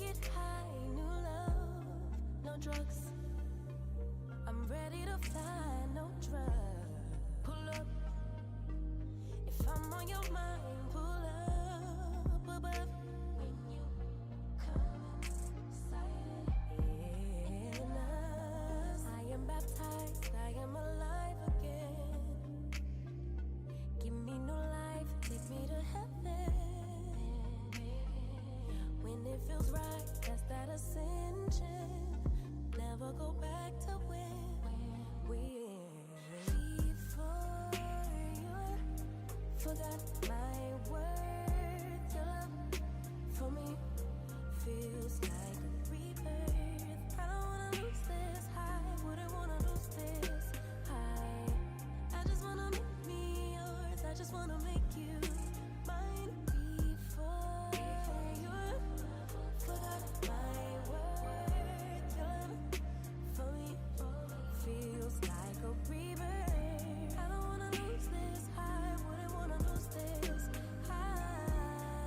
get high, new love, no drugs. I'm ready to fly, no drugs. Pull up, if I'm on your mind, pull up above. When you come inside, in us, I am baptized, I am alive again. Give me new life, take me to heaven. When it feels right, that's that ascension. Never go back to when we before you forgot my worth. Your love for me feels like a rebirth. I don't wanna lose this high, wouldn't wanna lose this high. I just wanna make me yours, I just wanna make you mine. Before you forgot my worth. Your love for me feels like a rebirth. I don't wanna lose this high, wouldn't wanna lose this high.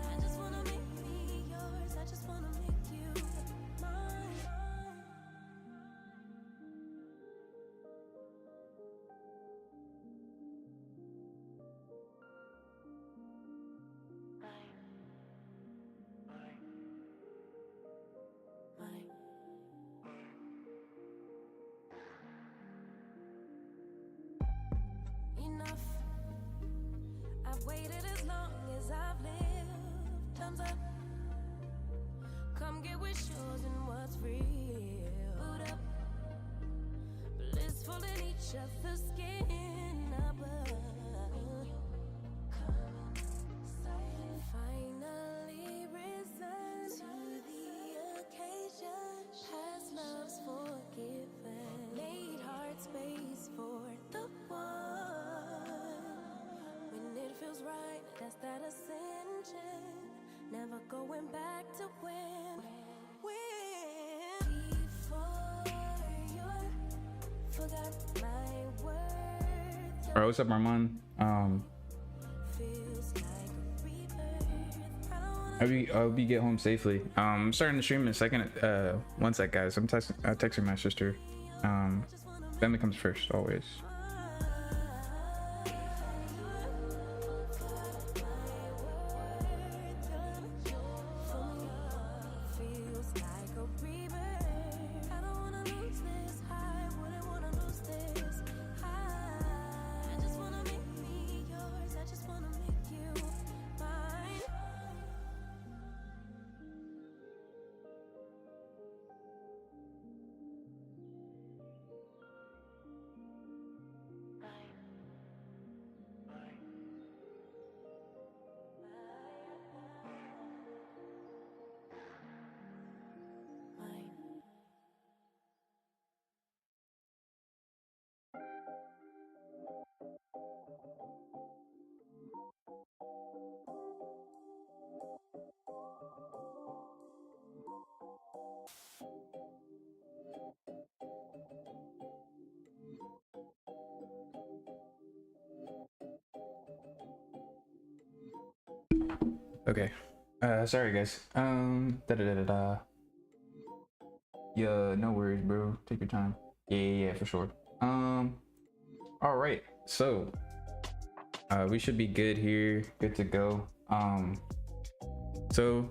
I just wanna make me yours, I just wanna make you mine. Enough. I've waited as long as I've lived. Thumbs up. Come get what's yours and what's real. Boot up. Blissful in each other's skin above. Finally risen to the occasion. Past love's forgiven. Made heart space for the one. When it feels right, that's that ascension. Never going back to when before you forgot my worth. All right, what's up, Armand? Feels like a rebirth. I don't wanna I hope you get home safely. I'm starting to stream in a second. One sec, guys. I'm texting my sister. Family comes first, always. feels like a rebirth. I don't wanna lose this high, wouldn't wanna lose this high. I just wanna make me yours, I just wanna make you mine. Mine. Okay. Sorry, guys. Da da da da da. Yeah, no worries, bro. Take your time. Yeah, for sure. All right. So, we should be good here. Good to go. So,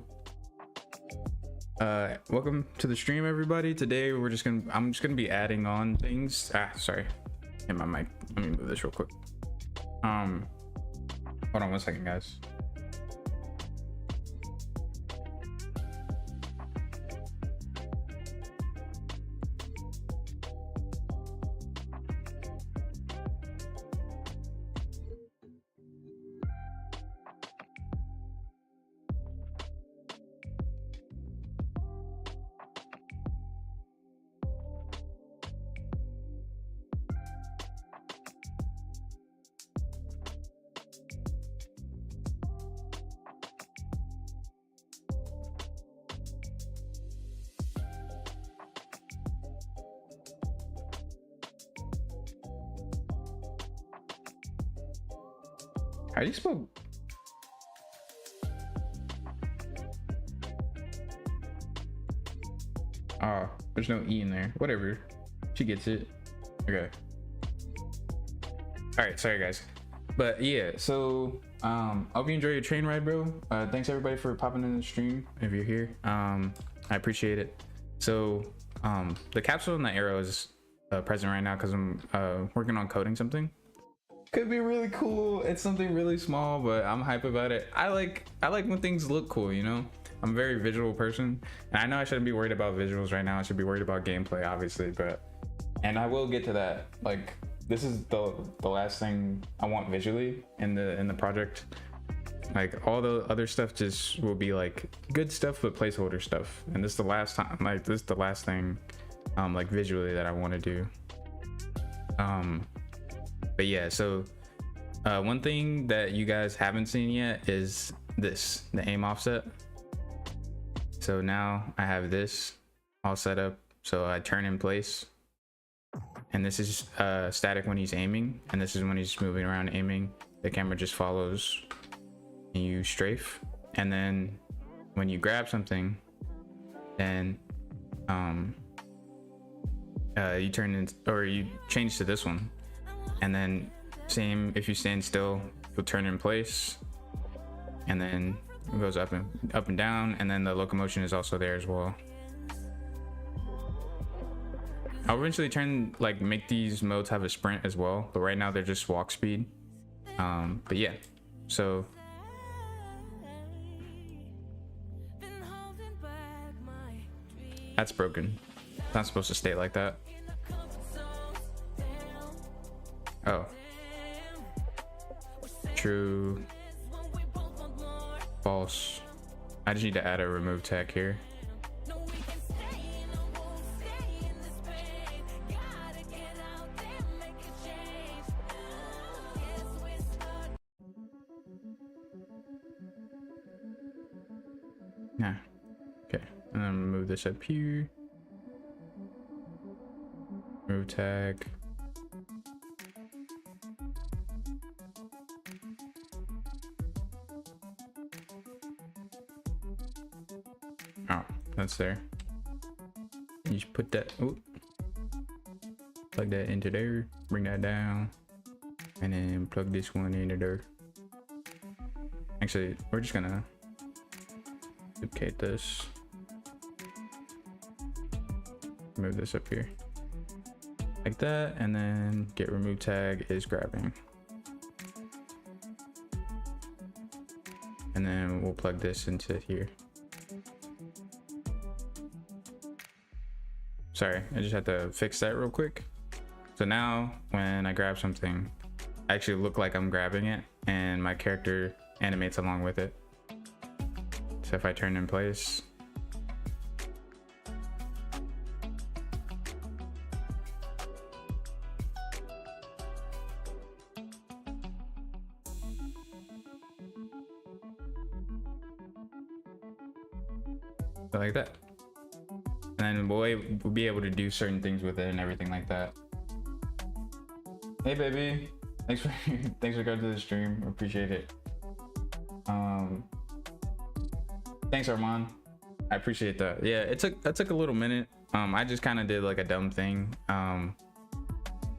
welcome to the stream, everybody. Today I'm just gonna be adding on things. Sorry, hit my mic. Let me move this real quick. Hold on 1 second, guys. How do you spell? Oh, there's no E in there. Whatever. She gets it. Okay. All right, sorry guys. But yeah, so I hope you enjoy your train ride, bro. Thanks everybody for popping in the stream if you're here. I appreciate it. So the capsule and the arrow is present right now because I'm working on coding something. Could be really cool. It's something really small, but I'm hype about it. I like when things look cool, you know. I'm a very visual person, and I know I shouldn't be worried about visuals right now. I should be worried about gameplay, obviously, and I will get to that. Like, this is the last thing I want visually in the project. Like, all the other stuff just will be like good stuff, but placeholder stuff. And this is the last time, like, this is the last thing, like visually that I want to do. But yeah, so one thing that you guys haven't seen yet is this, the aim offset. So now I have this all set up. So I turn in place, and this is static when he's aiming, and this is when he's moving around aiming. The camera just follows and you strafe, and then when you grab something, then you turn in, or you change to this one, and then same, if you stand still, you'll turn in place, and then it goes up and down, and then the locomotion is also there as well. I'll eventually make these modes have a sprint as well, but right now they're just walk speed. But yeah, so that's broken. It's not supposed to stay like that. Oh, true, false. I just need to add a remove tag here. Yeah, okay, and then move this up here. Remove tag. Oh, that's there. You just put that, plug that into there, bring that down, and then plug this one into there. Actually, we're just gonna duplicate this, move this up here like that, and then get remove tag is grabbing, and then we'll plug this into here. Sorry, I just had to fix that real quick. So now when I grab something, I actually look like I'm grabbing it, and my character animates along with it. So if I turn in place, so like that, and then we'll be able to do certain things with it and everything like that. Hey baby, thanks for going to the stream. Appreciate it. Thanks Armand, I appreciate that. Yeah, that took a little minute. I just kind of did like a dumb thing,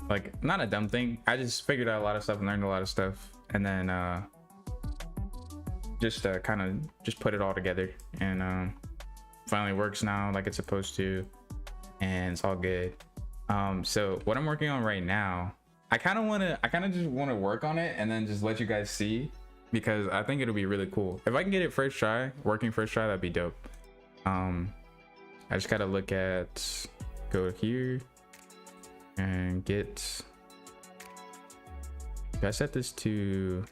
like not a dumb thing, I just figured out a lot of stuff and learned a lot of stuff, and then just kind of just put it all together, and finally works now like it's supposed to, and it's all good. So what I'm working on right now, I kind of just want to work on it and then just let you guys see, because I think it'll be really cool. If I can get it working first try, that'd be dope. I just gotta look at, go here and get, I set this to,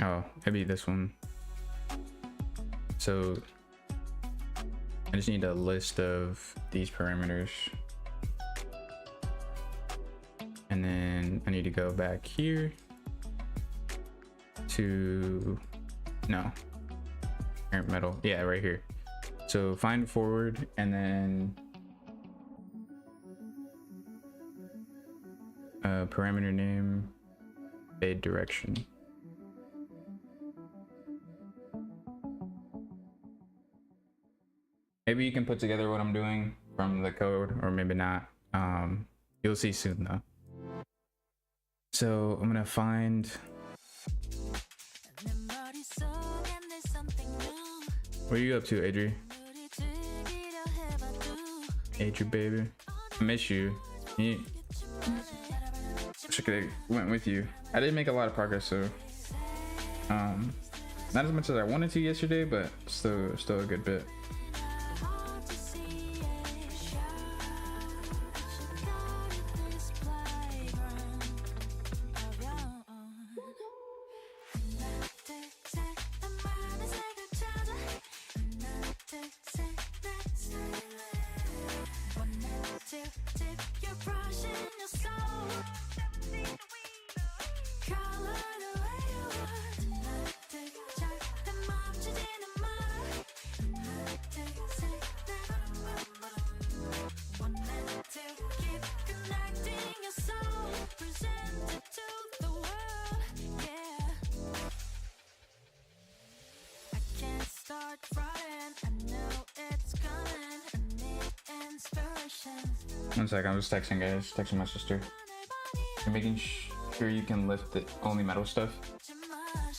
oh, maybe this one. So I just need a list of these parameters, and then I need to go back here to, no, parent metal, yeah, right here. So find forward, and then parameter name, fade direction. maybe you can put together what I'm doing from the code, or maybe not. You'll see soon though. So I'm gonna find. What are you up to, Adri? Adri, baby, I miss you. Wish I could have went with you. I did make a lot of progress, so not as much as I wanted to yesterday, but still a good bit. One sec, I'm just texting guys, texting my sister. I'm making sure you can lift the only metal stuff.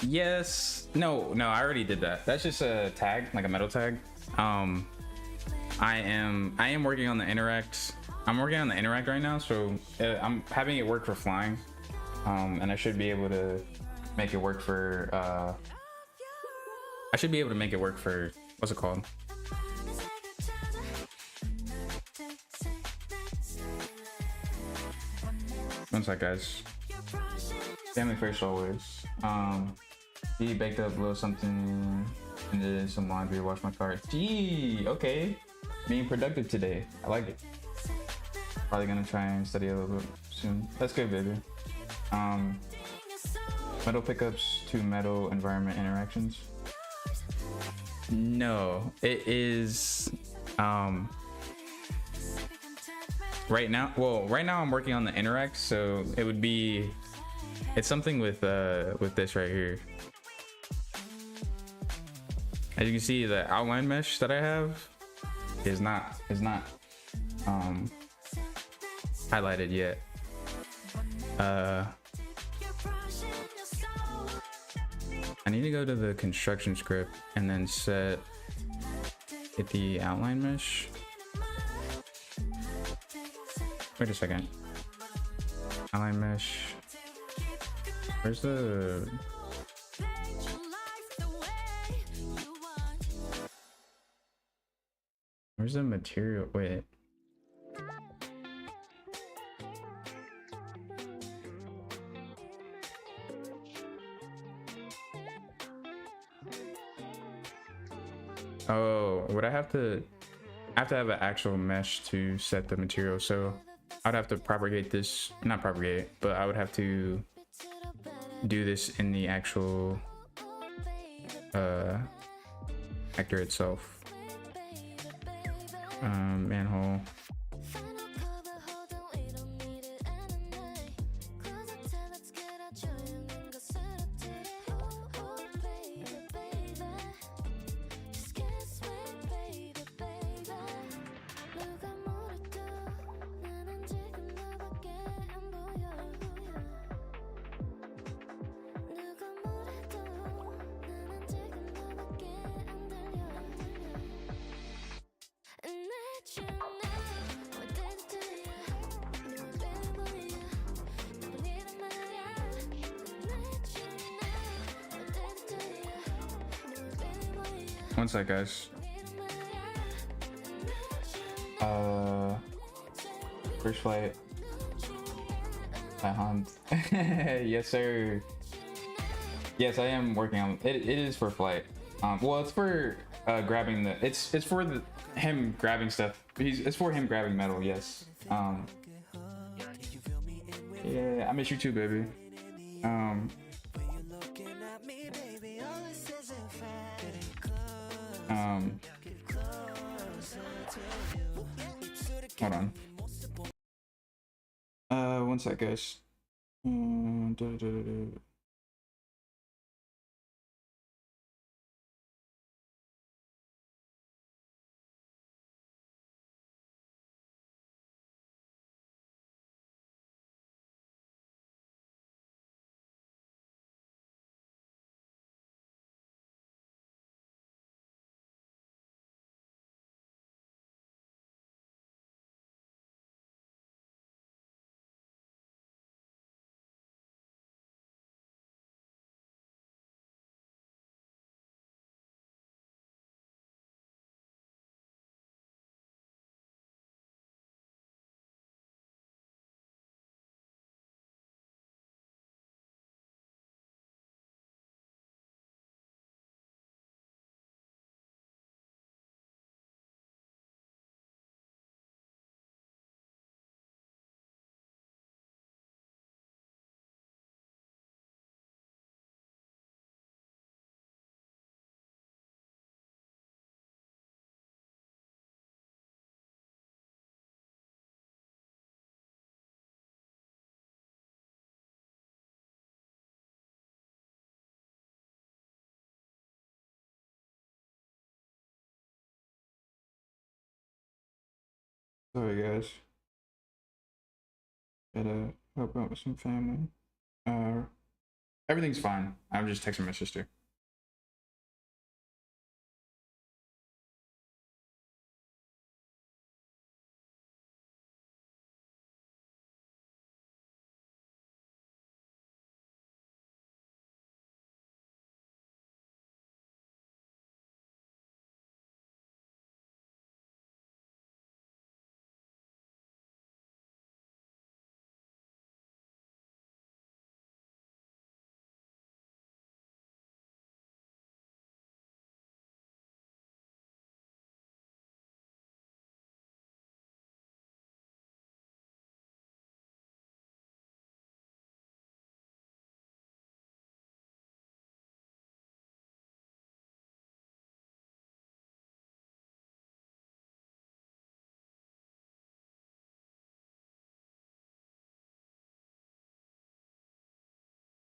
Yes. No, I already did that. That's just a tag, like a metal tag. I am working on the interact. I'm working on the interact right now, so I'm having it work for flying. And I should be able to make it work for what's it called? One sec, guys. Family first always. He baked up a little something and did some laundry, washed my car. Gee, okay. Being productive today. I like it. Probably gonna try and study a little bit soon. That's good, baby. Metal pickups to metal environment interactions. No, it is right now I'm working on the interact, so it would be, it's something with this right here. As you can see, the outline mesh that I have is not highlighted yet. I need to go to the construction script and then set it the outline mesh. Wait a second. Outline mesh. Where's the... Where's the material? Wait. Oh, would I have to have an actual mesh to set the material, so I'd have to propagate this, not propagate, but I would have to do this in the actual actor itself. Manhole. One sec, guys. First flight. I hunt. Yes, sir. Yes, I am working on it. It is for flight. Well, it's for grabbing the. It's for him grabbing stuff. It's for him grabbing metal. Yes. Yeah, I miss you too, baby. Hold on. One sec, guys. Sorry, guys. Gotta help out with some family. Uh, Everything's fine. I'm just texting my sister.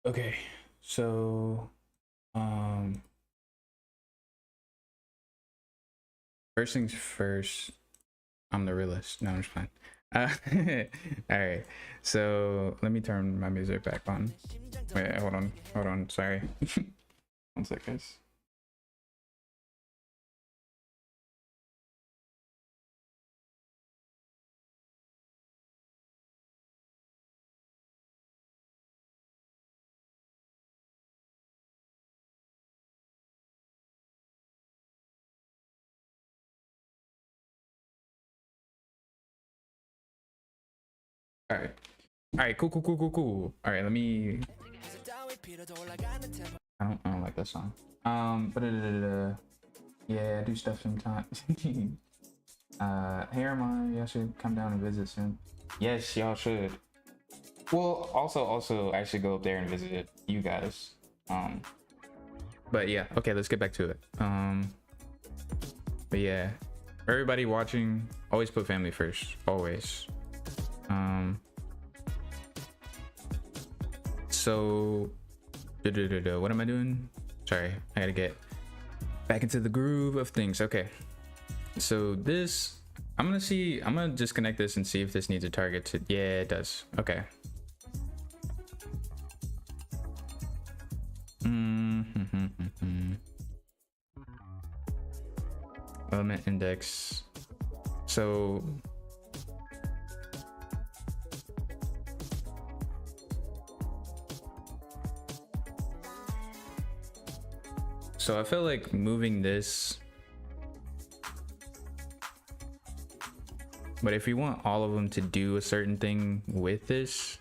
Okay, so first things first, I'm the realist. No, I'm just fine. All right, so let me turn my music back on. Wait, hold on. Sorry, 1 sec, guys. All right, cool. All right, let me. I don't like that song. But yeah, I do stuff sometimes. Hey, Armand, y'all should come down and visit soon. Yes, y'all should. Well, also, I should go up there and visit you guys. But yeah, okay, let's get back to it. But yeah, everybody watching, always put family first, always. So, what am I doing? Sorry, I gotta get back into the groove of things. Okay, so this, I'm gonna disconnect this and see if this needs a target to, yeah, it does. Okay. Element index. So I feel like moving this, but if you want all of them to do a certain thing with this,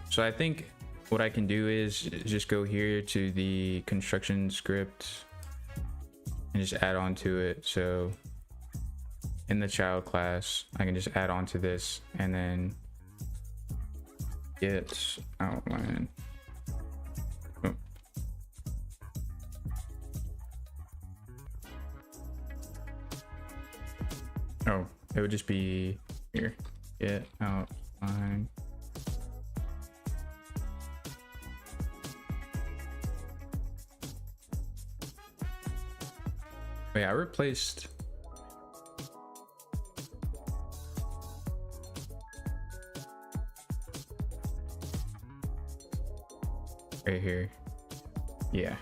so I think what I can do is just go here to the construction script and just add on to it. So in the child class, I can just add on to this and then get outline. Oh, it would just be here. Get outline. Wait, I replaced. Right here. Yeah.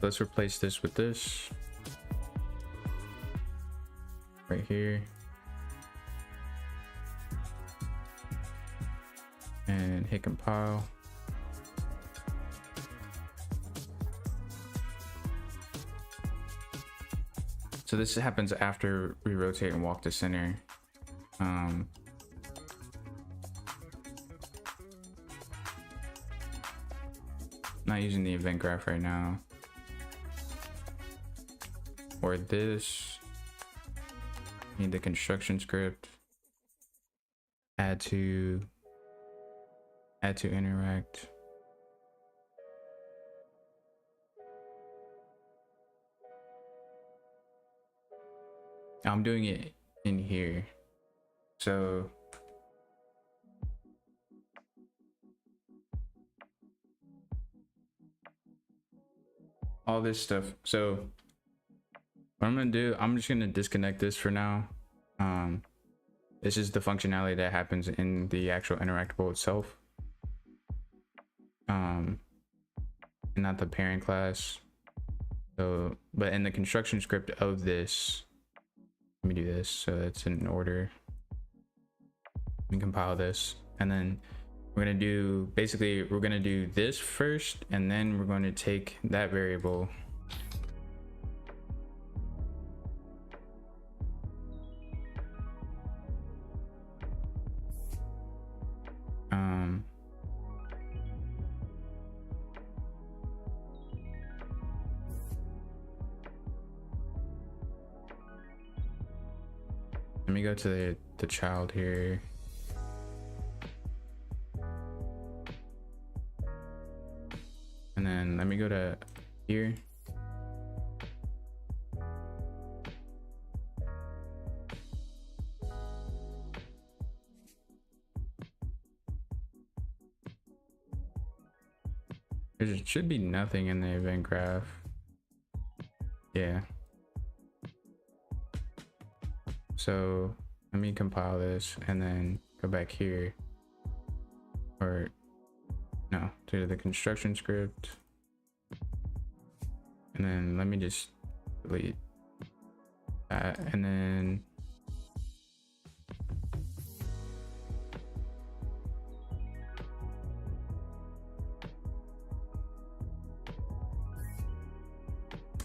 Let's replace this with this. Right here. And hit compile. So this happens after we rotate and walk to center. Not using the event graph right now. Or this. Need the construction script. Add to interact. I'm doing it in here. So all this stuff. So what I'm gonna do, I'm just gonna disconnect this for now. This is the functionality that happens in the actual interactable itself, and not the parent class. So, but in the construction script of this, let me do this so that's in order. Let me compile this, and then we're gonna do, basically we're gonna do this first, and then we're going to take that variable let me go to the child here. And then let me go to here. There should be nothing in the event graph. Yeah. So let me compile this and then go back here, or no, to the construction script, and then let me just delete that, and then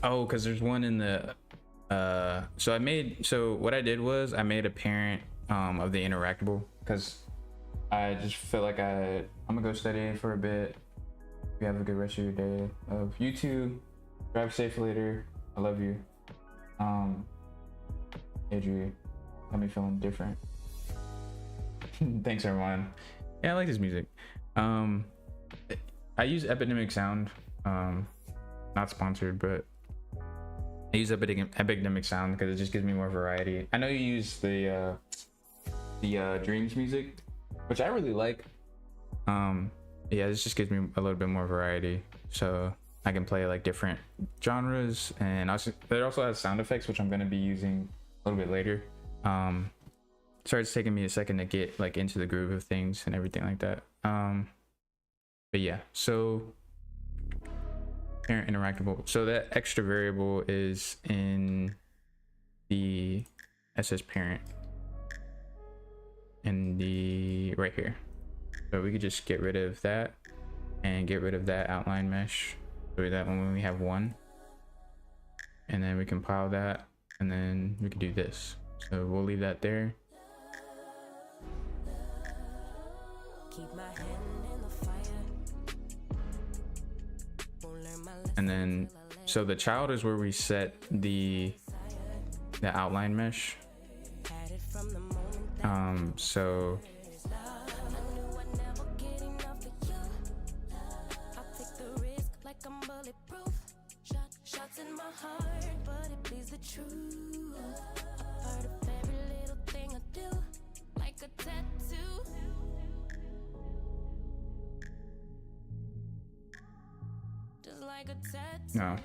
oh, because there's one in the so what I did was I made a parent of the interactable, because I just feel like I'm gonna go study for a bit. You have a good rest of your day. You too. Drive safe later. I love you. Adri, got me feeling different. Thanks everyone. Yeah, I like this music. I use Epidemic Sound. Not sponsored, but I use Epidemic Sound because it just gives me more variety. I know you use the Dreams music, which I really like. Yeah, this just gives me a little bit more variety, so I can play like different genres, and also it also has sound effects, which I'm going to be using a little bit later. Sorry, it's taking me a second to get like into the groove of things and everything like that. But yeah, so parent interactable, so that extra variable is in the SS parent in the right here. So we could just get rid of that and get rid of that outline mesh, so that when we have one, and then we compile that, and then we can do this. So we'll leave that there. Keep my hand in the fire. And then so the child is where we set the outline mesh. So no,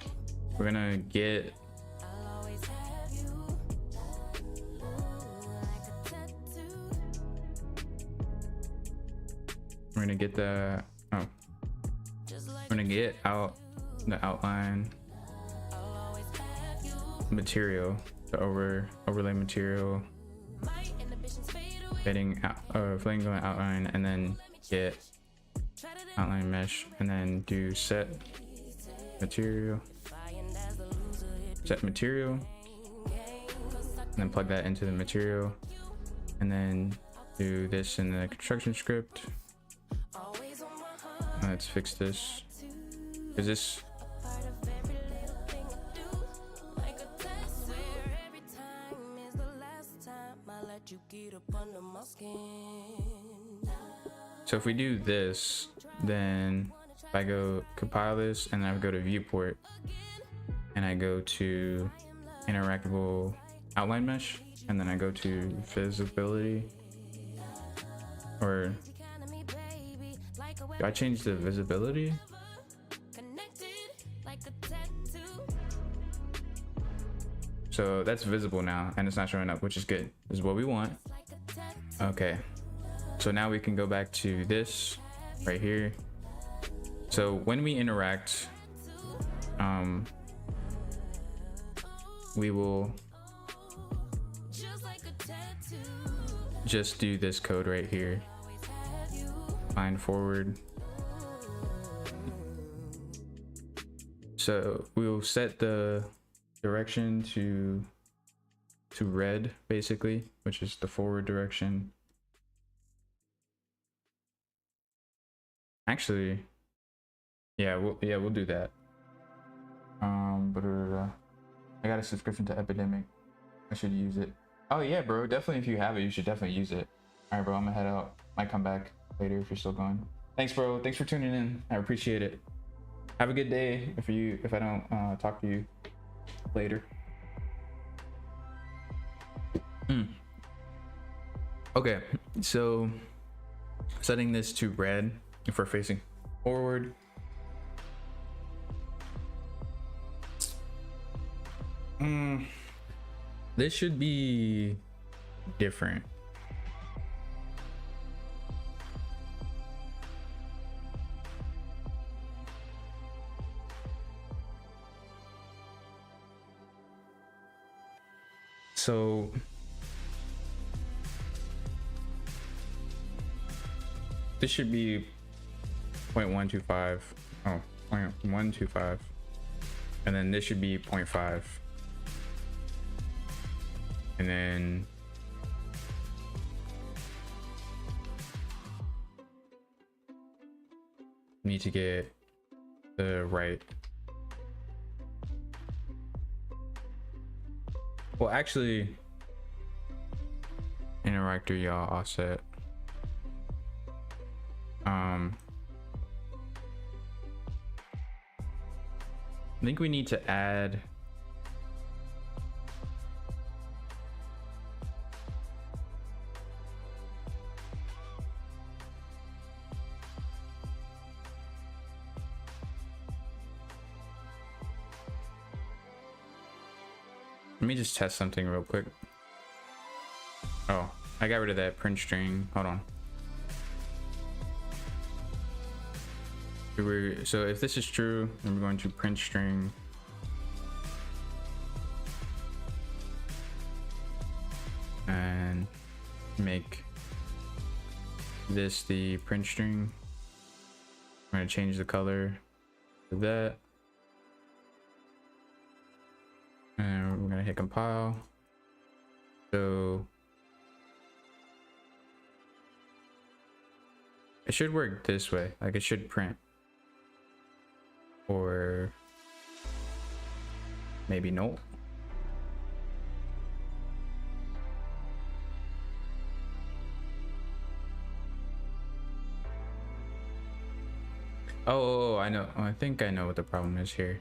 we're gonna get the we're gonna get out the outline material, the overlay material, fading out or fading going outline, and then get outline mesh, and then do set material, and then plug that into the material, and then do this in the construction script. Let's fix this. Is this so if we do this, then if I go compile this and I go to viewport and I go to interactable outline mesh, and then I go to visibility, or do I change the visibility? So that's visible now and it's not showing up, which is good. This is what we want. Okay. So now we can go back to this right here. So when we interact, we will just do this code right here. Find forward. So we will set the direction to red, basically, which is the forward direction. Actually, yeah, we'll do that. But I got a subscription to Epidemic. I should use it. Oh yeah, bro, definitely. If you have it, you should definitely use it. All right, bro, I'm gonna head out. Might come back later if you're still going. Thanks, bro. Thanks for tuning in. I appreciate it. Have a good day. If I don't talk to you later. Okay, so setting this to red if we're facing forward. This should be different. So this should be 0.125. Oh, 0.125. And then this should be 0.5. And then need to get the right. Well, actually, interactor yaw offset. I think we need to add let me just test something real quick. Oh, I got rid of that print string. Hold on. So if this is true, then we're going to print string and make this the print string. I'm going to change the color to that. And we're going to hit compile. So it should work this way. Like it should print. Or maybe no. Oh, I know. I think I know what the problem is here.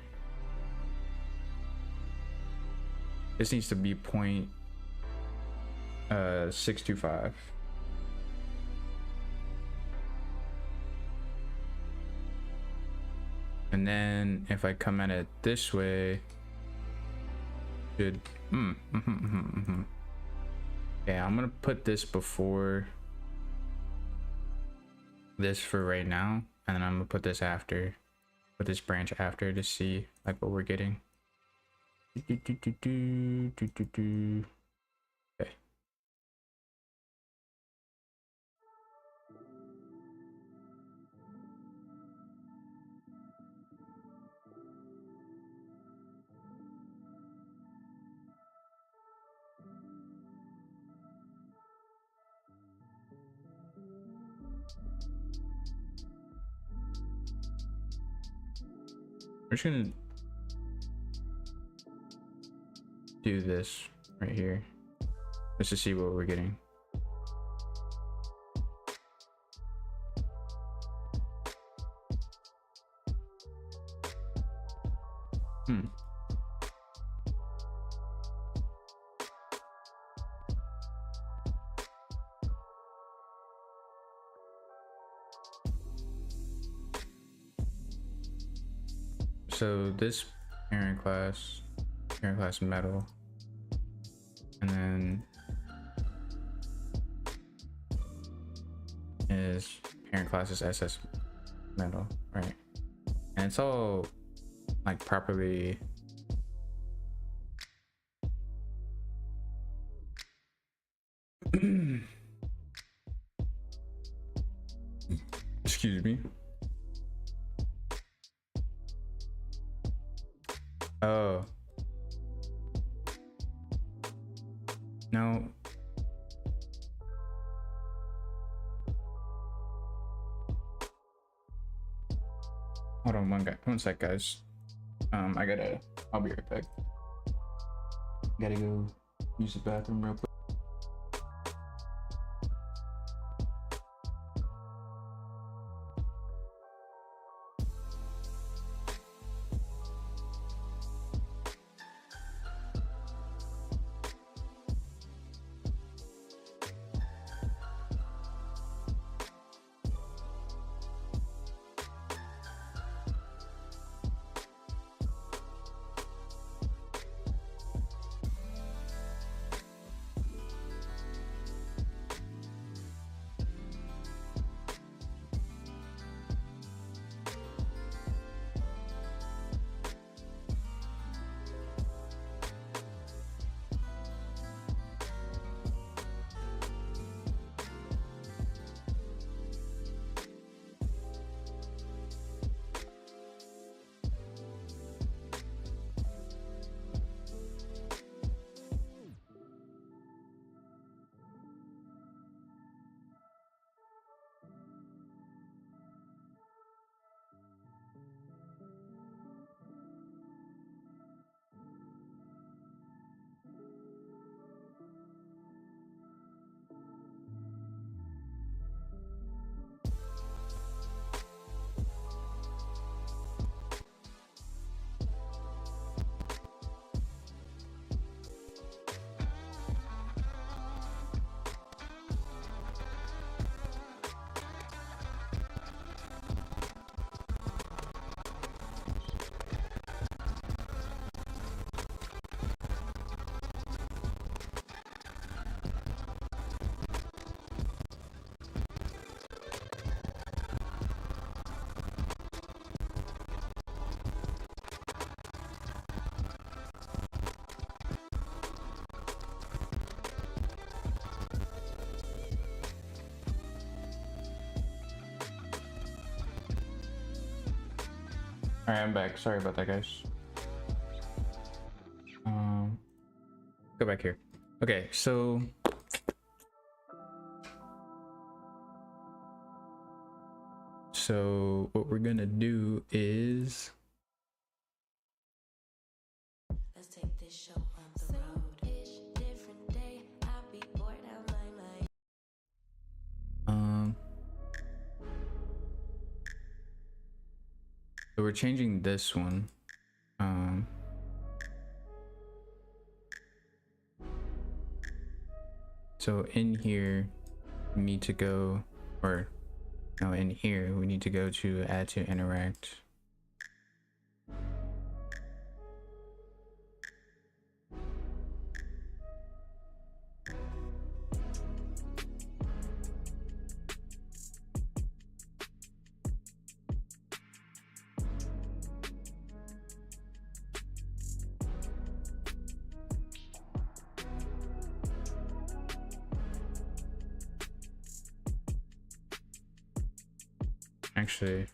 This needs to be 0.625. And then if I come at it this way, should okay, I'm gonna put this before this for right now, and then I'm gonna put this after, put this branch after to see like what we're getting. Okay. We're just gonna do this right here just to see what we're getting. So this parent class metal, and then is parent class is SS metal, right? And it's all like properly excuse me. Oh no. Hold on one sec, guys. I'll be right back. Gotta go use the bathroom real quick. All right, I'm back. Sorry about that, guys. Go back here. Okay, so what we're gonna do is Let's take this show on the road. Different day, I'll be bored out my mind. so we're changing this one. So in here we need to go, or no, in here we need to go to add to interact. Actually,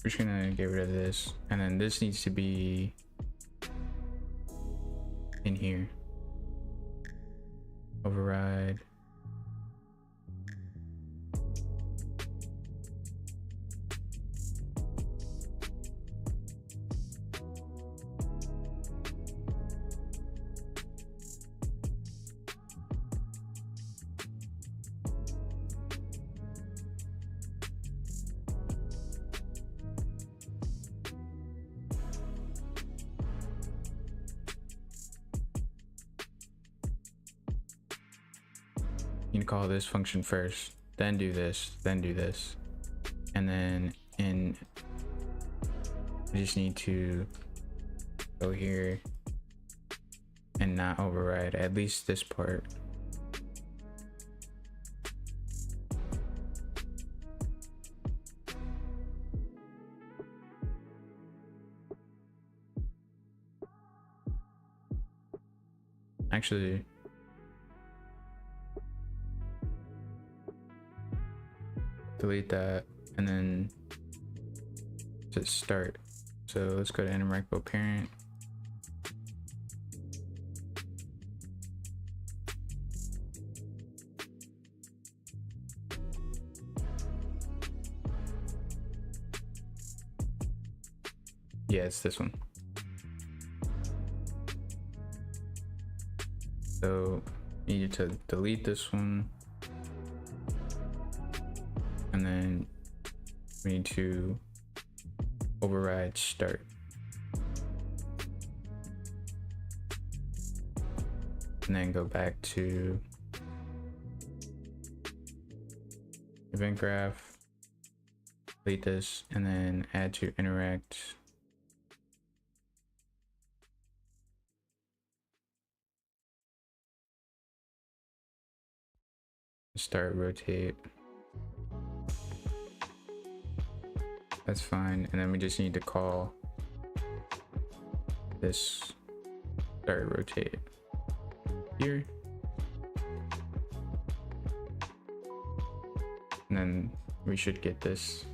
we're just gonna get rid of this, and then this needs to be in here. Override. You can call this function first, then do this, and then you just need to go here and not override at least this part. Actually, delete that and then just start. So let's go to interact with parent. Yeah, it's this one. So you need to delete this one, and then we need to override start. And then go back to event graph, delete this, and then add to interact. Start rotate. That's fine. And then we just need to call this start rotate here. And then we should get this.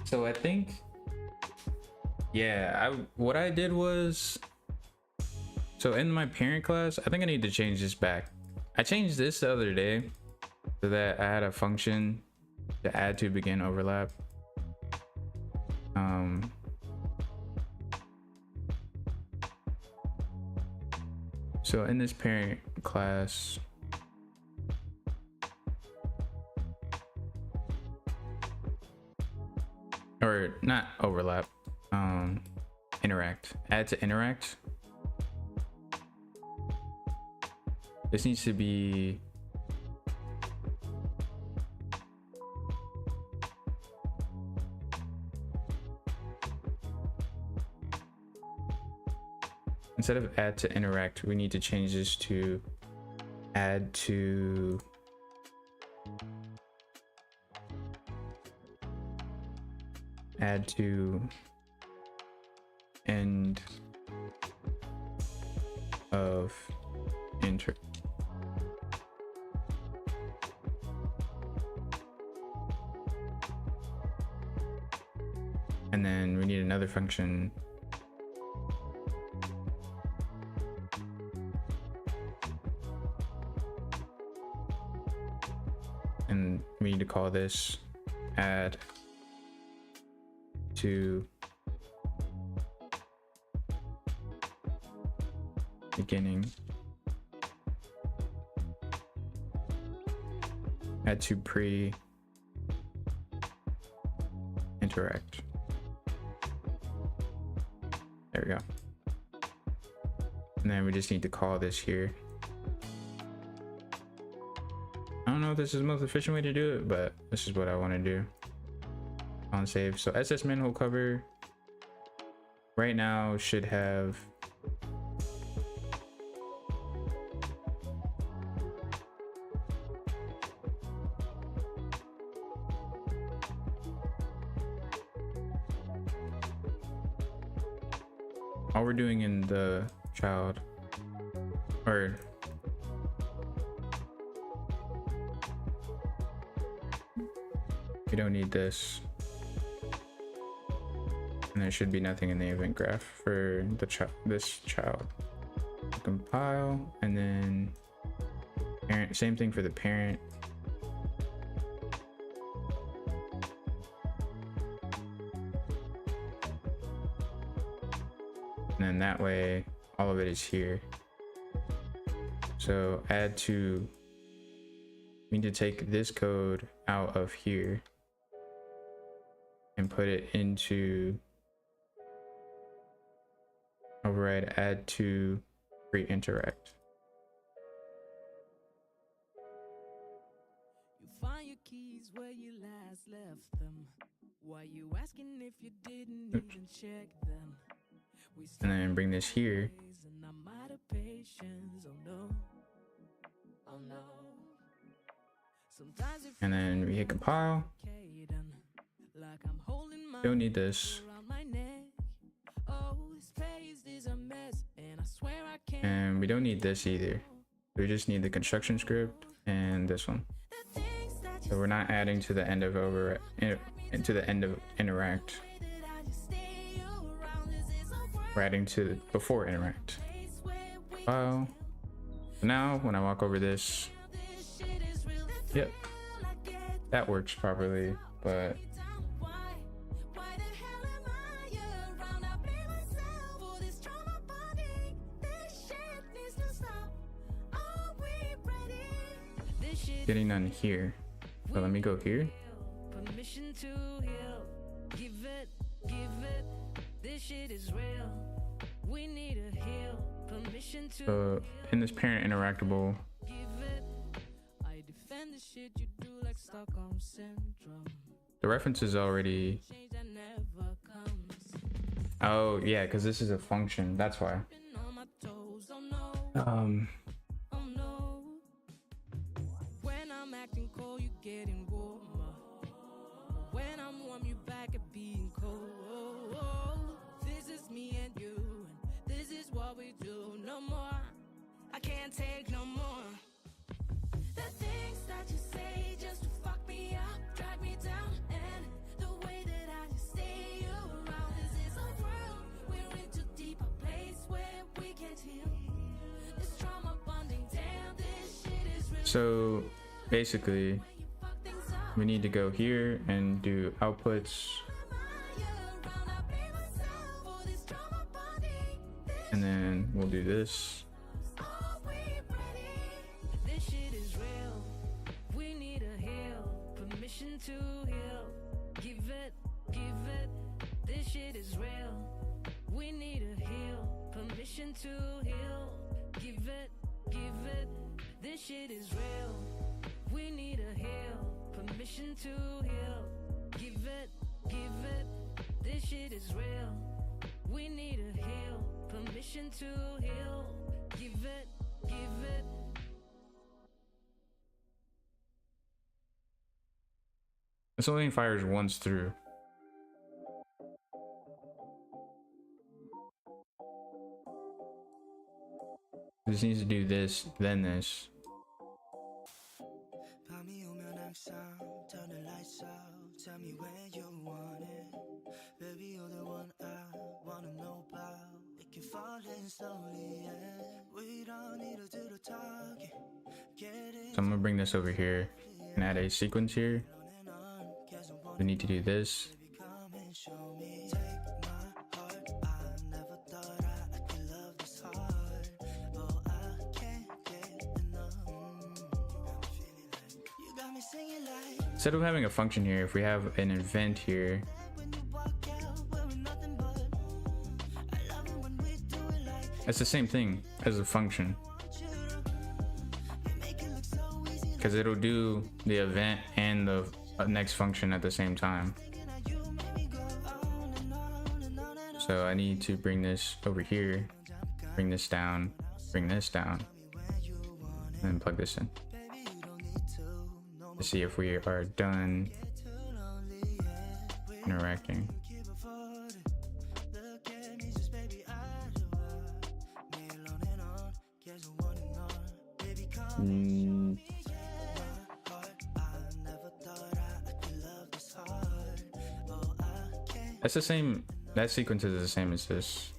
So I think, yeah, what I did was, so in my parent class, I think I need to change this back. I changed this the other day so that I had a function to add to begin overlap. So in this parent class, or not overlap, interact, add to interact. This needs to be instead of add to interact, we need to change this to add to end of inter. And then we need another function and we need to call this add to beginning, add to pre interact. There we go. And then we just need to call this here. I don't know if this is the most efficient way to do it, but this is what I want to do. On save. So SS manhole cover right now should have all we're doing in the child, or we don't need this, and there should be nothing in the event graph for the this child. Compile, and then parent, same thing for the parent. And then that way all of it is here. So add to, we need to take this code out of here and put it into override add to pre-interact. You find your keys where you last left them. Why you asking if you didn't even check them? and then bring this here. And then we hit compile. Don't need this. And we don't need this either. We just need the construction script and this one. So we're not adding to the end of into the end of interact. We're adding to before interact. Wow. Now when I walk over this, yep, that works properly, but getting none here. So let me go here. So in this parent interactable, the reference is already, oh yeah, because this is a function, that's why. Take no more. The things that you say just to fuck me up, drag me down, and the way that I just stay around. This is a world we're in too deep a place where we can't heal. This trauma bonding, damn, this shit is real. So basically, we need to go here and do outputs, and then we'll do this. To heal, give it, this shit is real. We need to heal, permission to heal. Give it, this shit is real. We need to heal, permission to heal. Give it, this shit is real. We need to heal, permission to heal. Give it. This only fires once through. This needs to do this, then this. So I'm gonna bring this over here and add a sequence here. We need to do this. Instead of having a function here, if we have an event here, it's the same thing as a function, because it'll do the event and the next function at the same time. So I need to bring this over here, bring this down, and then plug this in to see if we are done interacting. That's the same, that sequence is the same as this.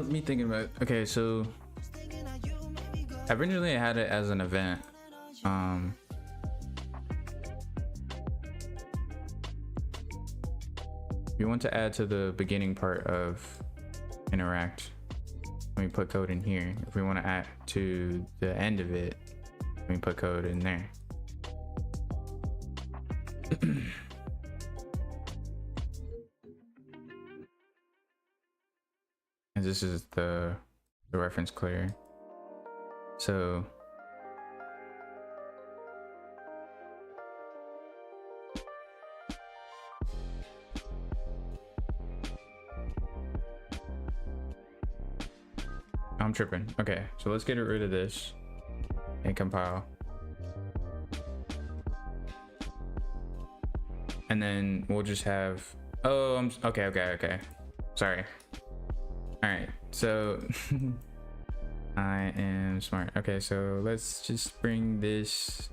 Me thinking about, okay, so originally I had it as an event, you want to add to the beginning part of interact, we put code in here. If we want to add to the end of it, we put code in there. And this is the reference clear. So I'm tripping. Okay, so let's get rid of this and compile. And then we'll just have, oh, okay. Sorry. All right, so I am smart. Okay, so let's just bring this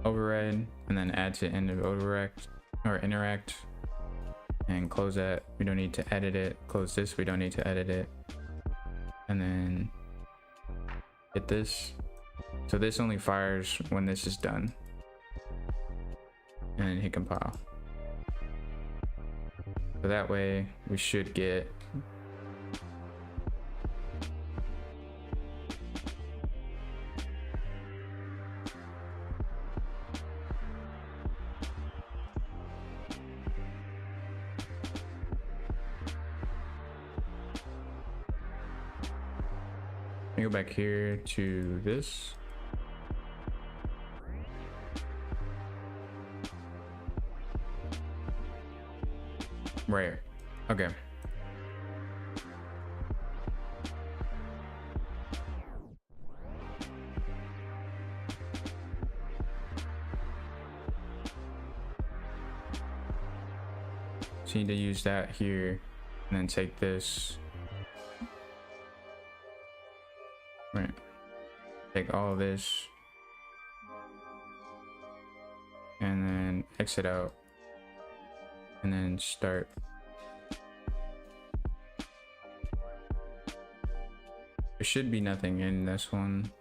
override and then add to end of interact and close that. We don't need to edit it. Close this, we don't need to edit it. And then hit this. So this only fires when this is done. And then hit compile. So that way we should get go back here to this. Right. Okay. So you need to use that here and then take this. Right. Take all of this and then exit out and then start. There should be nothing in this one.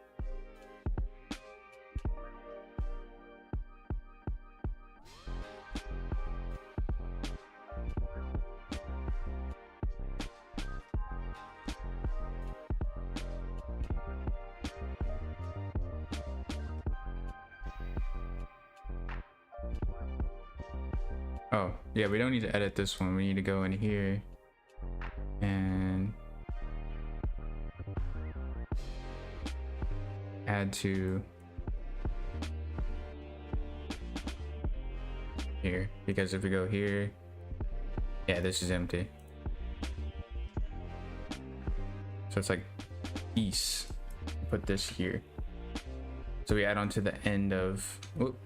Oh, yeah, we don't need to edit this one. We need to go in here and add to here, because if we go here, yeah, this is empty. So it's like east. Put this here. So we add on to the end of, whoop.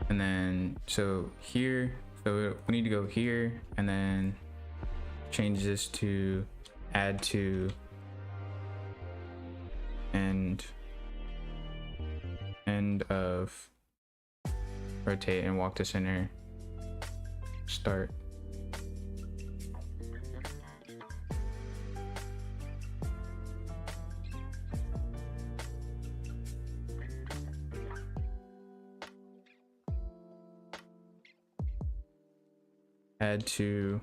And then so here, so we need to go here and then change this to add to end of rotate and walk to center start. Add to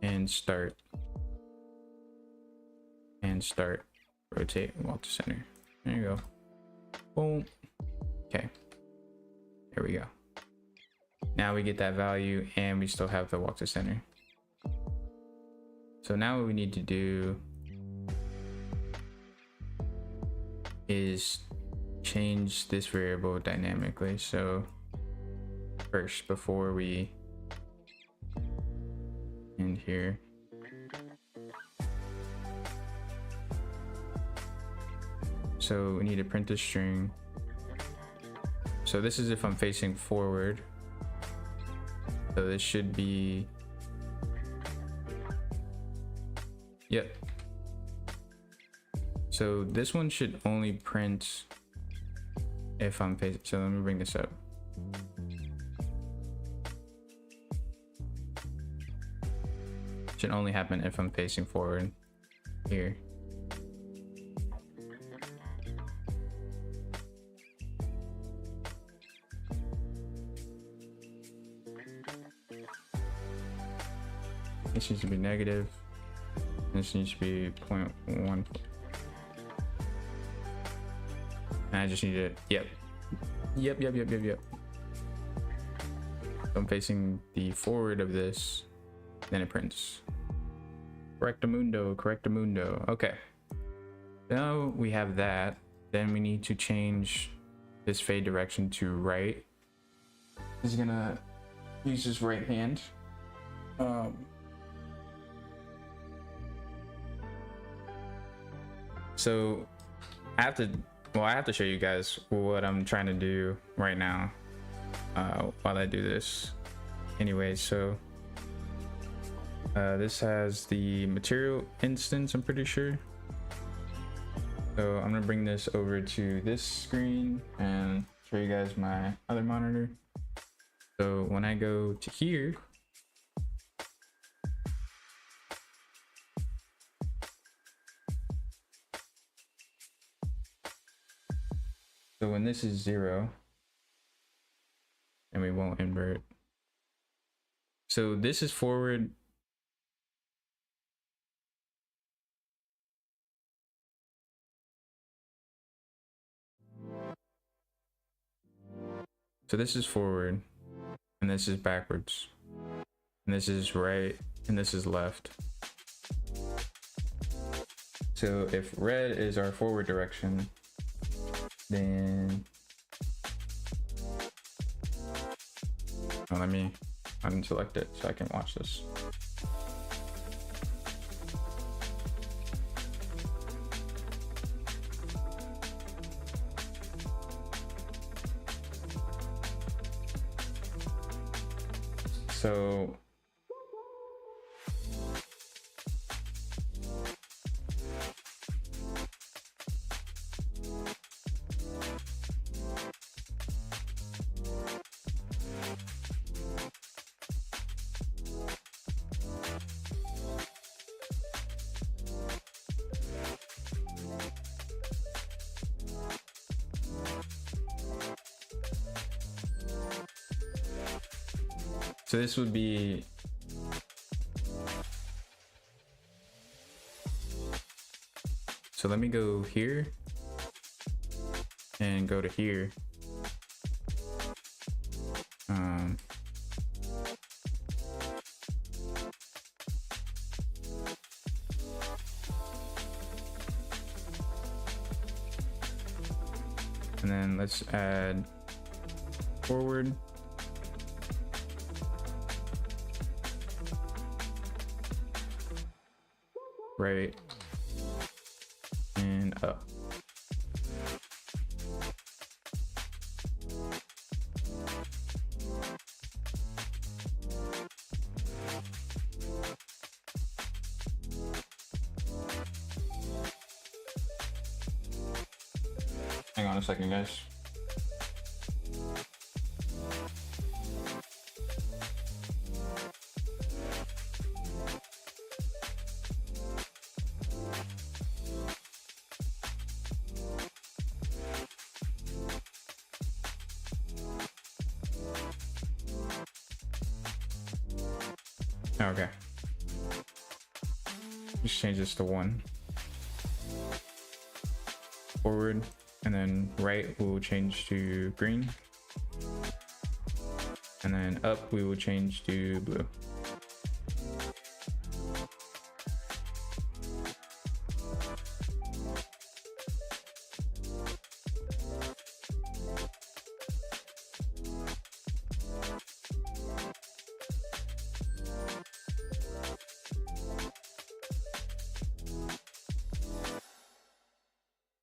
and start rotate and walk to center. There you go. Boom. Okay, there we go. Now we get that value and we still have the walk to center. So now what we need to do is change this variable dynamically. So first, before we end here, so we need to print a string. So this is if I'm facing forward. So this should be, yep. So this one should only print if I'm facing, so let me bring this up. should only happen if I'm facing forward here. This needs to be negative. This needs to be 0.1. And I just need it. Yep. I'm facing the forward of this, then it prints. Correctamundo. Okay. Now we have that. Then we need to change this fade direction to right. This is gonna use his right hand. So I have to show you guys what I'm trying to do right now while I do this. Anyway, so this has the material instance, I'm pretty sure. So I'm gonna bring this over to this screen and show you guys my other monitor. So when I go to here, so when this is 0, and we won't invert. So this is forward. So this is forward, and this is backwards, and this is right, and this is left. So if red is our forward direction, then let me unselect it so I can watch this. So this would be, so let me go here and go to here. And then let's add forward. Right and up. Hang on a second, guys. Okay. Just change this to 1. Forward, and then right will change to green. And then up we will change to blue.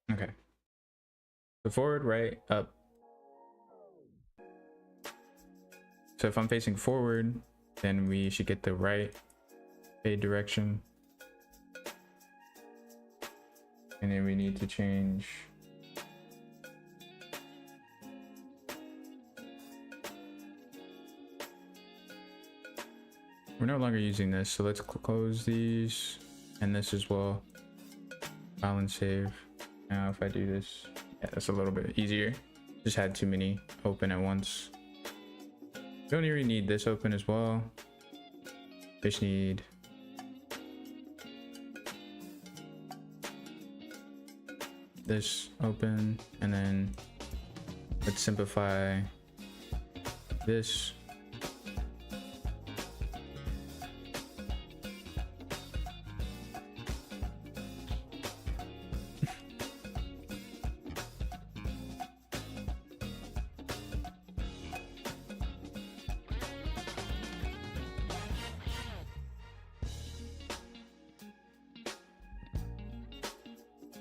Okay. So forward, right, up. So if I'm facing forward, then we should get the right fade direction. And then we need to change we're no longer using this, so let's close these and this as well. File and save. Now if I do this, yeah, that's a little bit easier. Just had too many open at once. Don't really need this open as well. Just need this open, and then let's simplify this.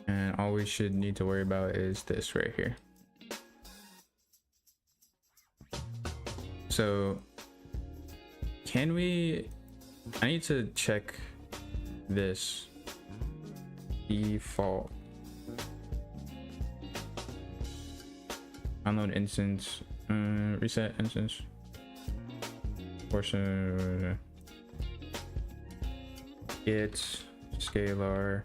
And all we should need to worry about is this right here. So can we, I need to check this default. Download instance, reset instance. Portion get scalar.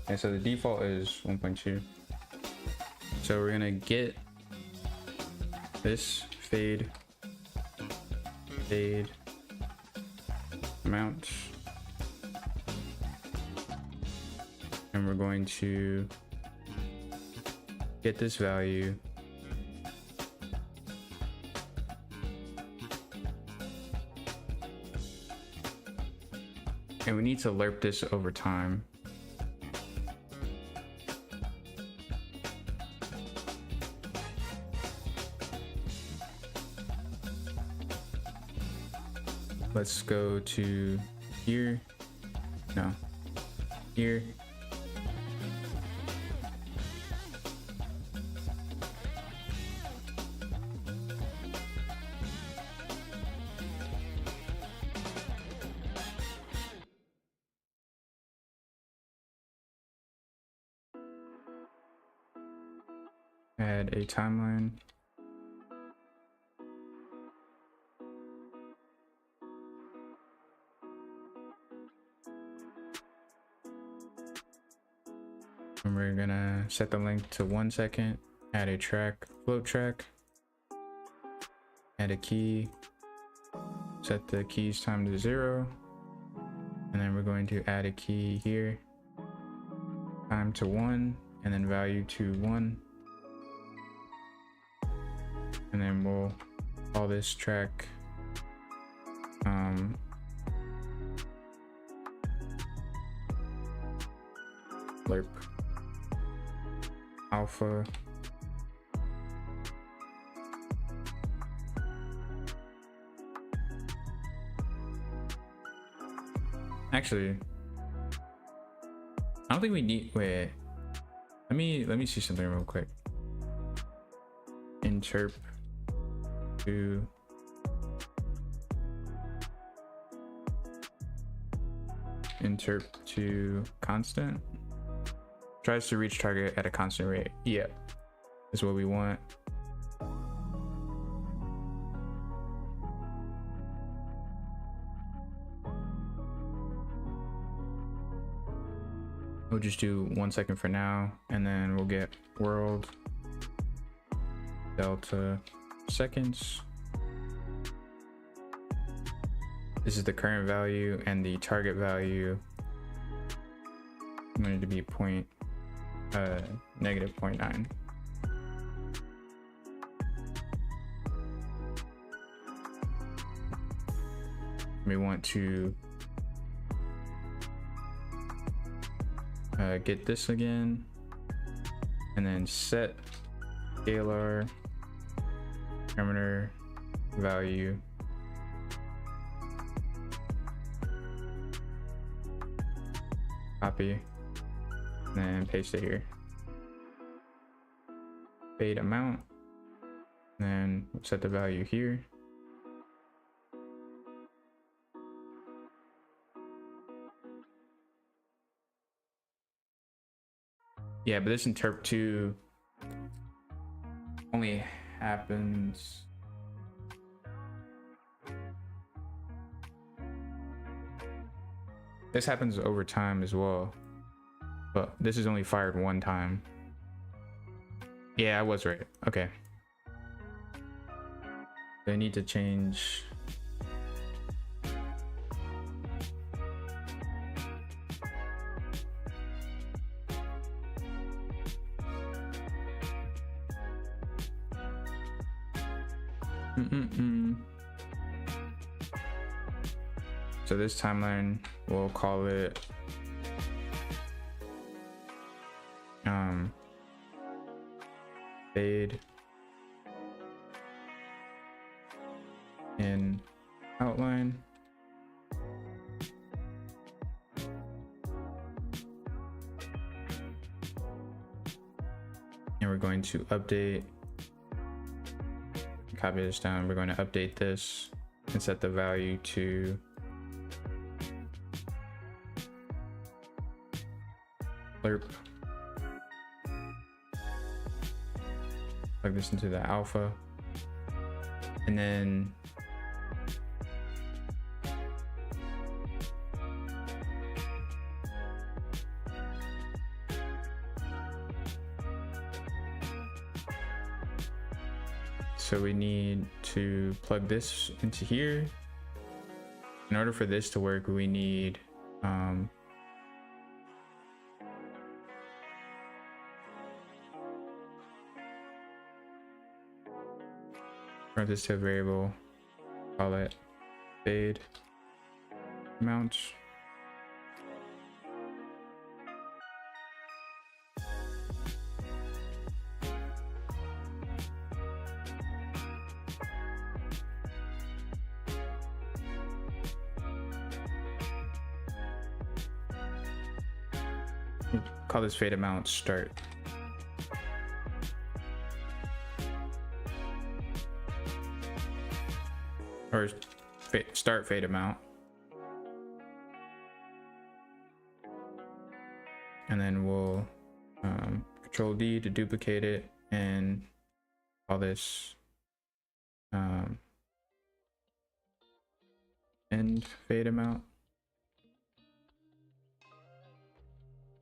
And so the default is 1.2. So we're gonna get this fade amount, and we're going to get this value, and we need to lerp this over time. Let's go to here. No, here. Add a timeline. And we're gonna set the length to 1 second, add a track, float track, add a key, set the keys time to 0, and then we're going to add a key here, time to 1, and then value to 1, and then we'll call this track lerp alpha. Actually, I don't think we need, wait, let me see something real quick. Interp to constant. Tries to reach target at a constant rate. Yep, is what we want. We'll just do 1 second for now, and then we'll get world delta seconds. This is the current value, and the target value I'm going to be negative 0.9. We want to get this again, and then set scalar parameter value copy, and then paste it here. Fade amount, and then set the value here. Yeah, but this interp 2 only happens. This happens over time as well, but this is only fired one time. Yeah, I was right. Okay. I need to change. So this timeline, we'll call it fade in outline. And we're going to update, copy this down. We're going to update this and set the value to lerp. Plug this into the alpha, and then so we need to plug this into here. In order for this to work, we need turn this to a variable, call it fade amount. Call this fade amount start. Or start fade amount. And then we'll Control D to duplicate it and call this end fade amount.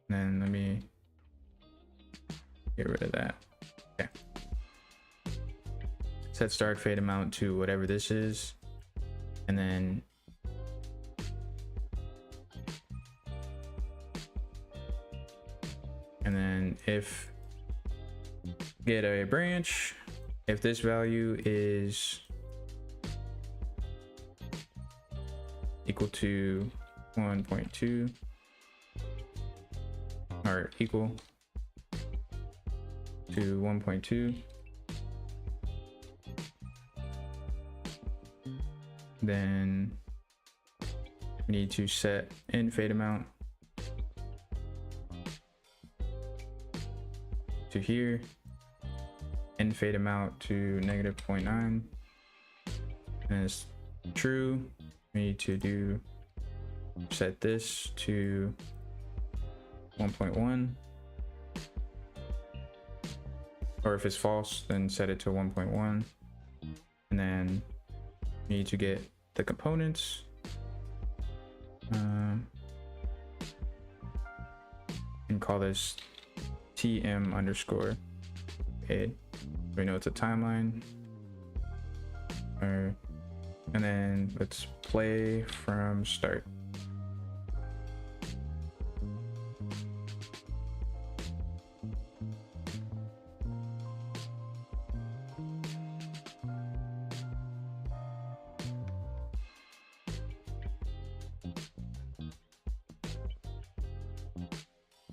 And then let me get rid of that. Okay. Set start fade amount to whatever this is. And then if get a branch, if this value is equal to 1.2 or equal to 1.2, then we need to set end fade amount to here, end fade amount to -0.9, and it's true. We need to do set this to 1.1, or if it's false, then set it to 1.1, and then we need to get the components. And call this TM underscore fade. We know it's a timeline. And then let's play from start.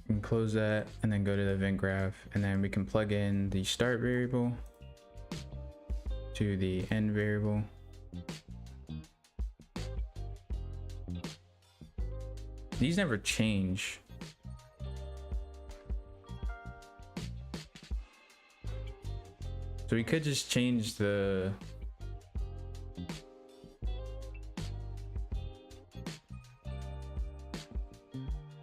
We can close that and then go to the event graph, and then we can plug in the start variable to the end variable. These never change. So we could just change the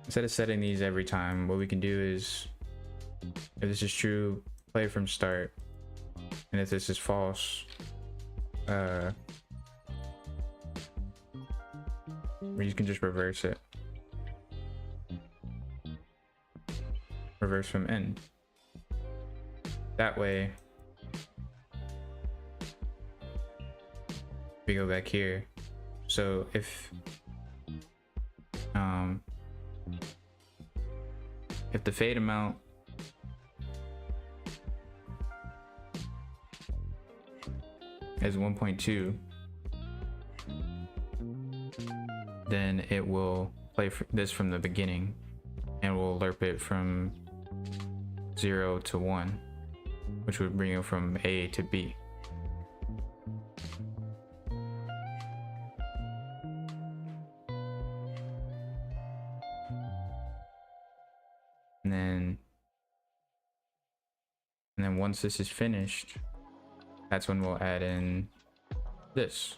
instead of setting these every time, what we can do is, if this is true, play from start, and if this is false, we can just reverse it. Reverse from end. That way, we go back here. So if the fade amount is 1.2, then it will play this from the beginning and will lerp it from 0 to 1, which would bring it from A to B. And then once this is finished, that's when we'll add in this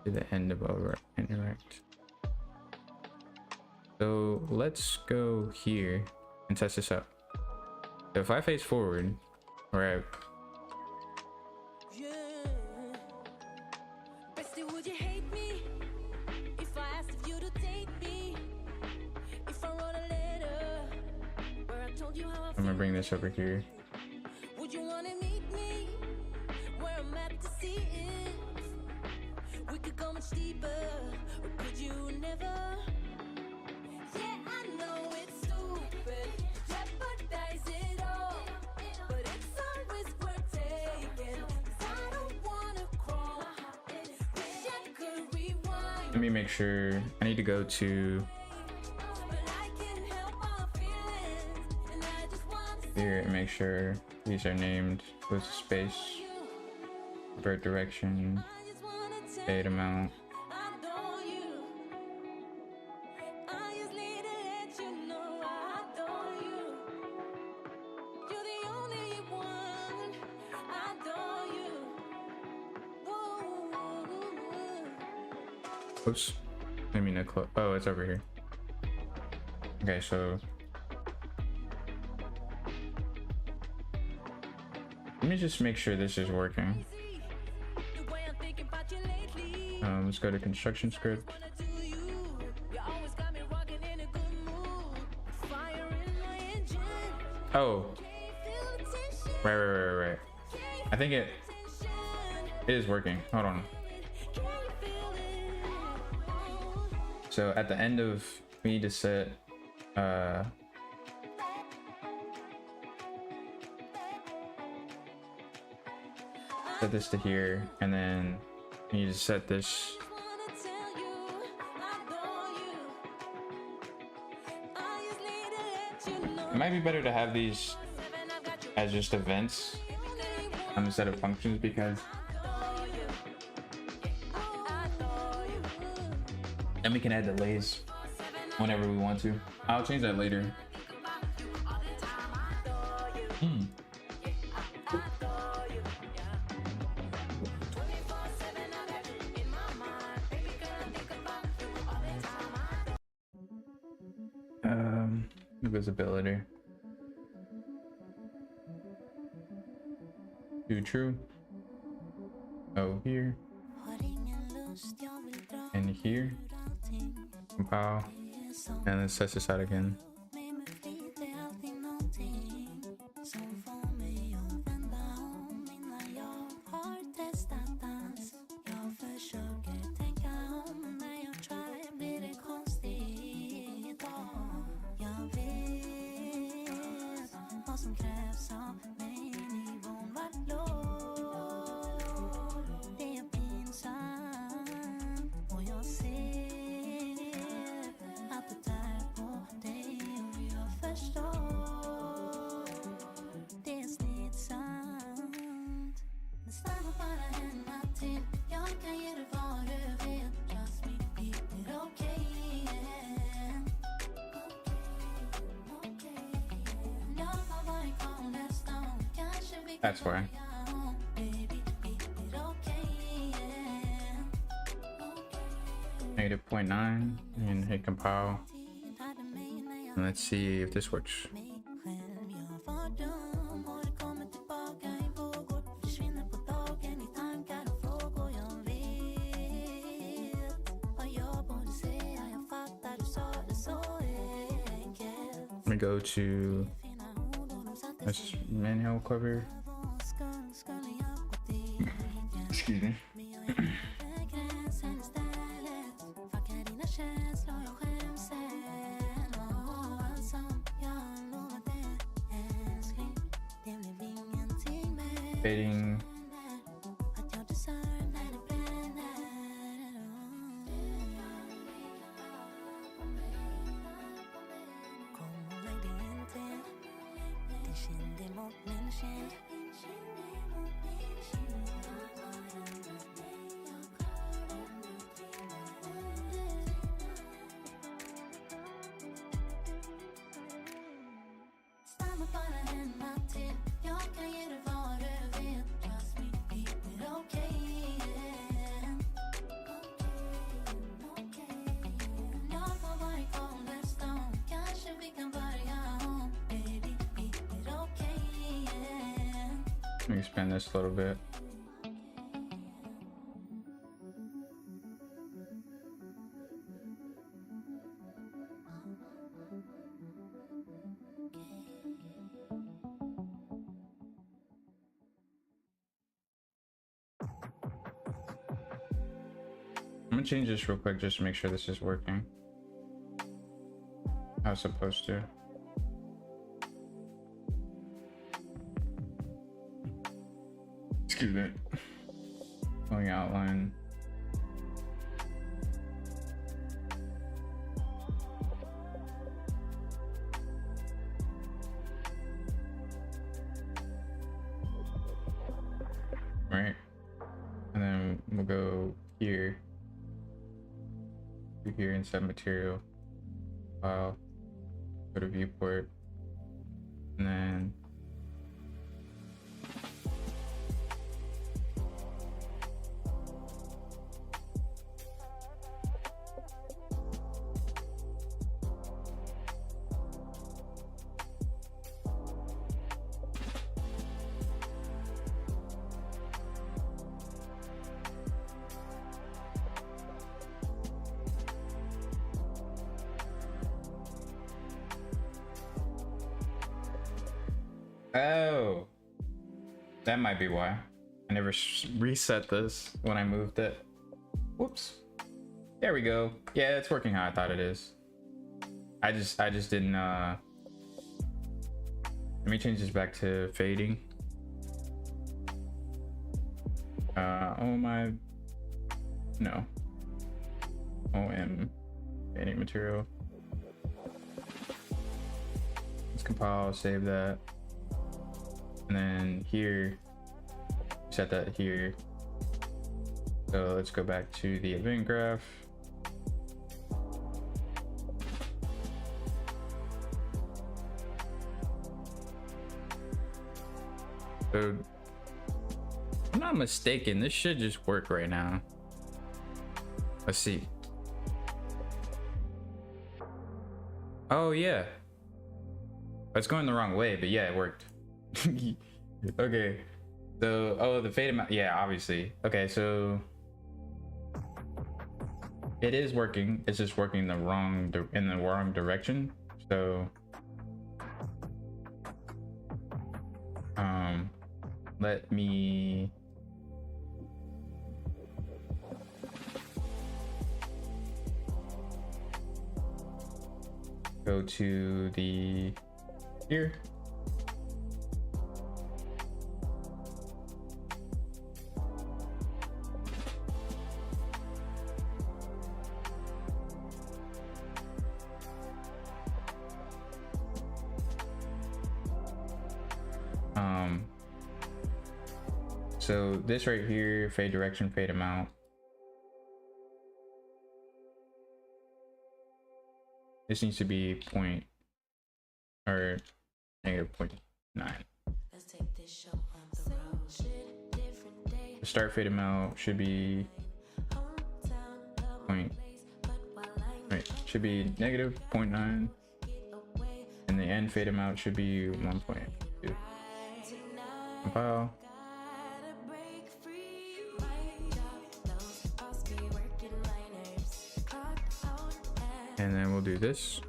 to the end of our interact. So let's go here and test this out. So if I face forward, right? I'm gonna bring this over here. Would you wanna meet me where I'm at to see if we could go much deeper, or could you never? Yeah, I know it's stupid, jeopardize it all, but it's a risk we're taking, 'cause I don't wanna crawl. Wish I could rewind. Let me make sure. I need to go to here and make sure these are named with space, bird direction, fade amount. Oops, I mean oh, it's over here. Okay, so let me just make sure this is working. Let's go to construction script. Oh, right. I think it is working. Hold on. So at the end of, we need to set set this to here, and then you need to set this it might be better to have these as just events instead of functions, because then we can add delays whenever we want to. I'll change that later. Visibility do true. Oh, here and here. Compile, and then test this out again. That's why. -0.9 and hit compile. And let's see if this works. Let me go to this manual cover. Excuse me. Fading. Let me expand this a little bit. I'm gonna change this real quick just to make sure this is working how it's supposed to. Excuse me. Going outline. Right. And then we'll go here. To here inside material. File. Go to viewport. And then oh, that might be why. I never reset this when I moved it. Whoops. There we go. Yeah, it's working how I thought it is. I just didn't let me change this back to fading. Oh my, no. OM fading material. Let's compile, save that. And then here, set that here. So let's go back to the event graph. So, if I'm not mistaken, this should just work right now. Let's see. Oh yeah. It's going the wrong way, but yeah, it worked. Okay, so oh, the fade amount, yeah, obviously. Okay, so it is working, it's just working in the wrong direction. So let me go to the here. So this right here, fade direction, fade amount. This needs to be -0.9. Let's take this show on the The start fade amount should be should be -0.9, and the end fade amount should be 1.2. Compile. And then we'll do this.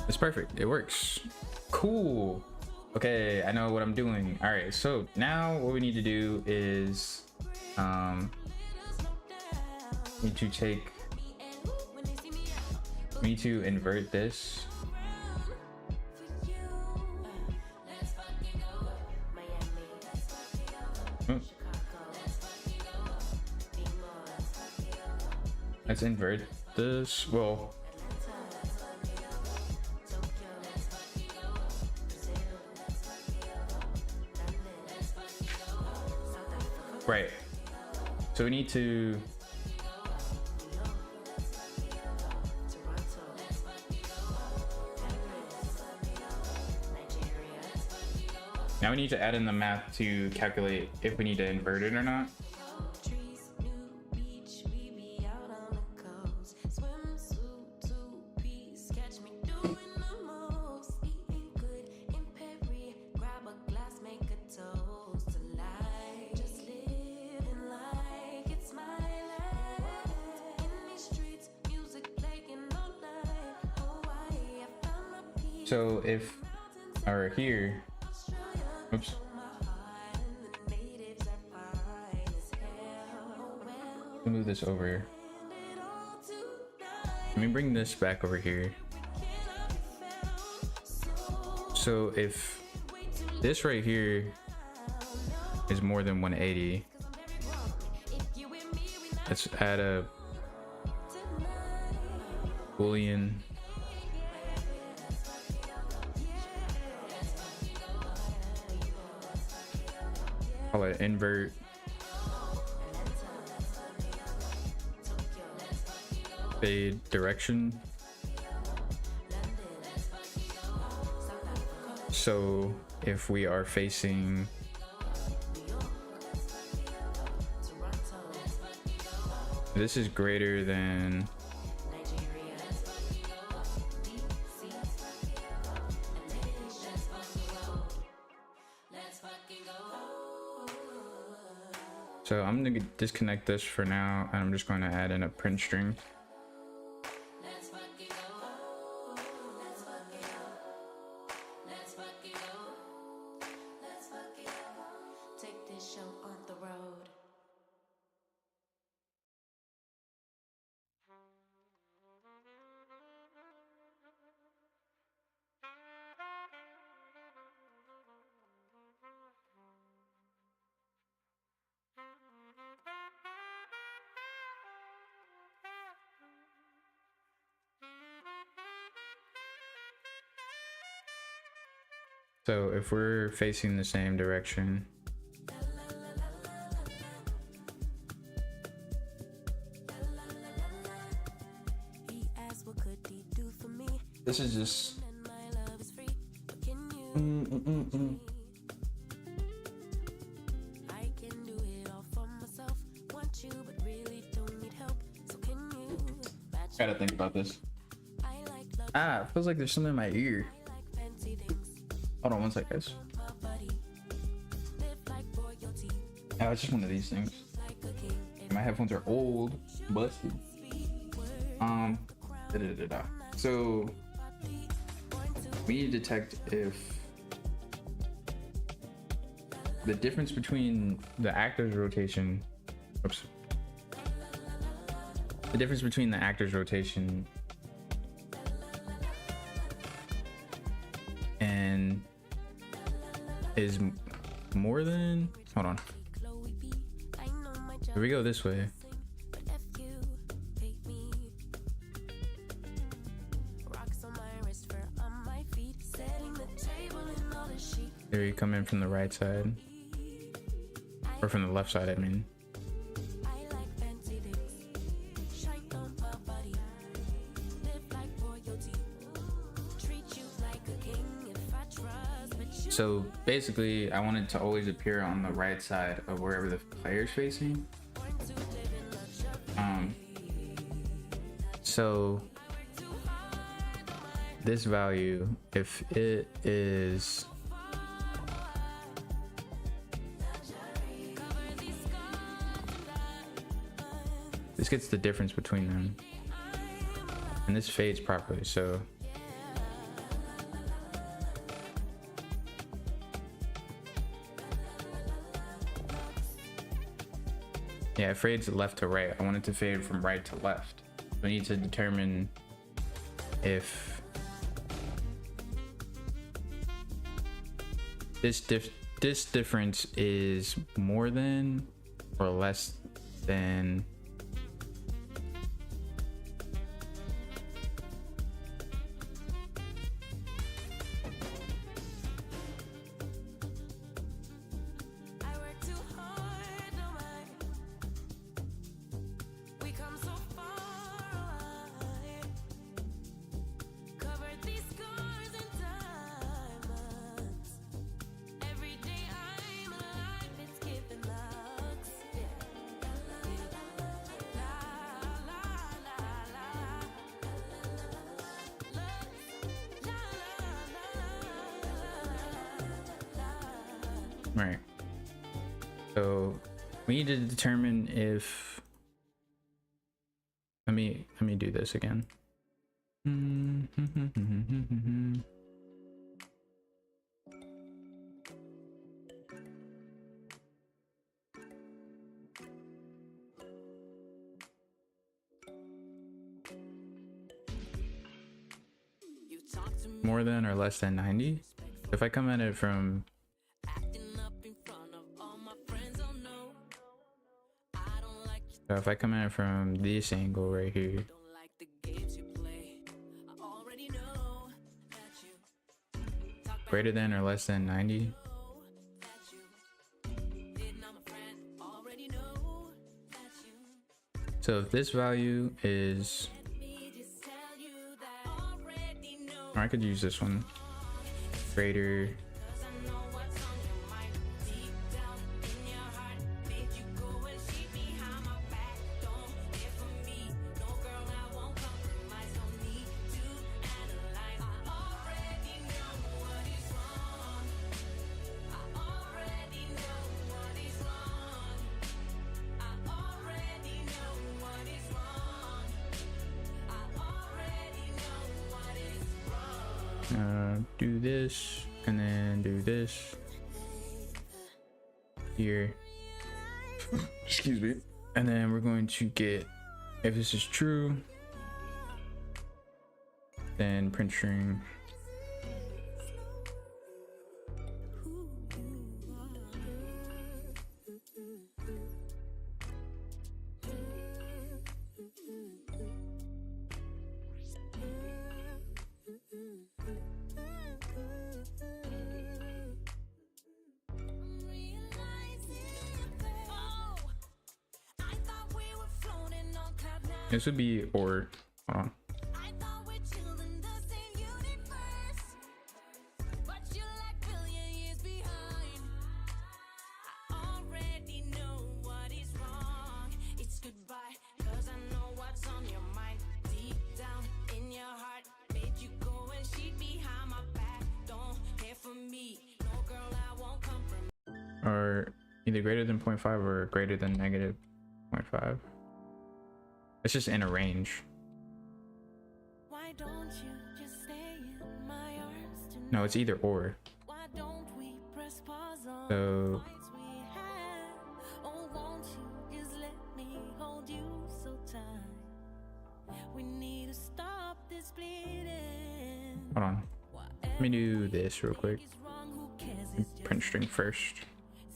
It's perfect. It works. Cool. Okay, I know what I'm doing. All right, so now what we need to do is we need to invert this. Let's invert this. Well, right. So we need to now we need to add in the math to calculate if we need to invert it or not. So if, or here, oops. Move this over. Let me bring this back over here. So if this right here is more than 180, let's add a Boolean. Call it invert. Fade direction. So if we are facing this is greater than so I'm gonna disconnect this for now, and I'm just going to add in a print string. So if we're facing the same direction, this is just gotta think about this. It feels like there's something in my ear. Hold on one sec, guys. Oh, it's just one of these things. My headphones are old, busted. So we need to detect if the difference between the actor's rotation, the difference between the actor's rotation and is more than, hold on, here we go this way. Here you come in from the right side, or from the left side, I mean. So basically, I want it to always appear on the right side of wherever the player's facing. So this value, if it is this gets the difference between them, and this fades properly. So yeah, it fades left to right. I want it to fade from right to left. We need to determine if this difference is more than or less than right. So we need to determine if let me do this again. More than or less than 90. If I come at it from if I come at it from this angle right here, greater than or less than 90. So if this value is, or I could use this one, greater . Do this and then do this here. Excuse me. And then we're going to get, if this is true, then print string . This would be or. Hold on. Or either greater than 0.5 or greater than negative 0.5. It's just in a range. Why don't you just stay in my arms tonight? No, it's either or. Why don't we press pause on So the fights we had? Oh, won't you just let me hold you so tight? We need to stop this bleeding. hold on. Let me do this real quick. Is wrong, who cares? It's just Print string first.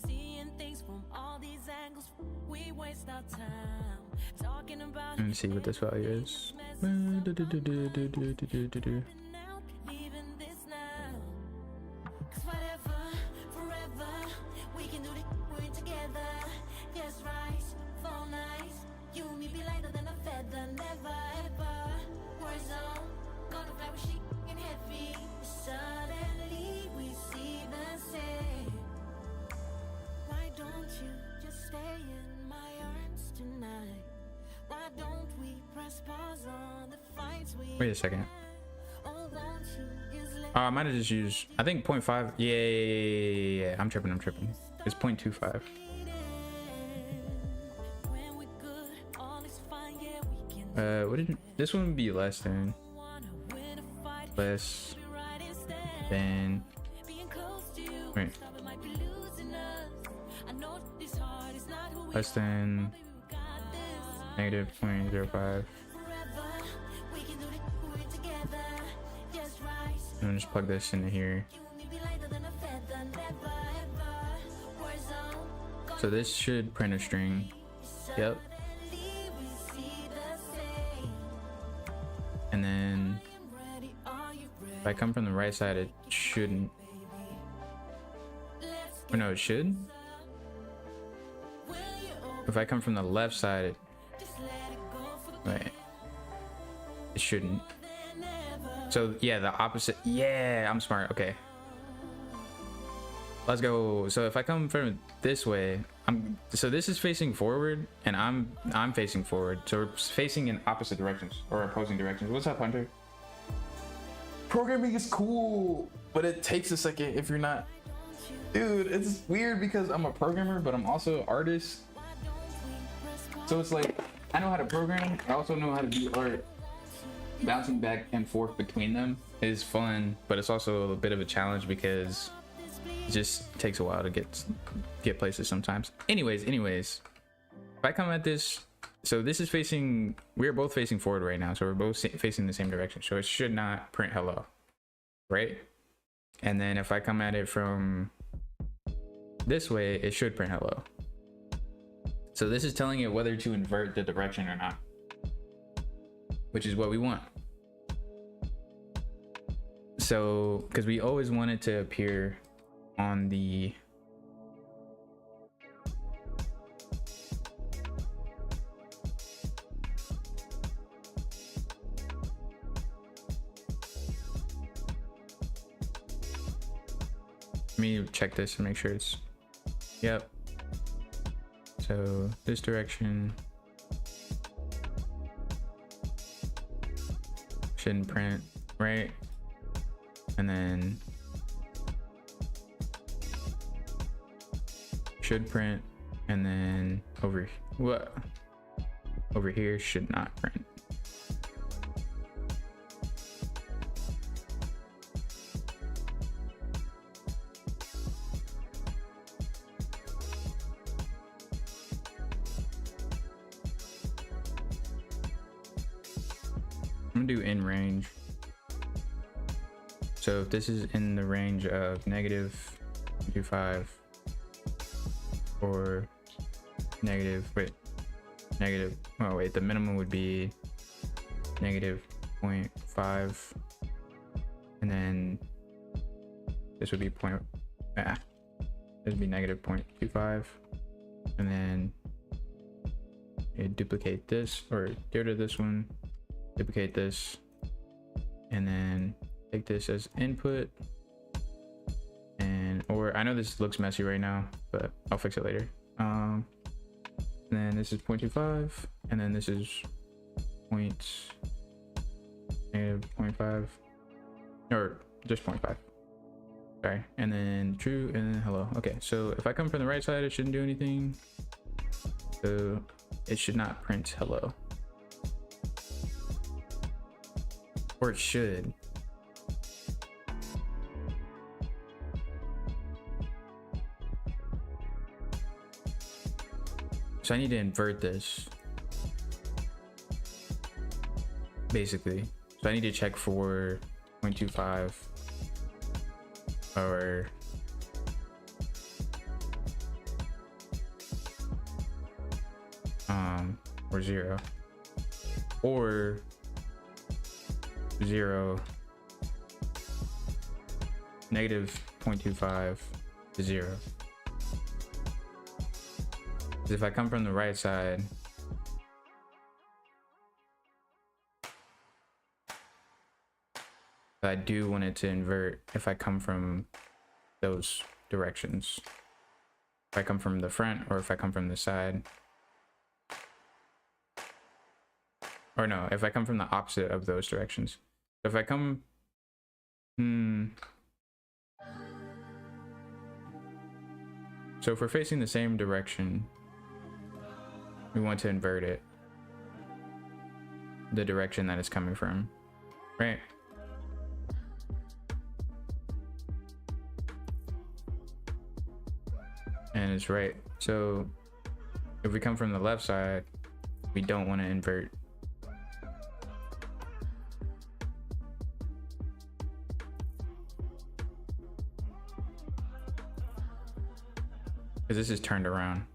seeing things from all these angles. We waste our time talking about And see what this value is. leaving this now. 'Cause whatever, forever, we can do it, we're in together. Yes, rise, fall nice. You and me be lighter than a feather. Never ever, war zone. Gonna fly with shit and heavy. Suddenly we see the say? Why don't you just stay in my arms tonight? Why don't we press pause on the fights we Wait a second. oh, won't you just let Oh, I might have just used, I think 0.5. Yeah. I'm tripping. It's 0.25. when we're good, all is fine, yeah, we can What did this one be less than? wanna win a fight, Less be right instead. than. Being close to you, Wait. stop it might be losing us. I know this heart is not who we Less than baby, we got this. negative 0.05. Forever, we can do this, we're together. Just right. I'm gonna just plug this into here. You and me be lighter than a feather, never ever. War zone, So this should print a string. Yep. suddenly we see the same. And then I'm ready, are you ready? if I come from the right side, it shouldn't. Let's Or no, it should. will you open, If I come from the left side, it, just let it go for wait, it shouldn't. then never. So yeah, the opposite. Yeah, I'm smart. Okay, let's go. So if I come from this way, so this is facing forward and I'm facing forward, so we're facing in opposite directions or opposing directions. What's up, Hunter? Programming is cool, but it takes a second if you're not. Dude, it's weird because I'm a programmer, but I'm also an artist. So it's like I know how to program, I also know how to do art. Bouncing back and forth between them is fun, but it's also a bit of a challenge because it just takes a while to get places sometimes. Anyways, if I come at this, so this is facing, we're both facing forward right now, so we're both facing the same direction, so it should not print hello, right? And then if I come at it from this way, it should print hello. So this is telling it whether to invert the direction or not, which is what we want. So because we always want it to appear on the let me check this and make sure it's, yep. So this direction shouldn't print, right? And then should print, and then over here should not print. I'm gonna do in range. So if this is in the range of -25 or the minimum would be -0.5, and then this would be this would be -0.25, and then you duplicate this or get rid of this one, duplicate this, and then take this as input. And or I know this looks messy right now, but I'll fix it later. And then this is 0.25, and then this is -0.5 or just 0.5, sorry, and then true, and then hello. Okay, so if I come from the right side, it shouldn't do anything, so it should not print hello, or it should. So I need to invert this, basically. So I need to check for 0.25 or or 0 or 0, -0.25 to 0. If I come from the right side, I do want it to invert if I come from those directions. If I come from the front or if I come from the side. Or no, if I come from the opposite of those directions. So if I come... So if we're facing the same direction, we want to invert it. The direction that it's coming from, right? And it's right. So if we come from the left side, we don't want to invert. Because this is turned around.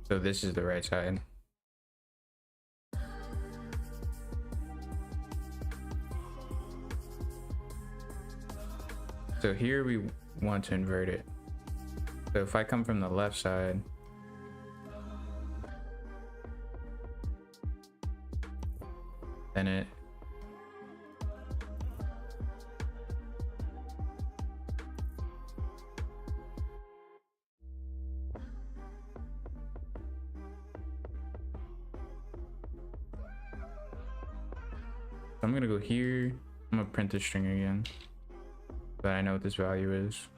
So this is the right side. So here we want to invert it. So if I come from the left side, then it I'm gonna go here. I'm gonna print this string again, but I know what this value is.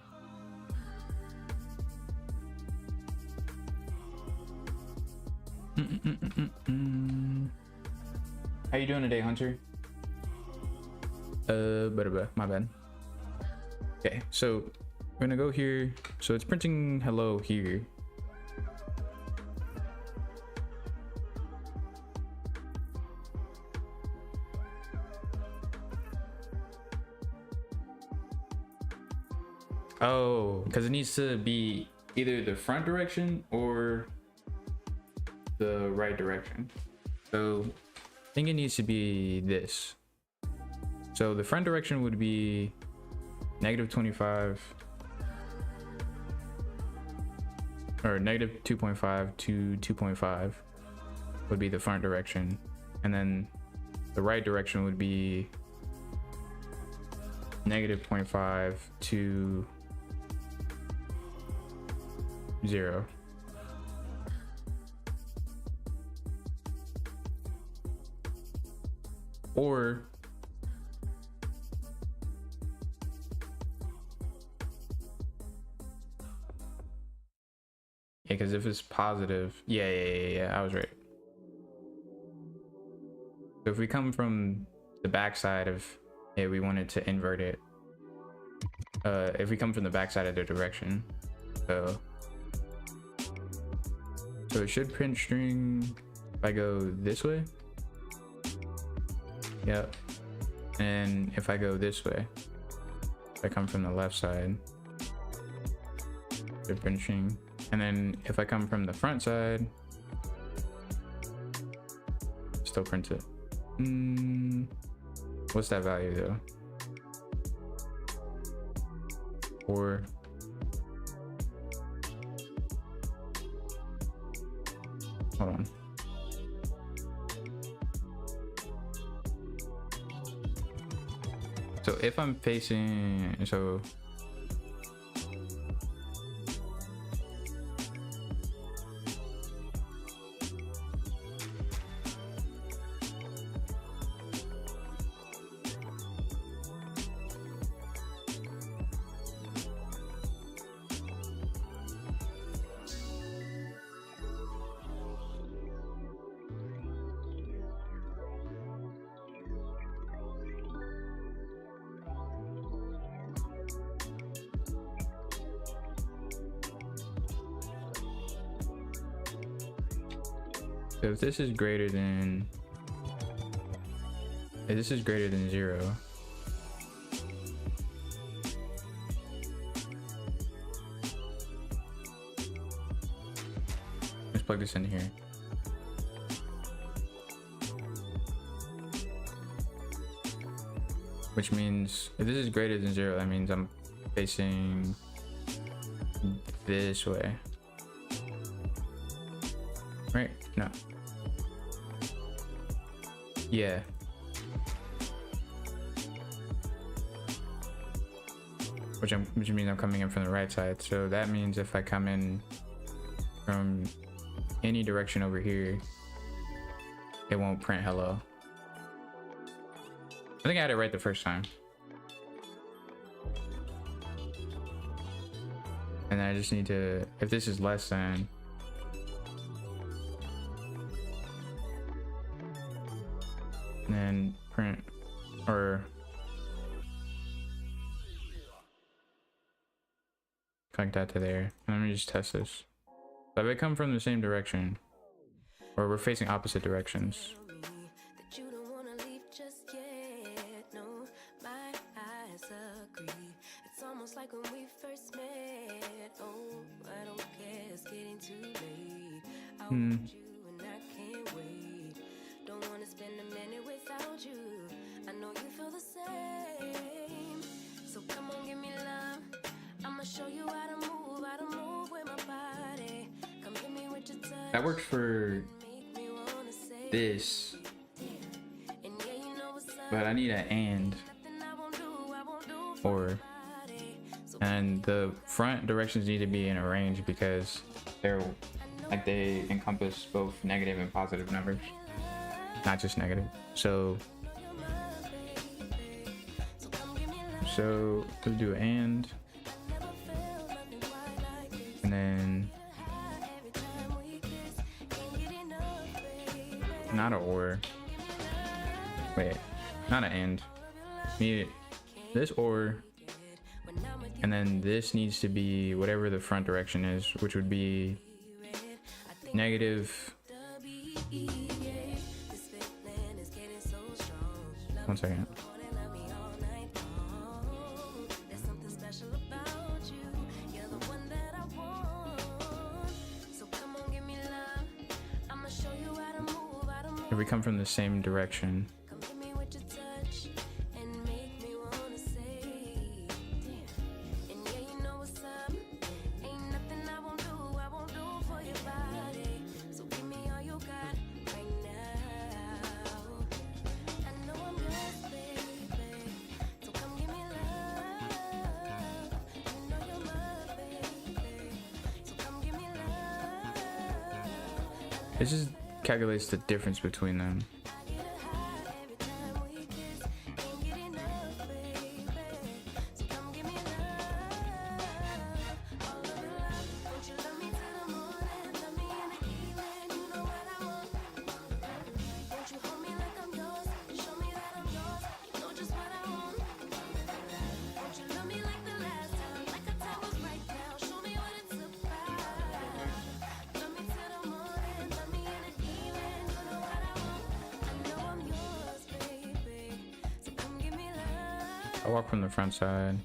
How you doing today, Hunter? My bad. Okay, so we're gonna go here. So it's printing hello here. Oh, because it needs to be either the front direction or the right direction. So I think it needs to be this. So the front direction would be -25 or -2.5 to 2.5 would be the front direction, and then the right direction would be -0.5 to 0. Or yeah, because if it's positive, yeah, I was right. So if we come from the back side of it, we wanted to invert it. If we come from the back side of the direction, so it should print string if I go this way. Yep. And if I go this way, if I come from the left side, they're print string. And then if I come from the front side, still print it. What's that value though? Or hold on. So if I'm facing, so if this is greater than, if this is greater than 0, let's plug this in here. Which means if this is greater than 0, that means I'm facing this way. Right? No. Yeah. which means I'm coming in from the right side. So that means if I come in from any direction over here, it won't print hello. I think I had it right the first time. And I just need to, if this is less than, then print, or connect that to there. Let me just test this. So if they come from the same direction, or we're facing opposite directions. That you don't wanna leave just yet. No, my eyes agree. It's almost like when we first met. Oh, I don't care, it's getting too late. I want you and I can't wait. Don't wanna spend a minute without you. I know you feel the same. So come on, give me love. I'ma show you how to move with my body. Come hit me with your touch. That works for this, but I need an and or, and the front directions need to be in a range because they're like, they encompass both negative and positive numbers, not just negative. So let's do and then not a or, wait, not an and, need this or, and then this needs to be whatever the front direction is, which would be negative. One second. If we come from the same direction, it just calculates the difference between them. I walk from the front side.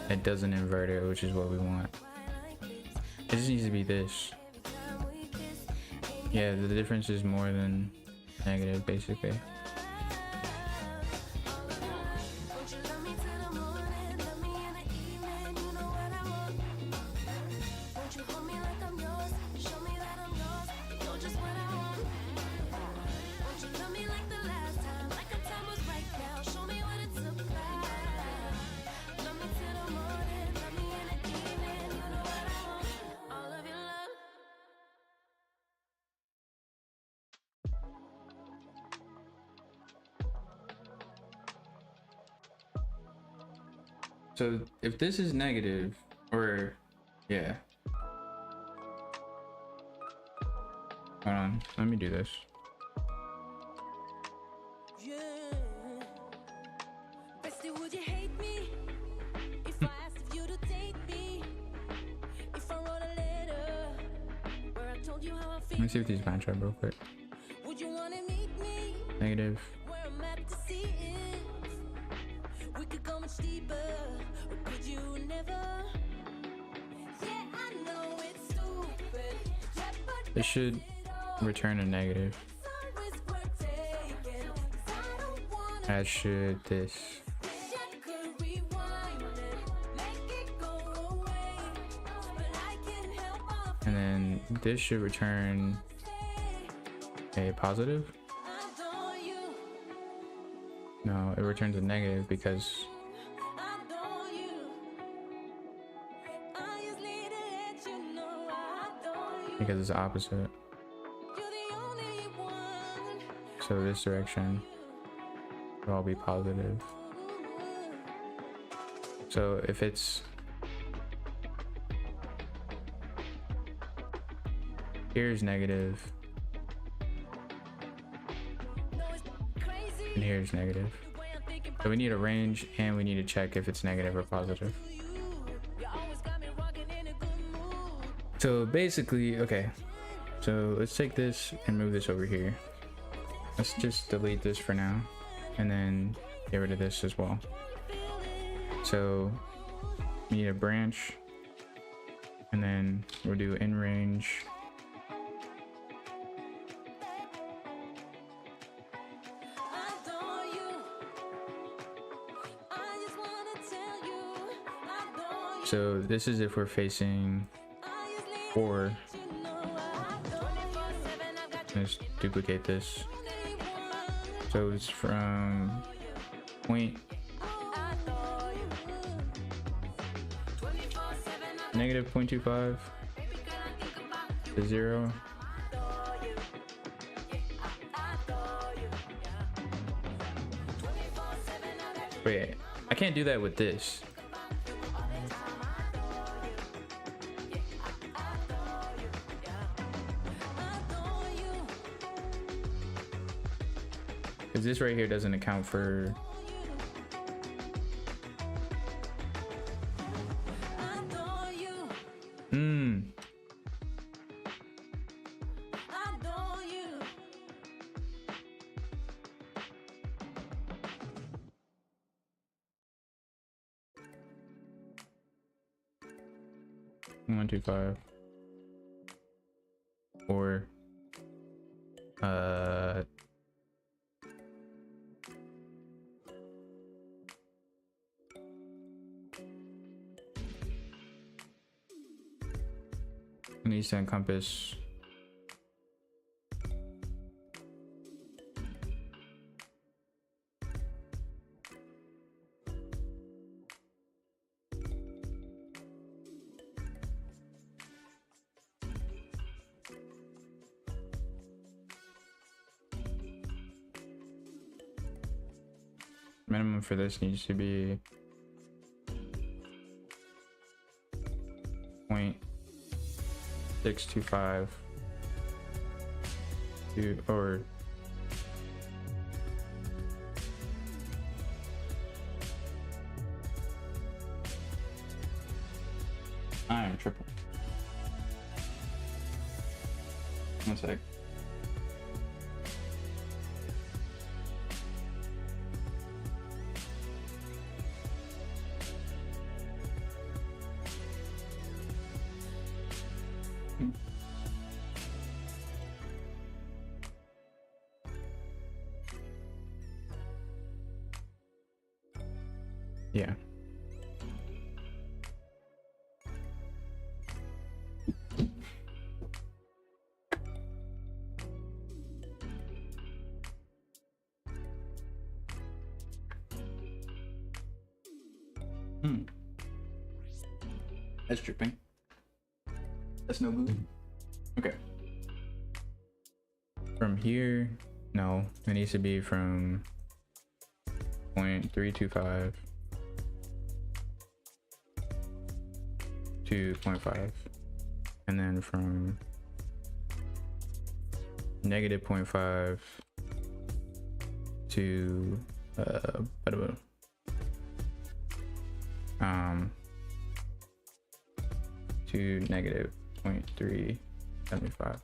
It doesn't invert it, which is what we want. It just needs to be this. Yeah, the difference is more than negative, basically. So if this is negative, or yeah, hold on, let me do this. Yeah. Bestie, would you hate me if I asked if you to take me? If I wrote a letter where I told you how I feel. Let me see if these match up real quick. Would you want to meet me Negative. where I'm at to see if we could go much deeper, or could you never? Yeah, I know it's stupid. Yeah, but This should return a negative, as should this. And then this should return a positive. No, it returns a negative because Adore you. I just need to let you know I adore you. it's the opposite. You're the only one. So this direction will all be positive. So if it's here's negative and here's negative. So we need a range and we need to check if it's negative or positive. So basically, okay, so let's take this and move this over here. Let's just delete this for now and then get rid of this as well. So we need a branch and then we'll do in range. Adore you. I just wanna tell you. Adore you. So this is if we're facing 4. Let's duplicate this. So it's from point negative 0.25 to 0. Wait, I can't do that with this. Because this right here doesn't account for Adore you. 125 or it needs to encompass minimum for this needs to be 0.625 to, or I am triple. One sec. Yeah. That's tripping. That's no good. Okay. From here, no, it needs to be from 0.325 to 0.5, and then from negative 0.5 to to negative 0.375.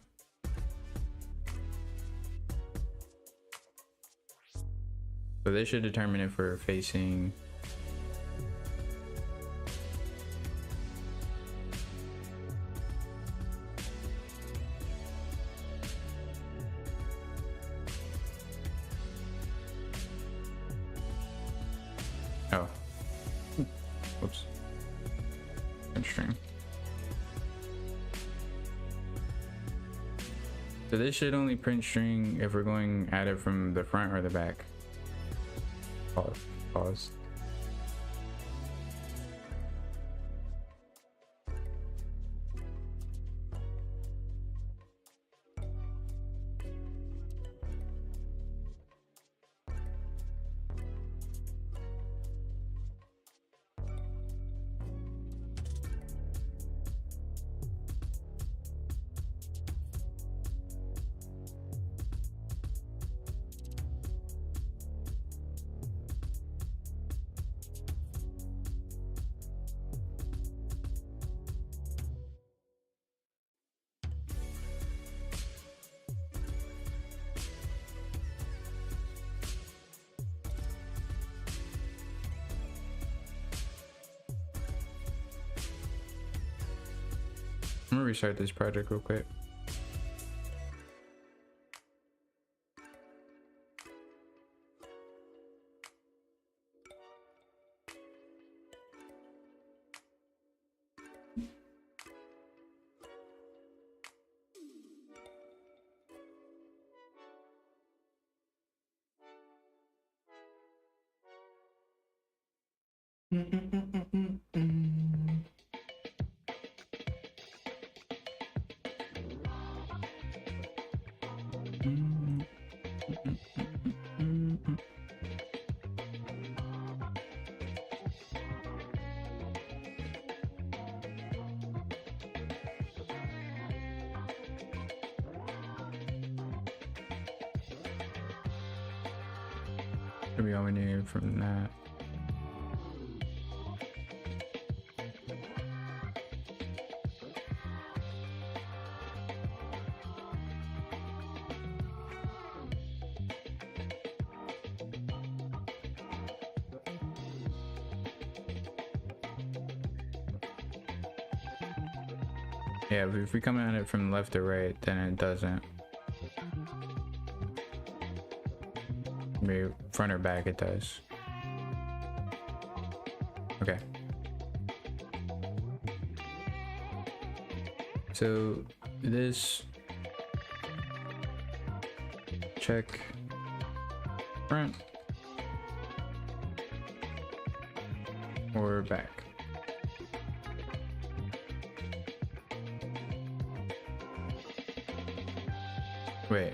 So this should determine if we're facing whoops, string. So this should only print string if we're going at it from the front or the back. Pause. I'm gonna restart this project real quick. Should be all we need from that. Yeah, but if we come at it from left to right, then it doesn't. Maybe front or back, it does. Okay. So this check front or back. Wait.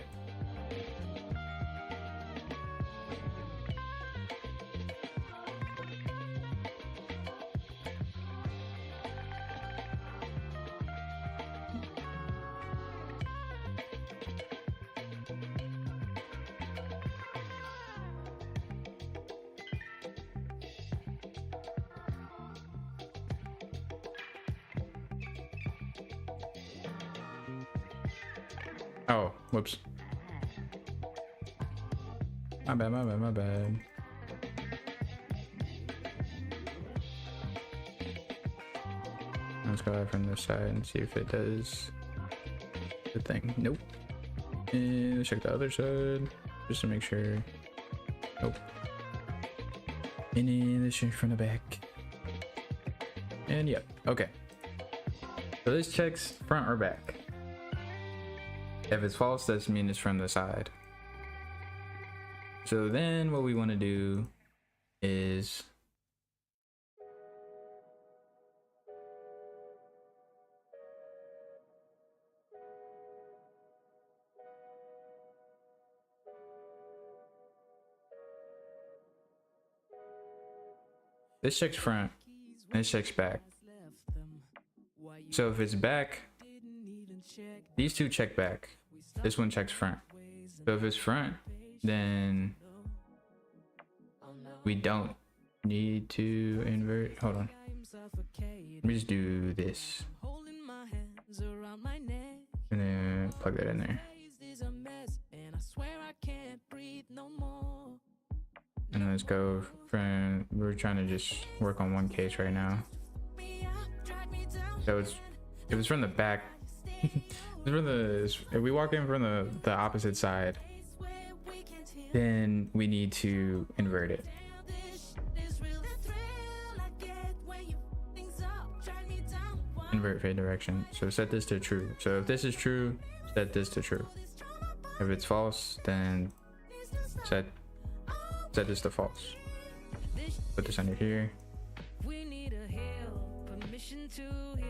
Oh, whoops. My bad. Let's go out from this side and see if it does the thing. Nope. And let's check the other side just to make sure. Nope. And then let's check from the back. And yep. Okay. So this checks front or back. If it's false, that means it's from the side. So then what we want to do is this checks front, and this checks back. So if it's back, these two check back. This one checks front. So if it's front, then we don't need to invert. Hold on. Let me just do this. And then plug that in there. And let's go from, we're trying to just work on one case right now. So it's, if it's from the back, if we walk in from the opposite side, then we need to invert it. Invert fade direction. So set this to true. So if this is true, set this to true. If it's false, then set this to false. Put this under here.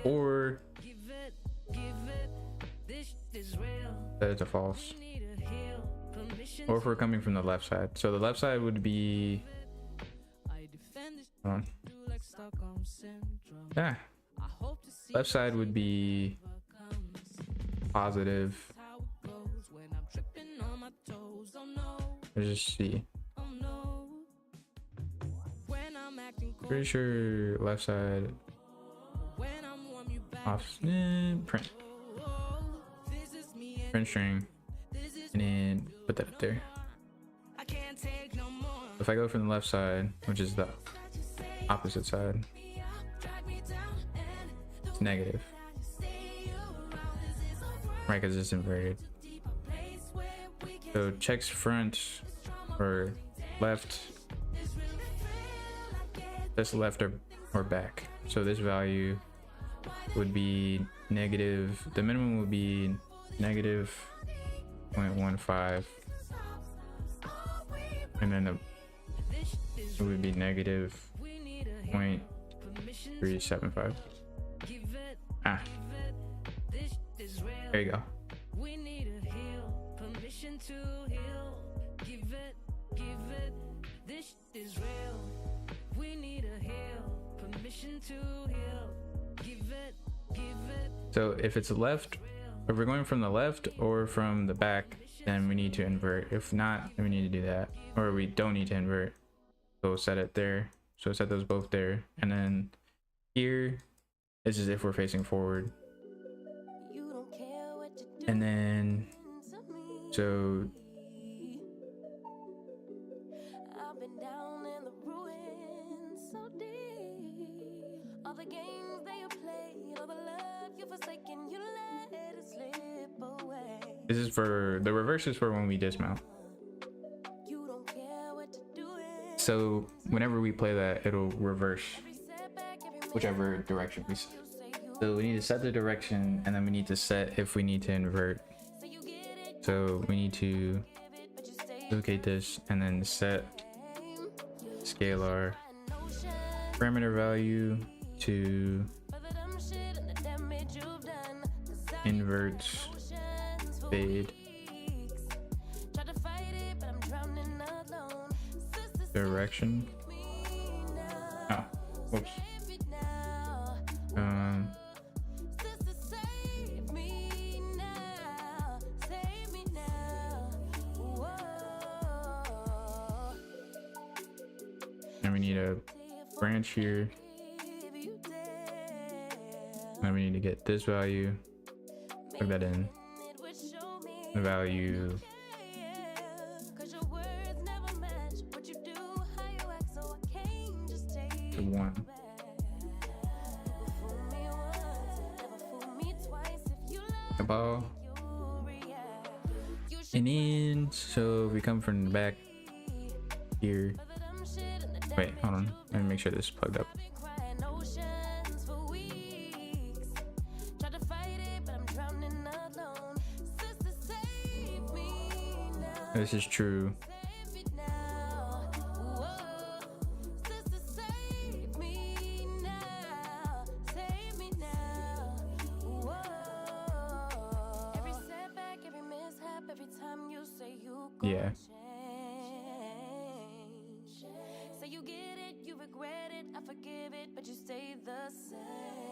Or that is a false. Or if we're coming from the left side. So the left side would be, hold on. Yeah. Left side would be positive. Let's just see. Pretty sure left side off, print string, and then put that up there. If I go from the left side, which is the opposite side, it's negative, right? Because it's inverted. So checks front or left, that's left or back. So this value would be negative, the minimum would be negative 0.15, and then it would be negative 0.375. Ah, there you go. So if it's left, if we're going from the left or from the back, then we need to invert. If not, then we need to do that, or we don't need to invert. So we'll set it there. So set those both there, and then here, this is if we're facing forward. And then, so I've been down in the ruins so deep. All the games that you played, all the love you forsaken, you let it slip away. this is for the reverse, is for when we dismount. You don't care what to do it. So whenever we play that, it'll reverse whichever direction we set. So we need to set the direction, and then we need to set if we need to invert. So we need to duplicate this and then set scalar parameter value to invert fade direction. Oh, whoops. And we need a branch here, and we need to get this value, plug that in, the value to 1. A ball. And then, so if we come from the back here, wait, hold on, let me make sure this is plugged up. This is true. Yeah.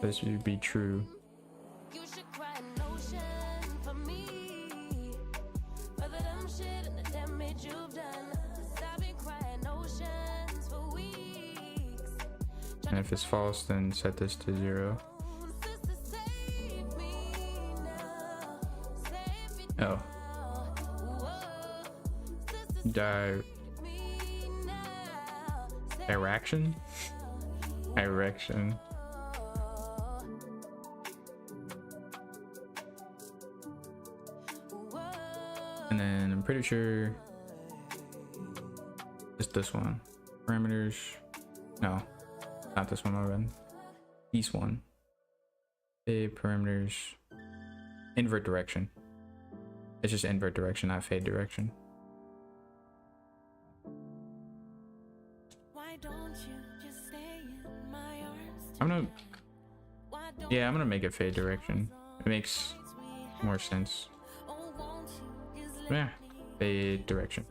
This would be true. You should cry an ocean for me, for the dumb shit and the damage you've done. 'Cause I've been crying oceans for weeks. And if it's false, then set this to 0. Sister, save me now. Save me Oh. Direction? Direction. And then I'm pretty sure it's this one. Parameters. No, not this one, my bad. This one. Fade parameters. Invert direction. It's just invert direction, not fade direction. Why don't Yeah, I'm gonna make it fade direction. It makes more sense. Yeah, fade direction.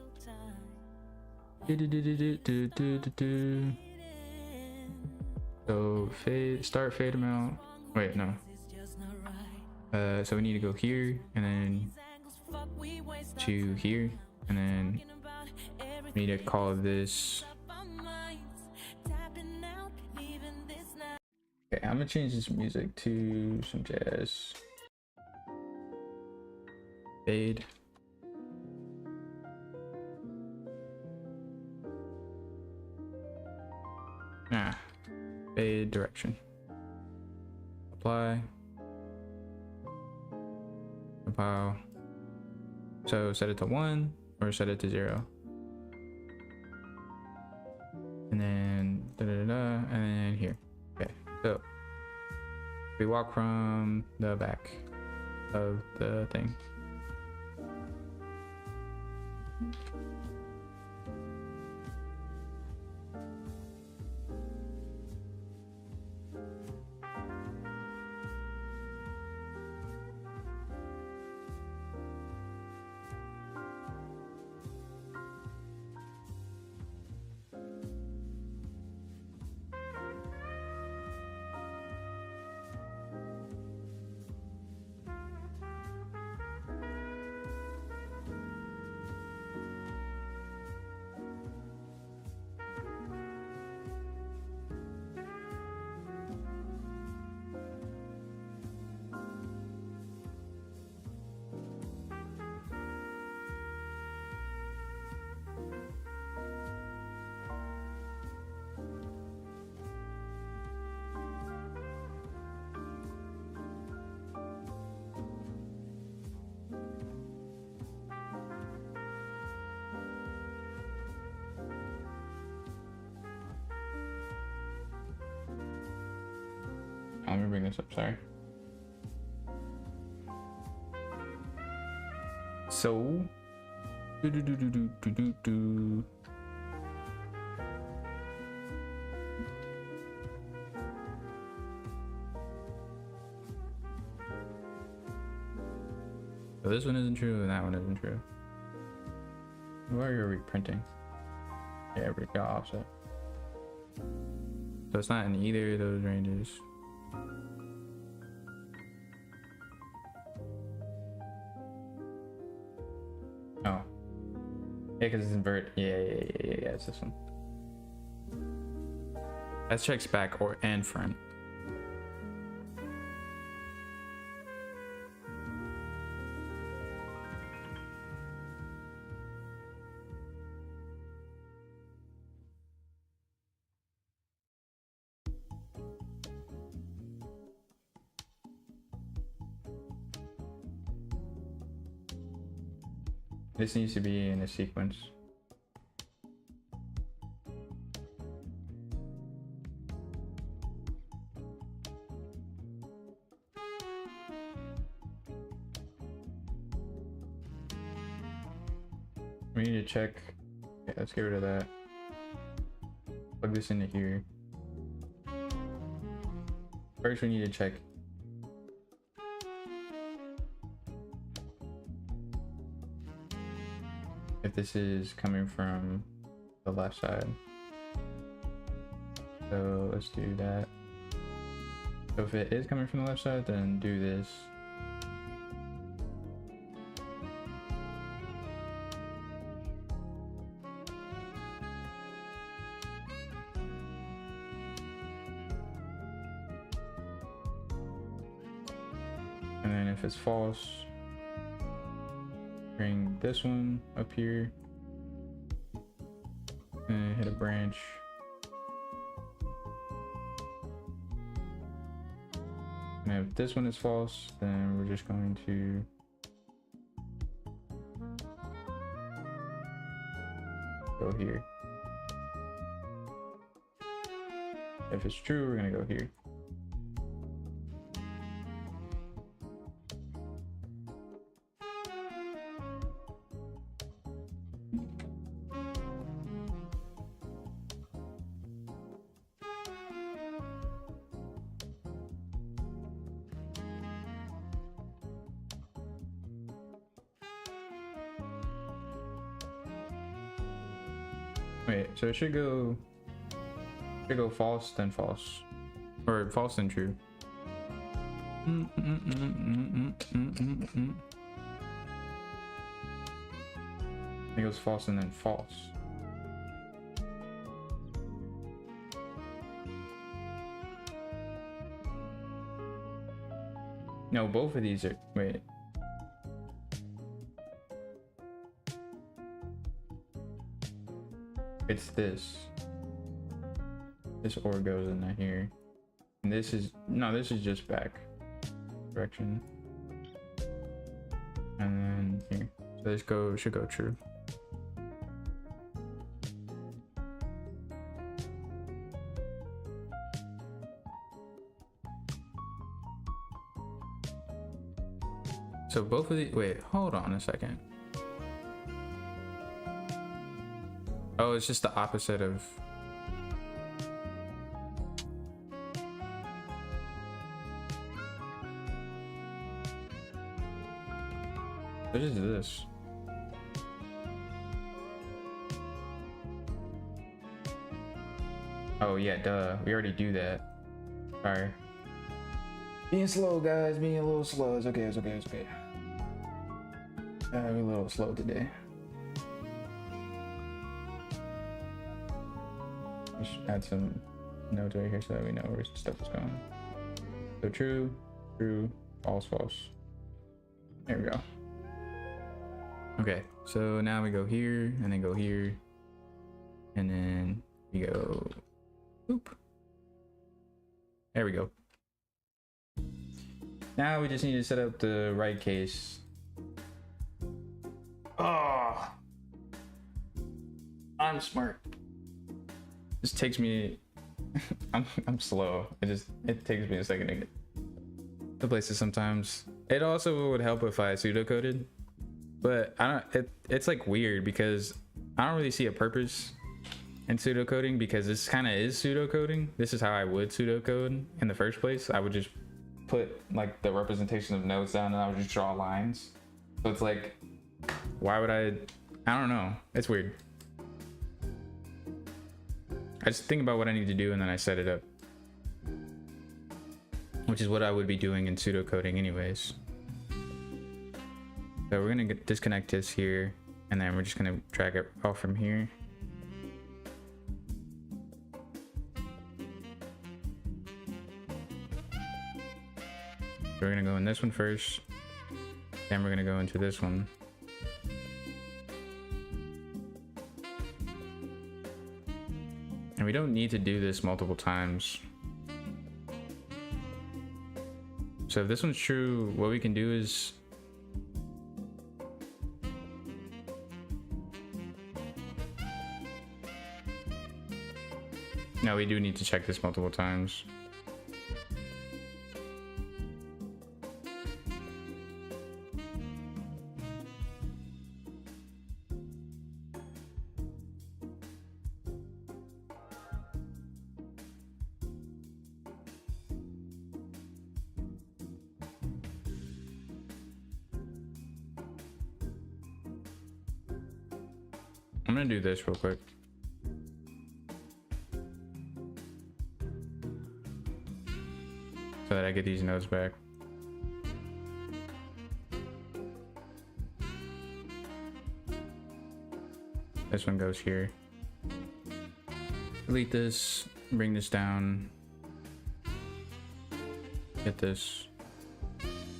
So start fade amount. Wait, no. So we need to go here and then to here, and then we need to call this. Okay, I'm gonna change this music to some jazz. Fade. Fade direction. Apply. Compile. So set it to 1 or set it to 0. And then and then here. Okay, so we walk from the back of the thing. Let me bring this up, sorry. So So this one isn't true and that one isn't true. Where are you reprinting? Yeah, we got offset. So it's not in either of those ranges. Oh. Yeah, because it's invert. Yeah, it's this one. That checks back and front. This needs to be in a sequence. We need to check. Okay, let's get rid of that. Plug this into here. First, we need to check if this is coming from the left side. So let's do that. So if it is coming from the left side, then do this. And then if it's false, bring this one up here and hit a branch. And if this one is false, then we're just going to go here. If it's true, we're gonna go here. Wait, so it should go false then false, or false then true. It goes false and then false. No, both of these are, wait. It's this. This or goes in here. And this is, no, this is just back direction. And then here. So this should go true. So both of these, wait, hold on a second. Oh, it's just the opposite of. What is this? Oh yeah, duh. We already do that. Sorry. Being slow, guys. Being a little slow. It's okay. It's okay. It's okay. We're a little slow today. We should add some notes right here so that we know where stuff is going. So true, true, false, false. There we go. Okay, so now we go here and then go here. And then we go, oop. There we go. Now we just need to set up the right case. Oh, I'm smart. This takes me, I'm slow. It takes me a second to get the places sometimes. It also would help if I pseudocoded, but it's like weird because I don't really see a purpose in pseudocoding because this kind of is pseudocoding. This is how I would pseudocode in the first place. I would just put like the representation of nodes down and I would just draw lines. So it's like, why would I don't know. It's weird. I just think about what I need to do and then I set it up, which is what I would be doing in pseudocoding anyways. So we're gonna disconnect this here and then we're just gonna drag it off from here. So we're gonna go in this one first, then we're gonna go into this one. And we don't need to do this multiple times. So if this one's true, what we can do is no, we do need to check this multiple times. I'm gonna do this real quick. So that I get these nodes back. This one goes here. Delete this, bring this down. Get this.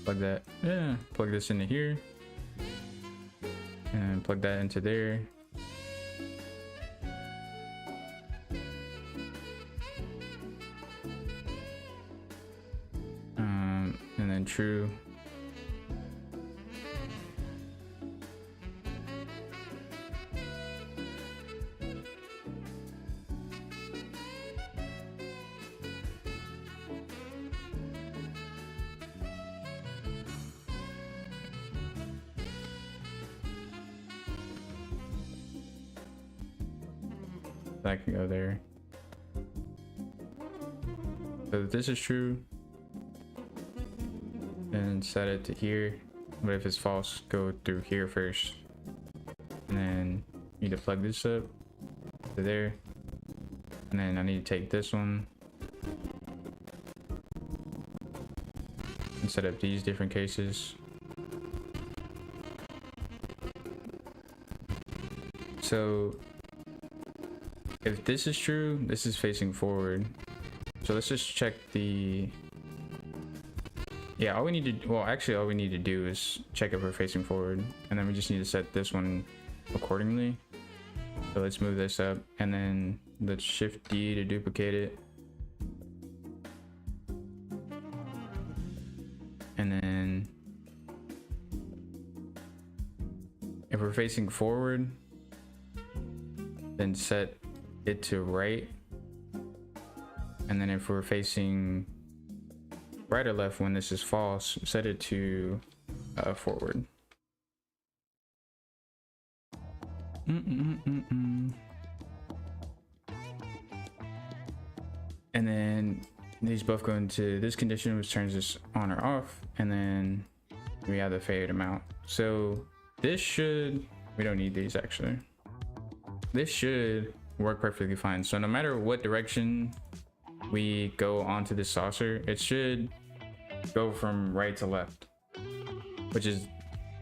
Plug that. Yeah, plug this into here. And plug that into there. And then true. That can go there. So if this is true, then set it to here. But if it's false, go through here first. And then you need to plug this up. to there. And then I need to take this one and set up these different cases. So if this is true, this is facing forward. So let's just check the, yeah, all we need to, well, actually all we need to do is check if we're facing forward, and then we just need to set this one accordingly. So let's move this up, and then let's shift D to duplicate it. And then if we're facing forward, then set it to right. And then if we're facing right or left when this is false, set it to forward. And then these both go into this condition, which turns this on or off. And then we have the fade amount. So this should, we don't need these actually. This should work perfectly fine. So no matter what direction we go onto this saucer, it should go from right to left, which is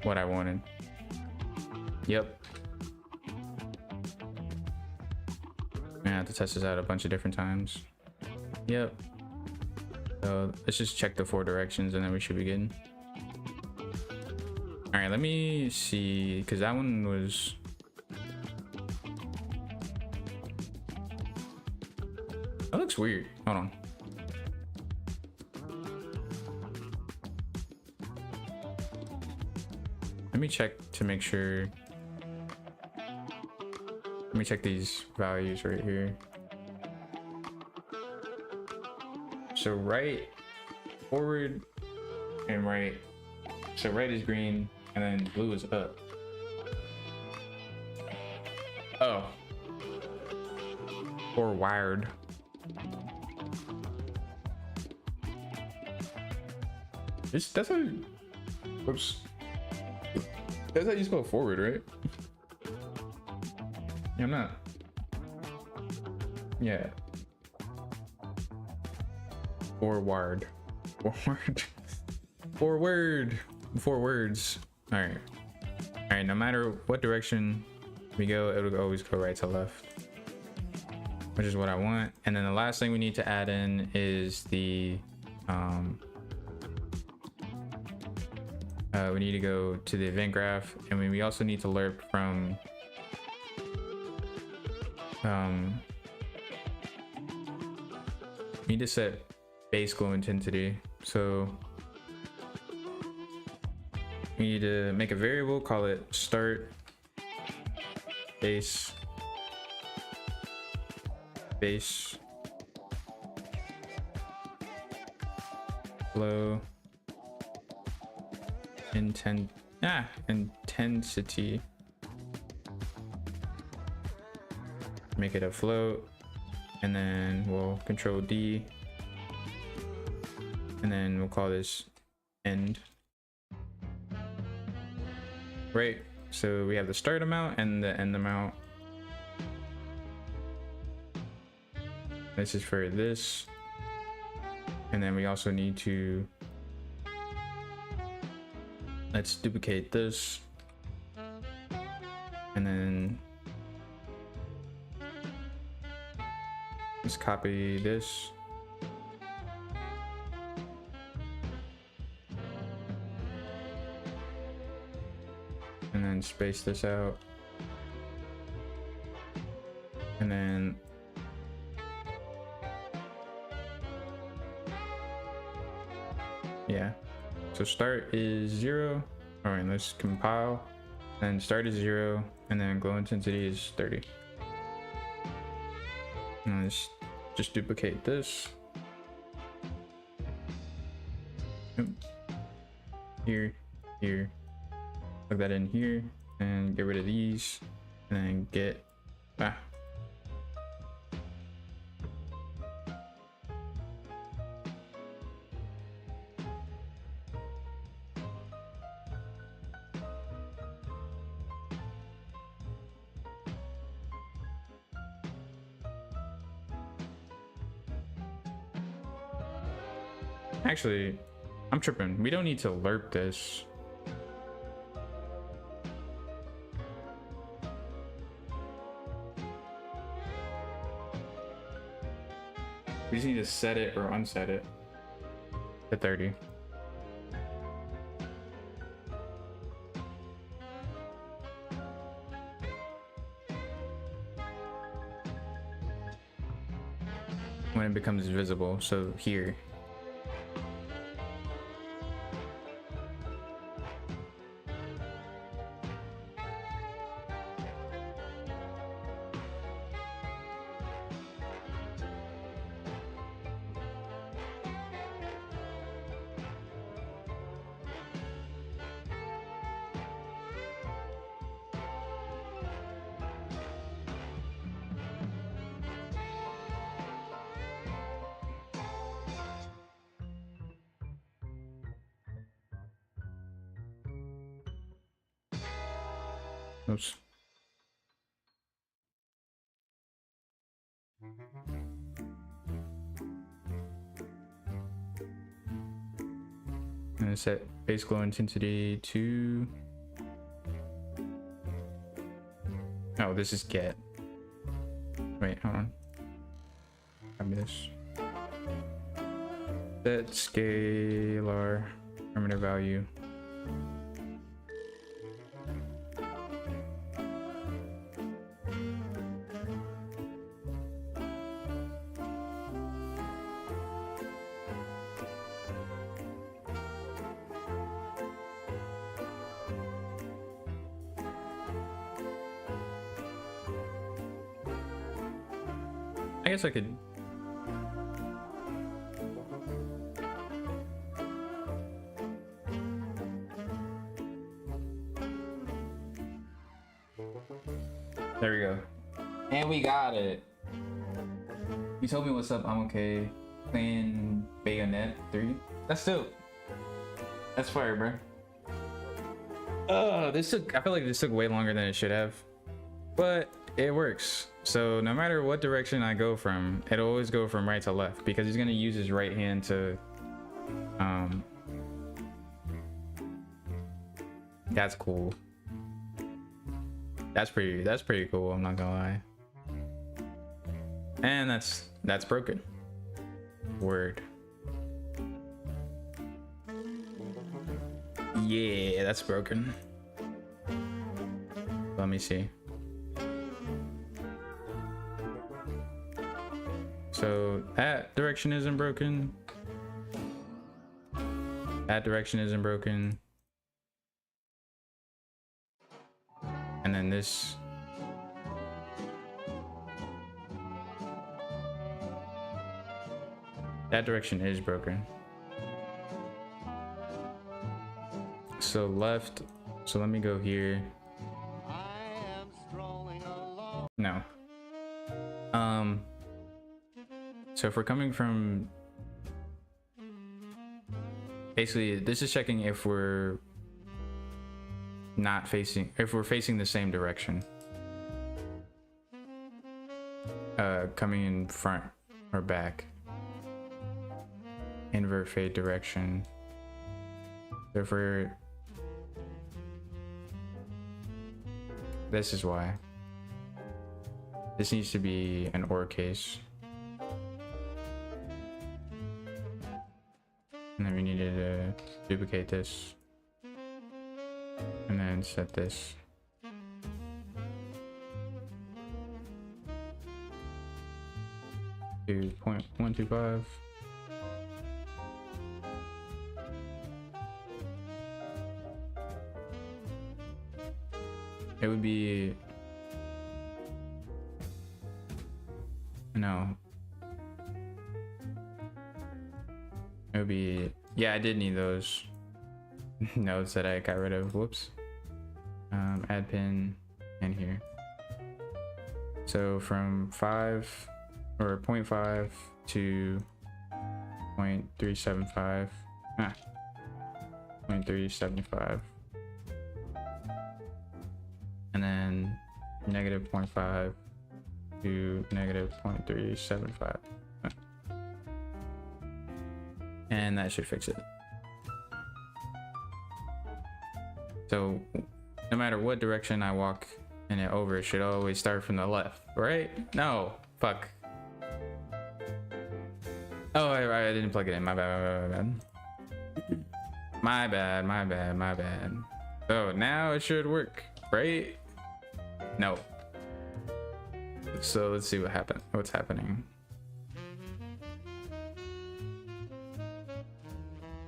what I wanted. Yep. I have to test this out a bunch of different times. Yep. So let's just check the 4 directions and then we should be good. All right, let me see, because that one was, that looks weird. Hold on. Let me check to make sure. Let me check these values right here. So right, forward, and right. So right is green, and then blue is up. Oh. Or wired. That's how you, whoops. That's how you spell forward, right? Yeah, I'm not. Yeah. Forward. Forward. Forward. 4 words. All right. All right. No matter what direction we go, it'll always go right to left, which is what I want. And then the last thing we need to add in is the we need to go to the event graph, and we also need to lerp from we need to set base glow intensity. So we need to make a variable, call it start base glow intensity. Make it a float, and then we'll control D, and then we'll call this end. Right, so we have the start amount and the end amount. This is for this, and then we also need to, let's duplicate this, and then let's copy this. And then space this out. And then yeah. So start is 0. All right, let's compile. And start is 0, and then glow intensity is 30. And let's just duplicate this. Here, here. Plug that in here, and get rid of these, and then get Actually, I'm tripping. We don't need to lerp this. We just need to set it or unset it to 30. When it becomes visible, so here. Oops. And set base glow intensity to. Oh, this is get. Wait, hold on. Grab this. Set scalar parameter value. I guess I could. There we go. And we got it. You told me what's up, I'm okay. Playing Bayonet 3. That's dope. That's fire, bro. This took, I feel like this took way longer than it should have. But it works. So no matter what direction I go from, it'll always go from right to left because he's gonna use his right hand to that's cool. That's pretty cool, I'm not gonna lie. And that's broken. Word. Yeah, that's broken. Let me see. So that direction isn't broken. That direction isn't broken. And then this. That direction is broken. So left. So let me go here. No. So if we're coming from, basically this is checking if we're not facing, if we're facing the same direction. Coming in front or back. Invert fade direction. So if we're, this is why. This needs to be an OR case. And then we needed to duplicate this. And then set this. To 0.125. It would be, no, it would be, yeah, I did need those nodes that I got rid of. Whoops. Add pin in here. So from 5 or 0.5 to 0.375, 0.375. And then negative 0.5 to negative 0.375. and that should fix it. So no matter what direction I walk in it over, it should always start from the left, right? No, fuck. Oh, I didn't plug it in. My bad. My bad. Oh, now it should work, right? No. So let's see what's happening.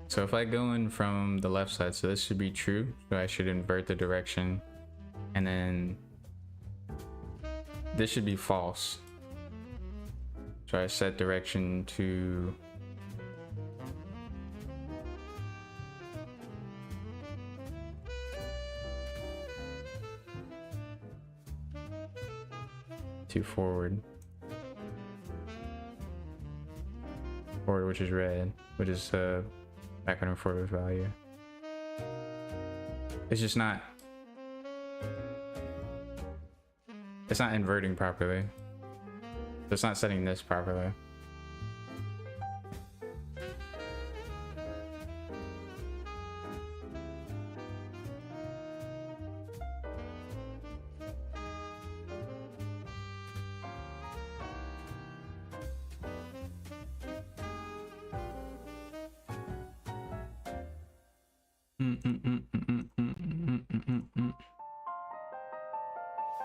So if I go in from the left side, so this should be true. So I should invert the direction, and then this should be false. So I set direction to forward, which is red, which is backward and forward value. It's just not, it's not inverting properly. It's not setting this properly.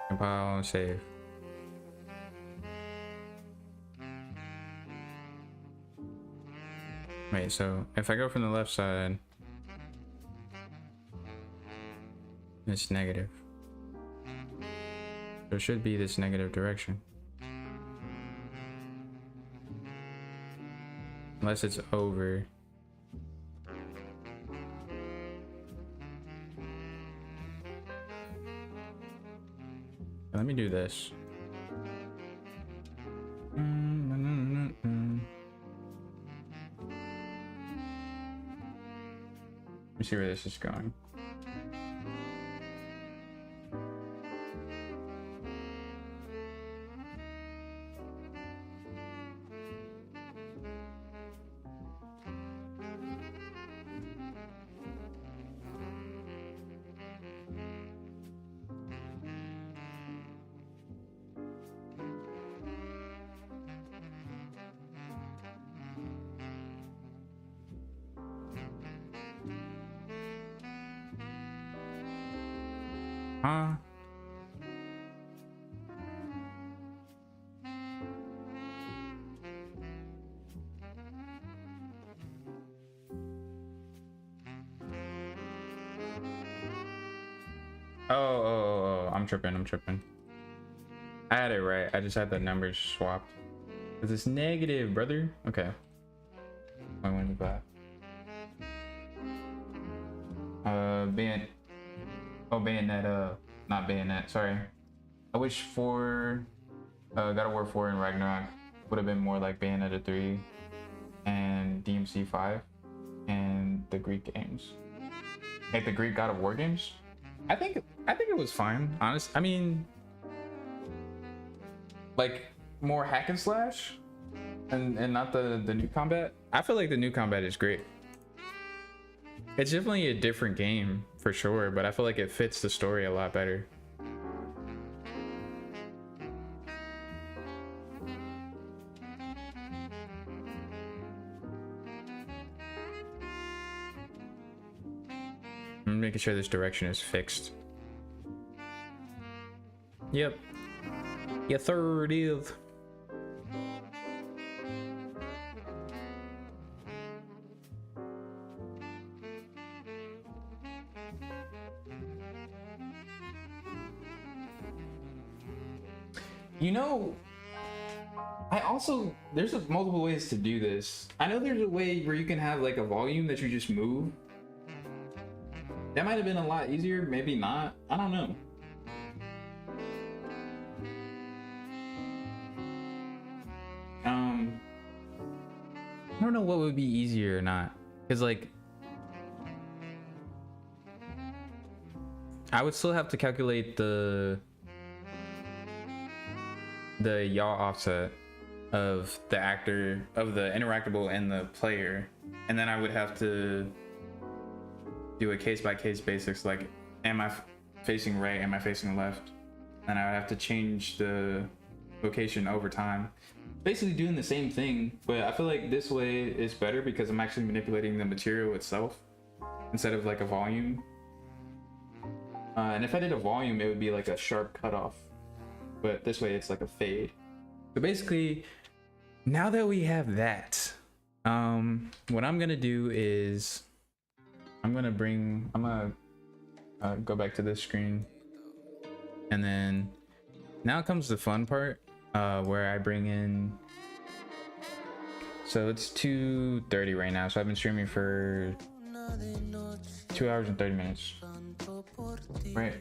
Compile and save. Wait, so if I go from the left side, it's negative. So it should be this negative direction. Unless it's over. Let me do this. Let me see where this is going. Huh? Oh, I'm tripping. I had it right. I just had the numbers swapped. Cause it's negative, brother. Okay. I went back. Bayonet, not Bayonet, sorry. I wish for God of War 4 and Ragnarok would have been more like Bayonetta 3 and DMC 5 and the Greek games. Like the Greek God of War games. I think it was fine, honest. I mean, like more hack and slash and not the new combat. I feel like the new combat is great. It's definitely a different game for sure, but I feel like it fits the story a lot better. I'm making sure this direction is fixed. Yep. Yeah, third is. You know, there's multiple ways to do this. I know there's a way where you can have like a volume that you just move. That might have been a lot easier, maybe not. I don't know. I don't know what would be easier or not. Cause like, I would still have to calculate the yaw offset of the actor, of the interactable and the player, and then I would have to do a case-by-case basics, like am I facing right, am I facing left, and I would have to change the location over time, basically doing the same thing. But I feel like this way is better because I'm actually manipulating the material itself instead of like a volume. And if I did a volume, it would be like a sharp cutoff, but this way it's like a fade. So basically, now that we have that, what I'm gonna do is I'm gonna go back to this screen, and then now comes the fun part, where I bring in, so it's 2:30 right now, so I've been streaming for 2 hours and 30 minutes, right?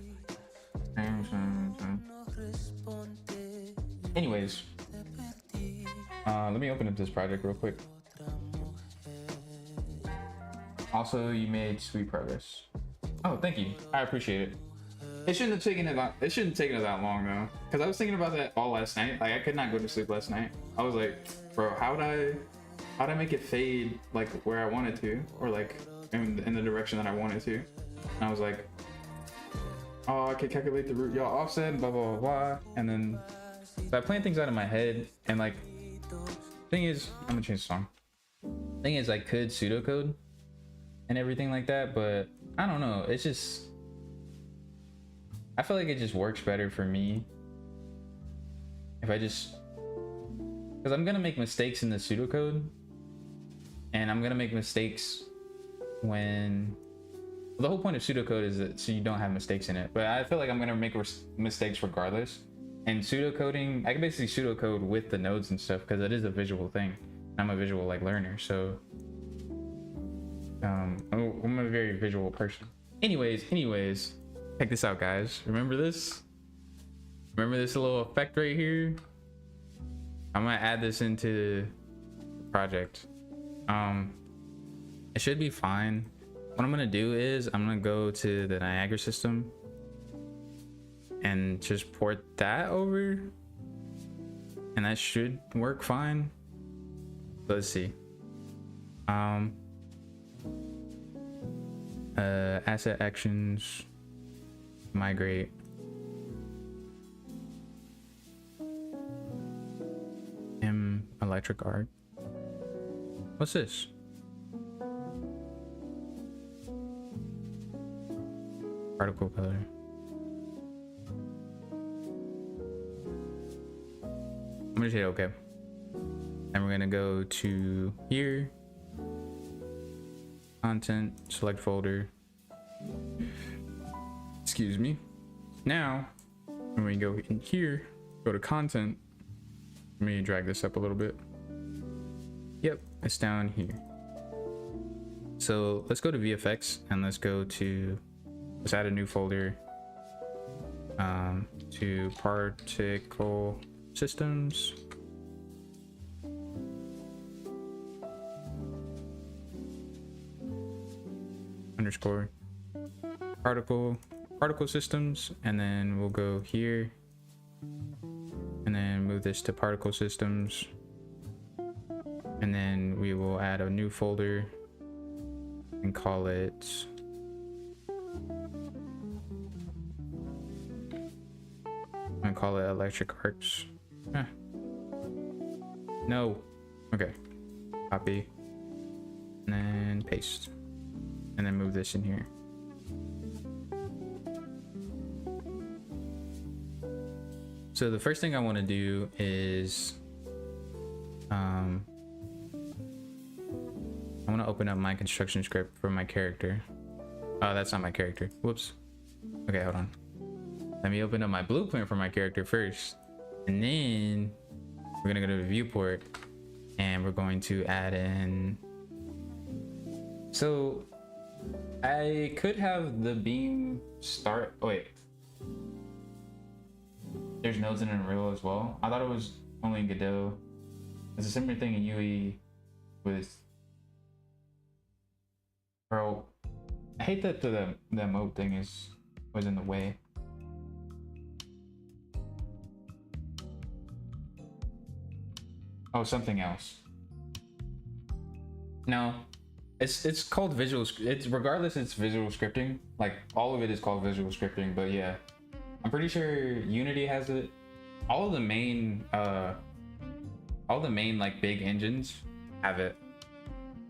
Anyways, let me open up this project real quick. Also, you made sweet progress. Oh, thank you. I appreciate it. It shouldn't have taken it that long though, because I was thinking about that all last night. Like I could not go to sleep last night. I was like, bro, how'd I make it fade like where I wanted to, or like in the direction that I wanted to? And I was like, oh, I can calculate the root y'all offset, blah blah blah blah. And then so I plan things out in my head, and like thing is, I'm gonna change the song. Thing is, I could pseudocode and everything like that, but I don't know, it's just, I feel like it just works better for me if I just, because I'm gonna make mistakes in the pseudocode, and I'm gonna make mistakes when, well, the whole point of pseudocode is that so you don't have mistakes in it, but I feel like I'm gonna make mistakes regardless. And pseudocoding, I can basically pseudocode with the nodes and stuff because it is a visual thing. I'm a visual like learner, so I'm a very visual person. Anyways, check this out, guys. Remember this? Remember this little effect right here? I'm gonna add this into the project. It should be fine. What I'm gonna do is I'm gonna go to the Niagara system and just port that over, and that should work fine. Let's see. Asset actions, migrate. Electric arc. What's this? Particle color. I'm gonna hit OK. And we're gonna go to here, content, select folder. Excuse me. Now, when we go in here, go to content. Let me drag this up a little bit. Yep, it's down here. So let's go to VFX and let's add a new folder to particle systems. Underscore particle systems, and then we'll go here and then move this to particle systems, and then we will add a new folder and call it electric arcs. No. Okay, copy and then paste, and then move this in here. So the first thing I want to do is I want to open up my construction script for my character. Oh, that's not my character. Whoops. Okay, hold on. Let me open up my blueprint for my character first, and then we're gonna go to the viewport and we're going to add in. So I could have the beam start. Oh, wait. There's nodes in Unreal as well. I thought it was only in Godot. It's a similar thing in UE with. Bro, I hate that the emote thing was in the way. Oh, something else. No, It's called visual. It's regardless. It's visual scripting. Like all of it is called visual scripting. But yeah, I'm pretty sure Unity has it. All of the main like big engines have it.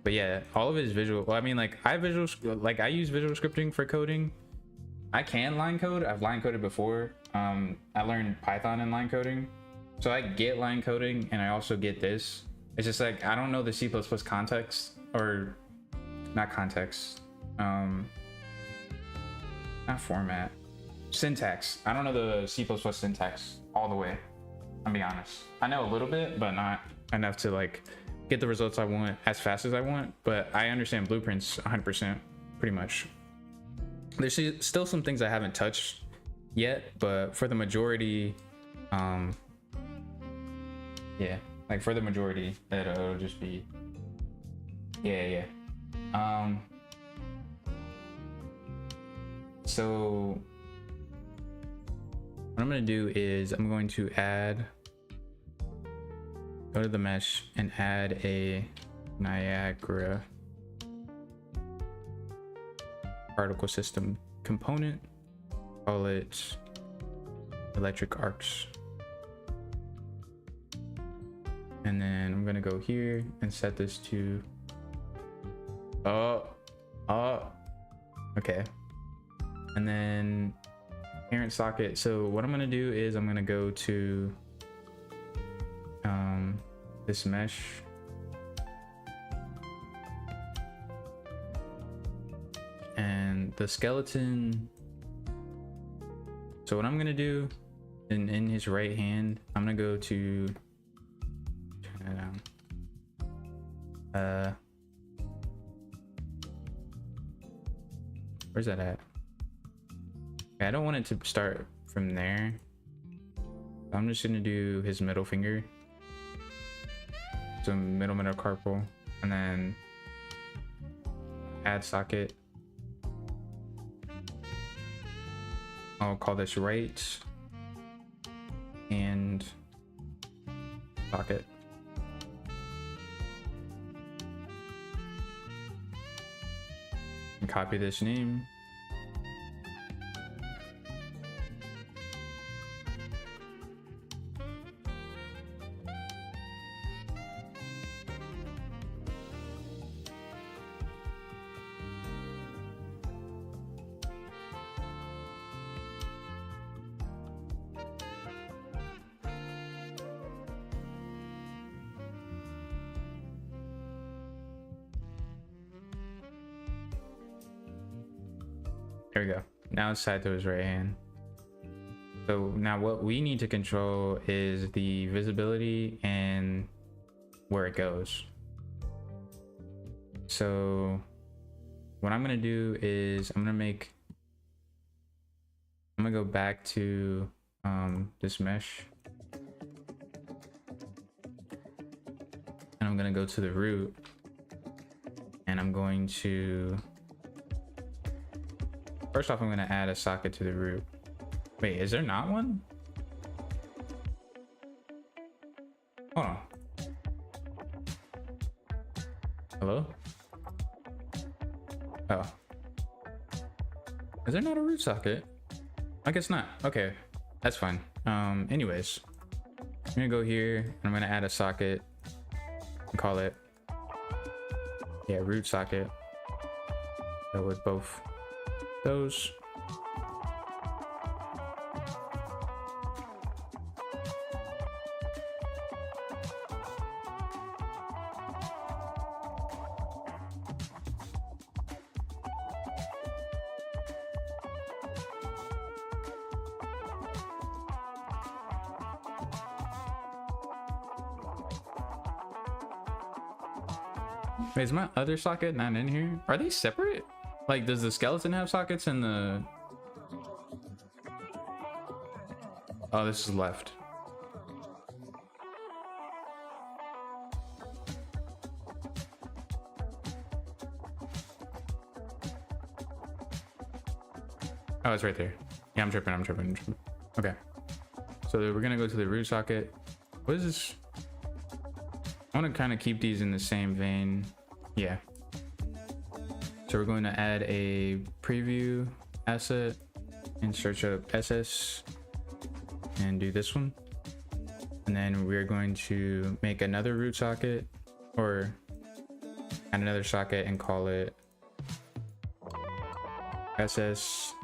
But yeah, all of it is visual. Well, I mean, like I use visual scripting for coding. I can line code. I've line coded before. I learned Python in line coding, so I get line coding, and I also get this. It's just like I don't know the C++ context, or not context, not format, syntax. I don't know the C++ syntax all the way. I'll be honest. I know a little bit, but not enough to like get the results I want as fast as I want. But I understand blueprints 100%, pretty much. There's still some things I haven't touched yet, but for the majority, yeah, like for the majority, it'll just be, yeah. So what I'm gonna do is I'm going to go to the mesh and add a Niagara particle system component, call it electric arcs. And then I'm gonna go here and set this to, okay. And then parent socket. So what I'm gonna do is I'm gonna go to this mesh, and the skeleton. So what I'm gonna do in his right hand, I'm gonna go to, turn it down. Where's that at? Okay, I don't want it to start from there. I'm just gonna do his middle finger. So middle metacarpal, and then add socket. I'll call this right and socket. And copy this name. There we go. Now it's tied to his right hand. So now what we need to control is the visibility and where it goes. So what I'm gonna do is I'm gonna go back to this mesh, and I'm gonna go to the root, and I'm going to, first off, I'm gonna add a socket to the root. Wait, is there not one? Hold on. Hello? Oh. Is there not a root socket? I guess not. Okay, that's fine. Anyways, I'm gonna go here and I'm gonna add a socket and call it, yeah, root socket. So with both those. Wait, is my other socket not in here? Are they separate? Like, does the skeleton have sockets and the... Oh, this is left. Oh, it's right there. Yeah, I'm tripping. Okay. So we're gonna go to the root socket. What is this? I want to kind of keep these in the same vein. Yeah. So we're going to add a preview asset and search up SS and do this one. And then we're going to make another root socket, or add another socket and call it SS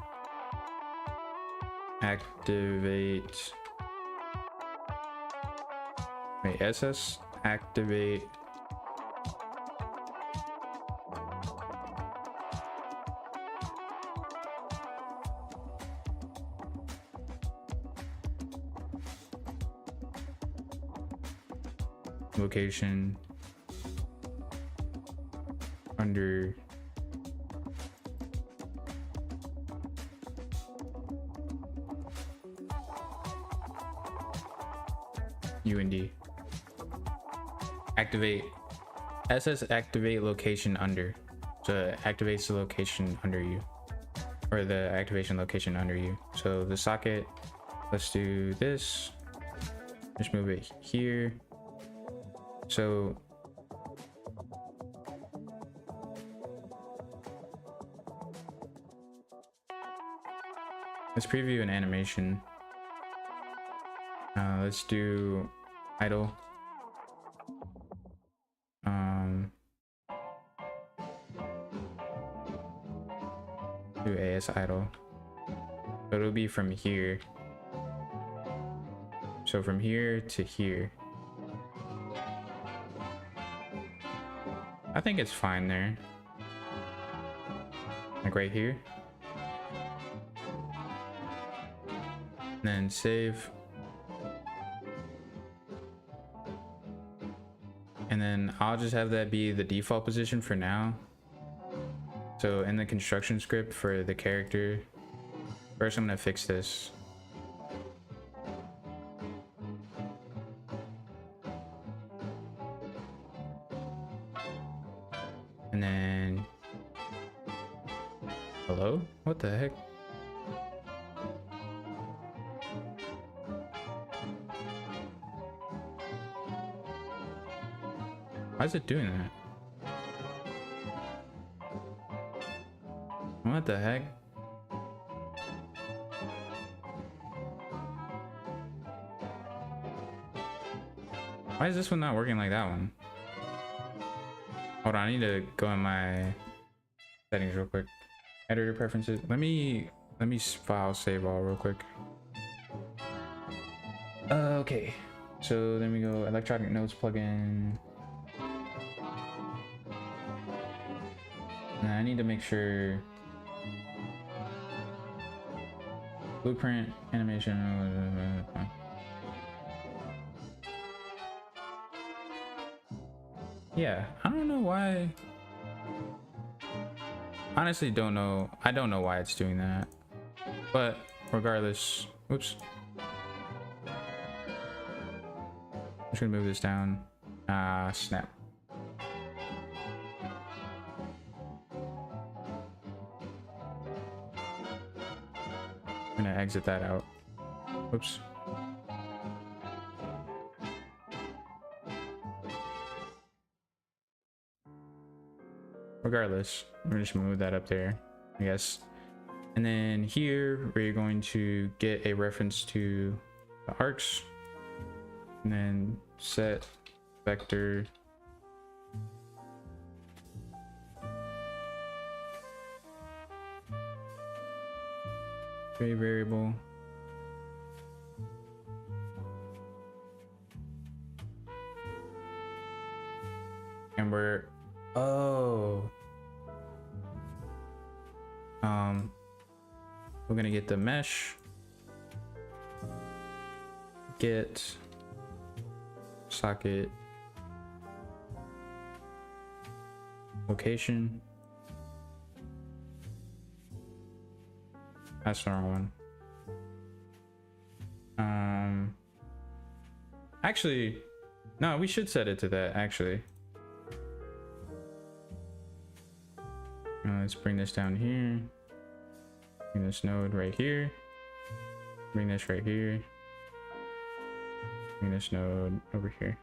activate. Wait, SS activate location under UND. Activate SS activate location under. So it activates the location under you, or the activation location under you. So the socket, let's do this. Just move it here. So let's preview an animation. Let's do idle. Do AS idle. So it'll be from here. So from here to here. I think it's fine there. Like right here. And then save. And then I'll just have that be the default position for now. So in the construction script for the character, first I'm gonna fix this. And then, hello? What the heck? Why is it doing that? What the heck? Why is this one not working like that one? Hold on, I need to go in my settings real quick. Editor preferences. Let me file save all real quick. Okay. So then we go electronic notes plugin. And I need to make sure blueprint animation. Yeah, I don't know why. Honestly, don't know. I don't know why it's doing that. But regardless, oops. I'm just gonna move this down. Snap. I'm gonna exit that out. Oops. Regardless, we're just gonna move that up there, I guess. And then here we're going to get a reference to the arcs, and then set vector variable. And we're we're gonna get the mesh, get socket location. That's the wrong one. Actually, no, we should set it to that actually. Let's bring this down here. Bring this node right here. Bring this right here. Bring this node over here.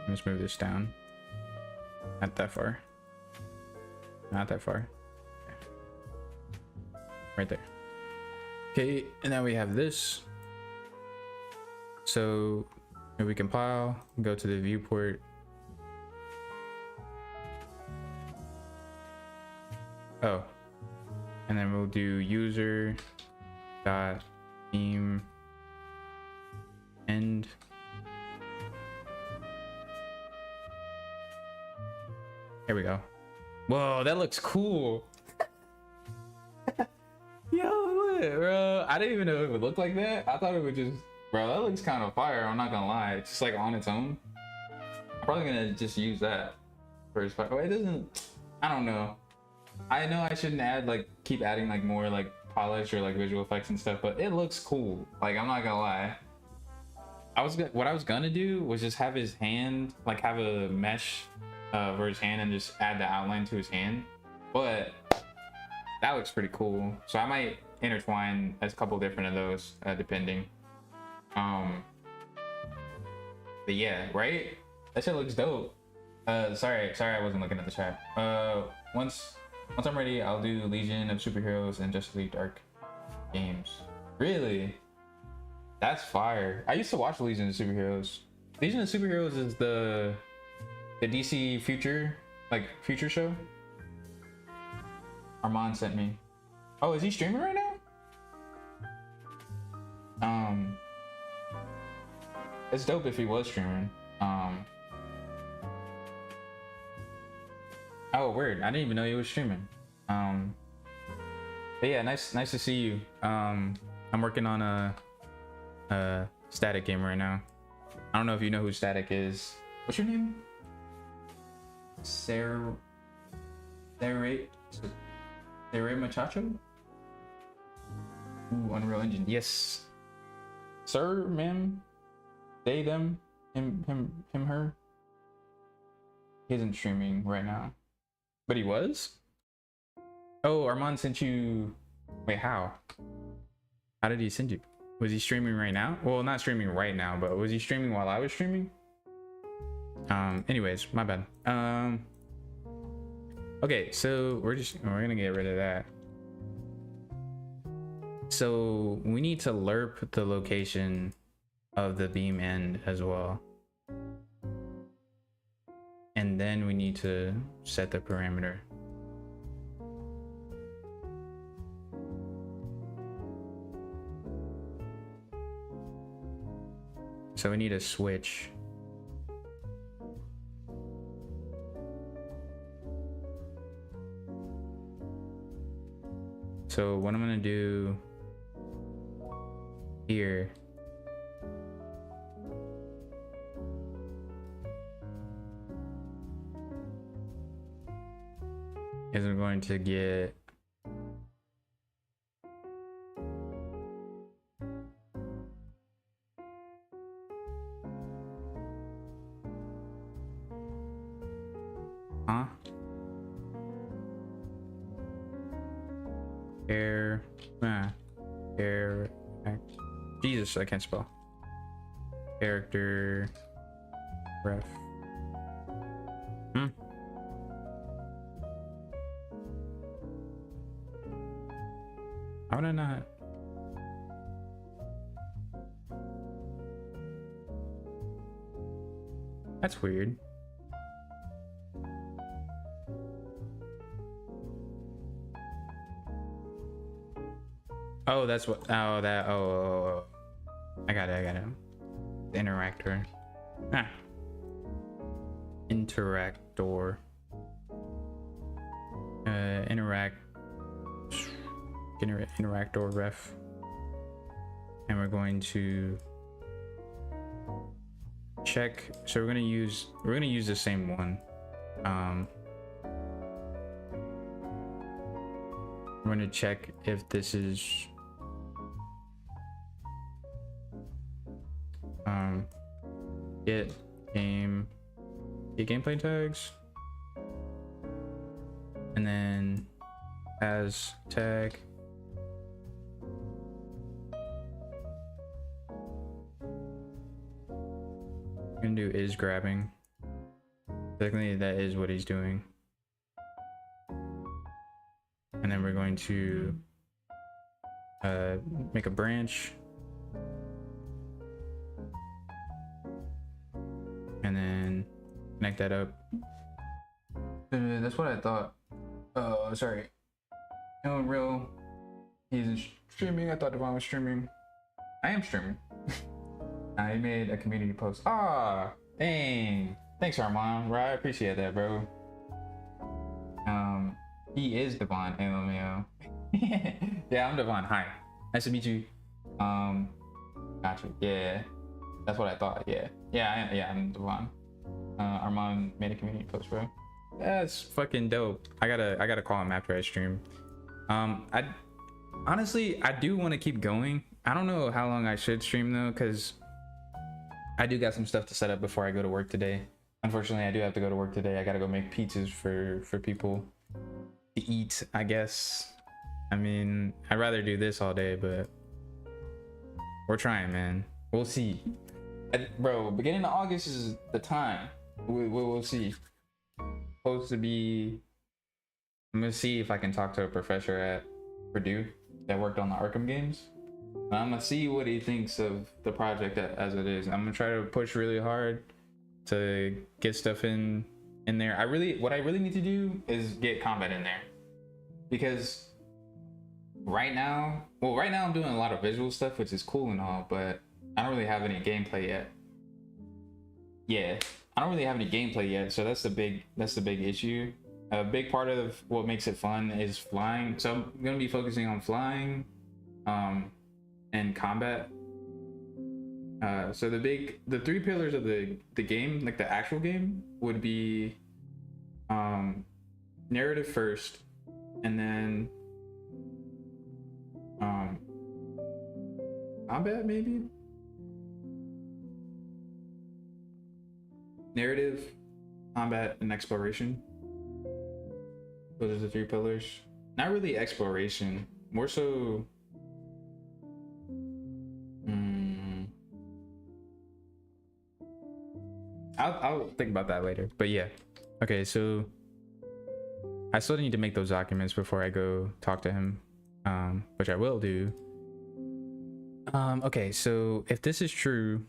Let's move this down. Not that far. Not that far. Right there. Okay, and now we have this. So if we compile, go to the viewport. Oh, and then we'll do user dot theme end. Here we go. Whoa, that looks cool. Yo, look, bro. I didn't even know it would look like that. I thought it would just, bro, that looks kind of fire. I'm not gonna lie. It's just like on its own. I'm probably gonna just use that for his fire. Oh, it doesn't, I don't know. I know I shouldn't add, like, keep adding like more like polish or like visual effects and stuff, but it looks cool. Like, I'm not gonna lie. What I was gonna do was just have his hand, like have a mesh for his hand and just add the outline to his hand, but that looks pretty cool. So I might intertwine a couple different of those depending. But yeah, right? That shit looks dope. Sorry I wasn't looking at the chat. Once I'm ready, I'll do Legion of Superheroes and Justice League Dark games. Really? That's fire. I used to watch Legion of Superheroes. Legion of Superheroes is the DC future show. Armand sent me. Oh, is he streaming right now? It's dope if he was streaming. Oh, weird. I didn't even know he was streaming. But yeah, nice to see you. I'm working on a Static game right now. I don't know if you know who Static is. What's your name? Sarah Machacho? Ooh, Unreal Engine. Yes. Sir, ma'am, they, them, him, her. He isn't streaming right now. But he was? Oh, Armand sent you... Wait, how? How did he send you? Was he streaming right now? Well, not streaming right now, but was he streaming while I was streaming? Anyways, my bad. Okay, so we're gonna get rid of that. So we need to lerp the location of the beam end as well. And then we need to set the parameter. So we need a switch. So what I'm gonna do here is I'm going to get Jesus, I can't spell. Character ref. How would I not? That's weird. Oh, that's what. Oh, that. Oh. I got it. The interactor. Interactor. Interactor ref. And we're going to check. So we're gonna use the same one. We're gonna check if this is get gameplay tags, and then as tag we're gonna do is grabbing. Technically, that is what he's doing. And then we're going to make a branch. And then connect that up. That's what I thought. Oh, sorry. No, real. He's streaming. I thought Devon was streaming. I am streaming. I made a community post. Ah, dang. Thanks, Armand. Right, I appreciate that, bro. He is Devon. LMAO. Yeah, I'm Devon. Hi. Nice to meet you. Gotcha. Yeah. That's what I thought. Yeah, I'm Devon. Armand made a community post, bro. That's fucking dope. I gotta call him after I stream. I honestly do want to keep going. I don't know how long I should stream though, because I do got some stuff to set up before I go to work today. Unfortunately, I do have to go to work today. I gotta go make pizzas for people to eat, I guess. I mean, I'd rather do this all day, but we're trying, man. We'll see. Bro, beginning of August is the time. We'll see. Supposed to be, I'm gonna see if I can talk to a professor at Purdue that worked on the Arkham games. I'm gonna see what he thinks of the project as it is. I'm gonna try to push really hard to get stuff in there. What I really need to do is get combat in there, because right now I'm doing a lot of visual stuff, which is cool and all, but I don't really have any gameplay yet. Yeah, I don't really have any gameplay yet, so that's the big issue. A big part of what makes it fun is flying, so I'm gonna be focusing on flying and combat. So the three pillars of the game, like the actual game, would be narrative first, and then combat, maybe. Narrative, combat, and exploration. Those are the three pillars. Not really exploration, more so I'll think about that later, but yeah. Okay, so I still need to make those documents before I go talk to him, which I will do. Okay, so if this is true,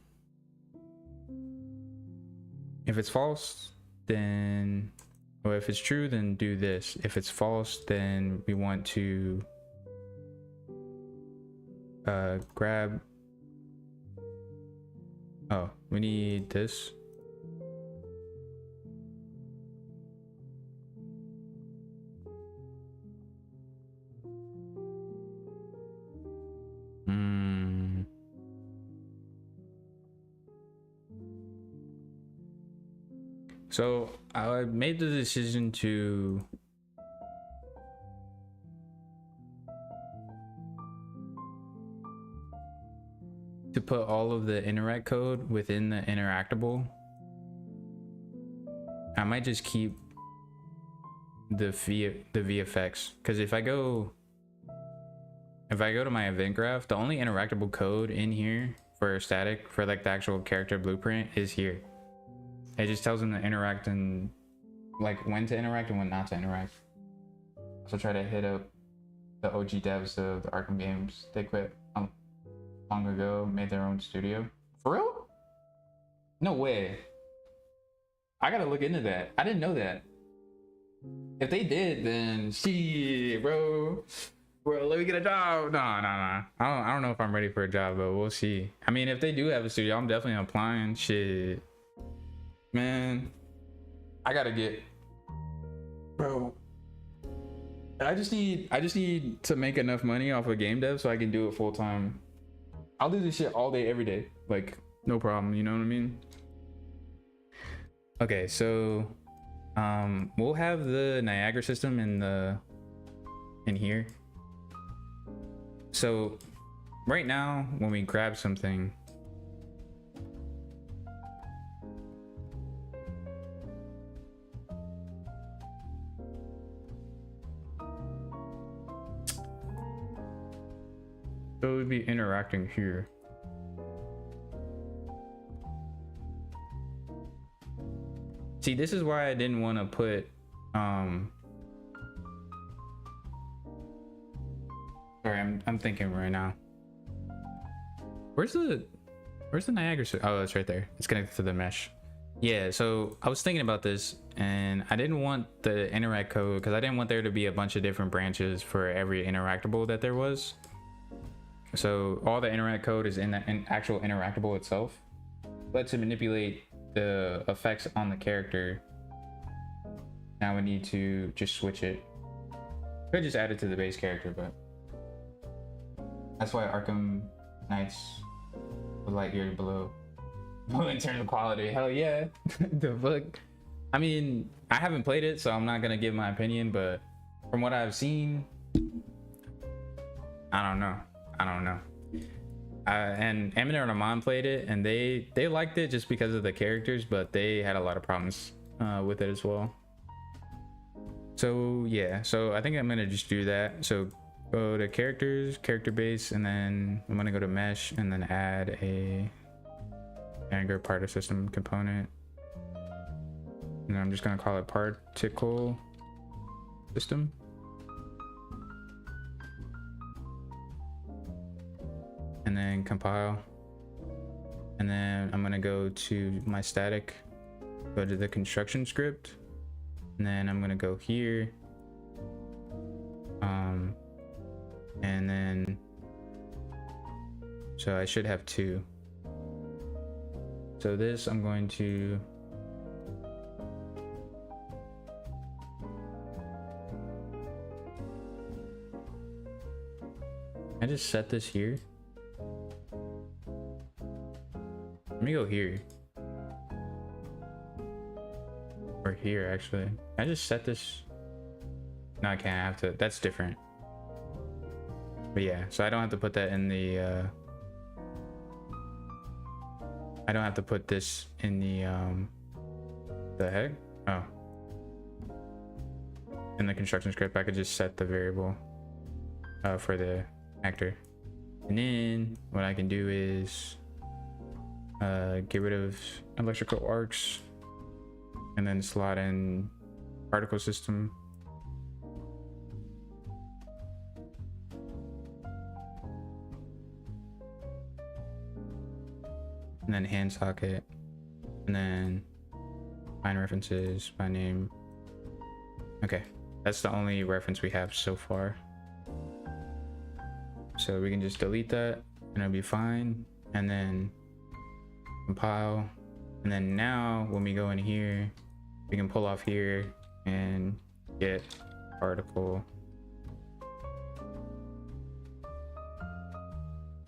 if it's false, then, or if it's true, then do this. If it's false, then we want to grab, oh, we need this. So I made the decision to put all of the interact code within the interactable. I might just keep the VFX, because if I go to my event graph, the only interactable code in here for static, for like the actual character blueprint, is here. It just tells them to interact and like when to interact and when not to interact. So try to hit up the OG devs of the Arkham games. They quit long ago, made their own studio. For real? No way. I gotta look into that. I didn't know that. If they did, then shit, bro, let me get a job. Nah. I don't know if I'm ready for a job, but we'll see. I mean, if they do have a studio, I'm definitely applying. Shit, man, I gotta get, bro. I just need to make enough money off of game dev so I can do it full time. I'll do this shit all day, every day, like no problem. You know what I mean? Okay, so we'll have the Niagara system in here. So right now, when we grab something, so it would be interacting here. See, this is why I didn't want to put sorry, I'm thinking right now. Where's the Niagara? Oh, it's right there. It's connected to the mesh. Yeah, so I was thinking about this, and I didn't want the interact code because I didn't want there to be a bunch of different branches for every interactable that there was. So all the interact code is in the actual interactable itself, but to manipulate the effects on the character, now we need to just switch it. Could just add it to the base character, but that's why Arkham Knights with light years below. In terms of quality, hell yeah. The book, I mean, I haven't played it, so I'm not gonna give my opinion, but from what I've seen, I don't know. And Eminem and Amon played it, and they liked it just because of the characters, but they had a lot of problems with it as well. So yeah, so I think I'm gonna just do that. So go to characters, character base, and then I'm gonna go to mesh and then add a Anger particle system component, and I'm just gonna call it particle system. And then compile, and then I'm gonna go to my static, go to the construction script, and then I'm gonna go here, and then so I should have two. So this I'm going to I just set this here. Let me go here. Or here actually. I just set this. No, I can't. I have to. That's different. But yeah, so I don't have to put that in the I don't have to put this in the heck? Oh. In the construction script, I could just set the variable for the actor. And then what I can do is get rid of electrical arcs and then slot in particle system. And then hand socket, and then find references by name. Okay, that's the only reference we have so far. So we can just delete that and it'll be fine. And then compile. And then now when we go in here, we can pull off here and get particle.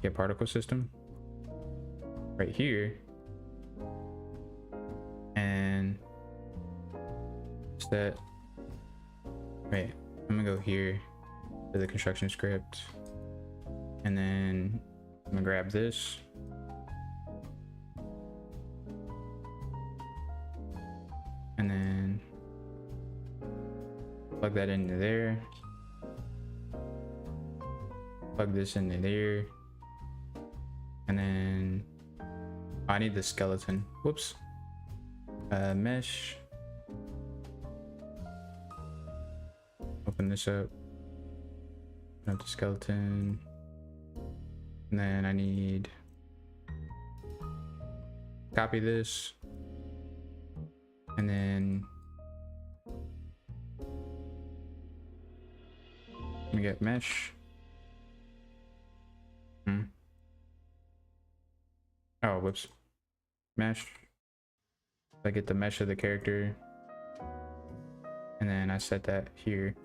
Get particle system. Right here, and set. Wait, I'm gonna go here to the construction script, and then I'm gonna grab this, and then plug that into there, plug this into there, and then I need the skeleton. Whoops. Mesh. Open this up. Not the skeleton. And then I need copy this. And then we get mesh. Oh, whoops. Mesh. I get the mesh of the character, and then I set that here,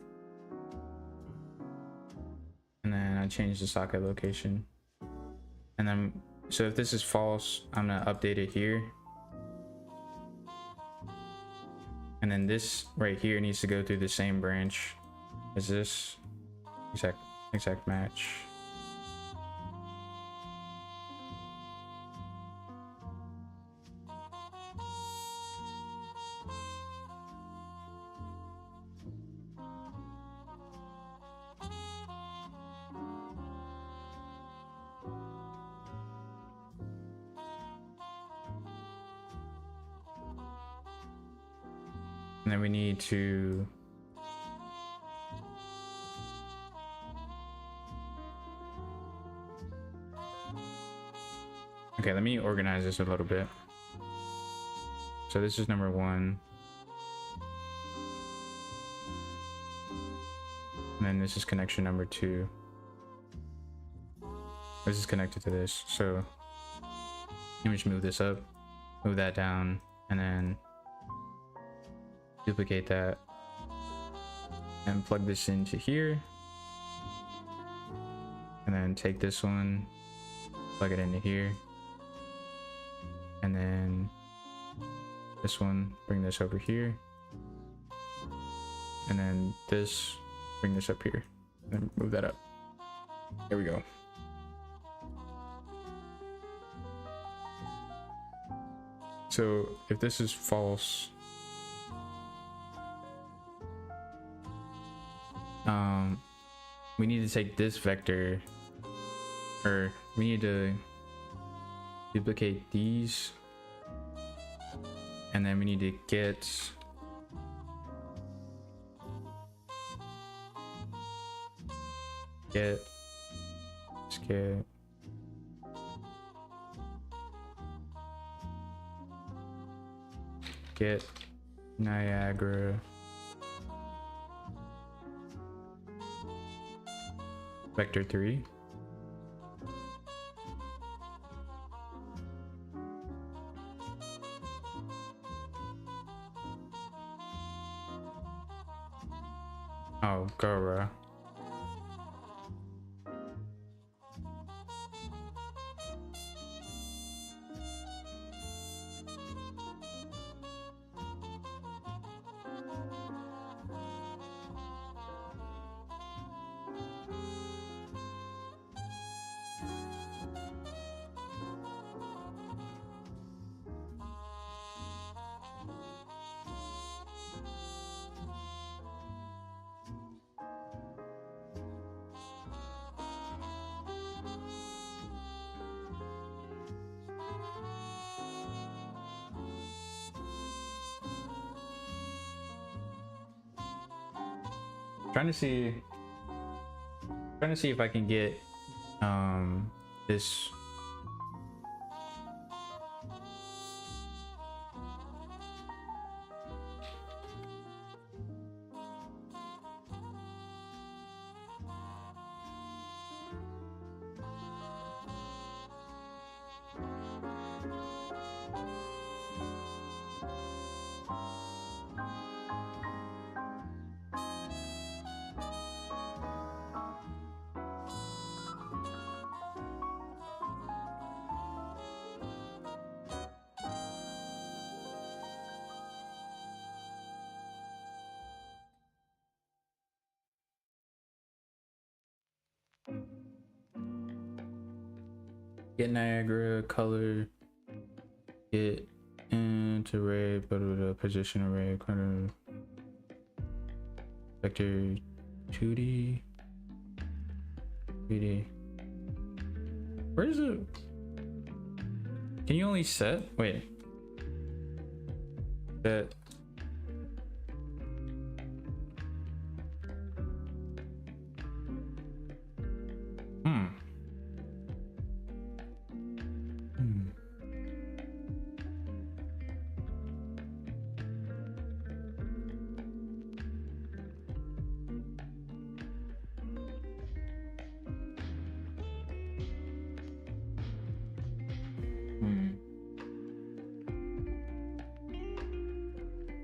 and then I change the socket location, and then so if this is false, I'm gonna update it here, and then this right here needs to go through the same branch as this. Exact match. And then we need to okay, let me organize this a little bit. So this is number 1. And then this is connection number 2. This is connected to this. So let me just move this up, move that down, and then duplicate that and plug this into here. And then take this one, plug it into here. And then this one, bring this over here. And then this, bring this up here. And move that up. There we go. So if this is false, we need to take this vector, or we need to duplicate these, and then we need to get get Niagara vector 3. Oh, Gora. Trying to see if I can get this get Niagara color, get into array, but the position array, kind of vector 2D, 3D. Where is it? Can you only set? Wait. That.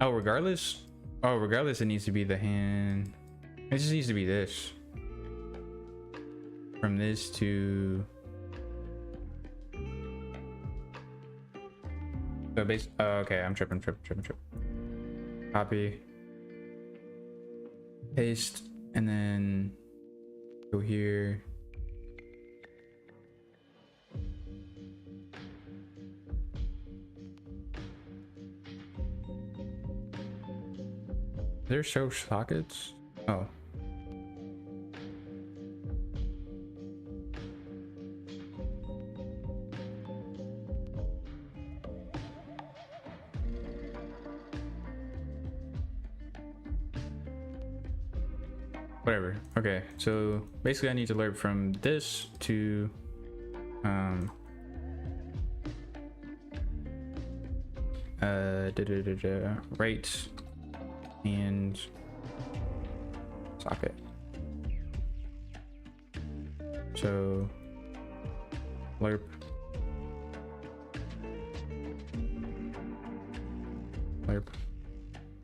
Oh, regardless. Oh, regardless, it needs to be the hand. It just needs to be this. From this to. So base. Oh, okay, I'm tripping. Copy. Paste, and then go here. There show sockets? Oh. whatever. Okay, so basically I need to lerp from this to right and socket. So lerp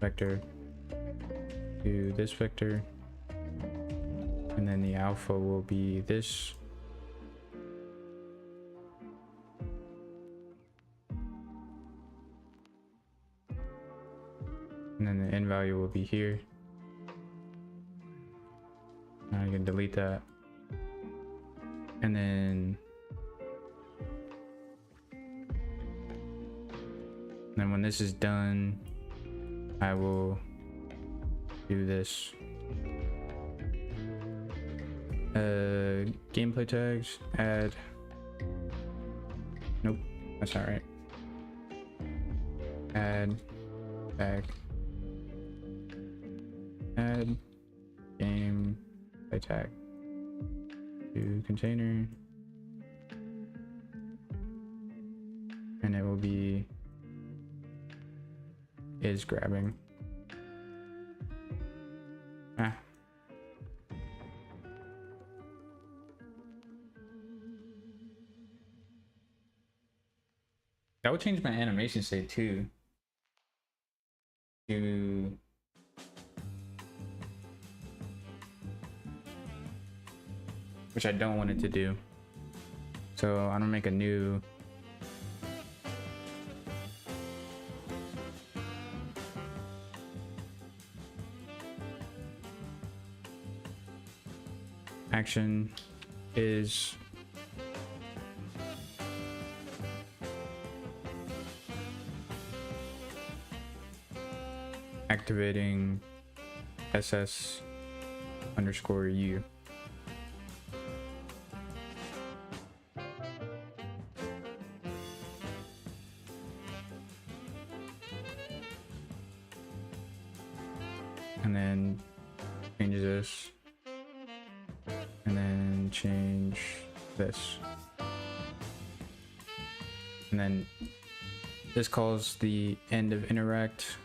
vector to this vector, and then the alpha will be this. And then the end value will be here. Now I can delete that. And then when this is done, I will do this. Gameplay tags, add. Nope, that's not right. Add tag. Add gameplay tag to container, and it will be is grabbing. That would change my animation state too. Which I don't want it to do. So I'm gonna make a new action is activating SS_U. And then change this, and then change this, and then this calls the end of interact.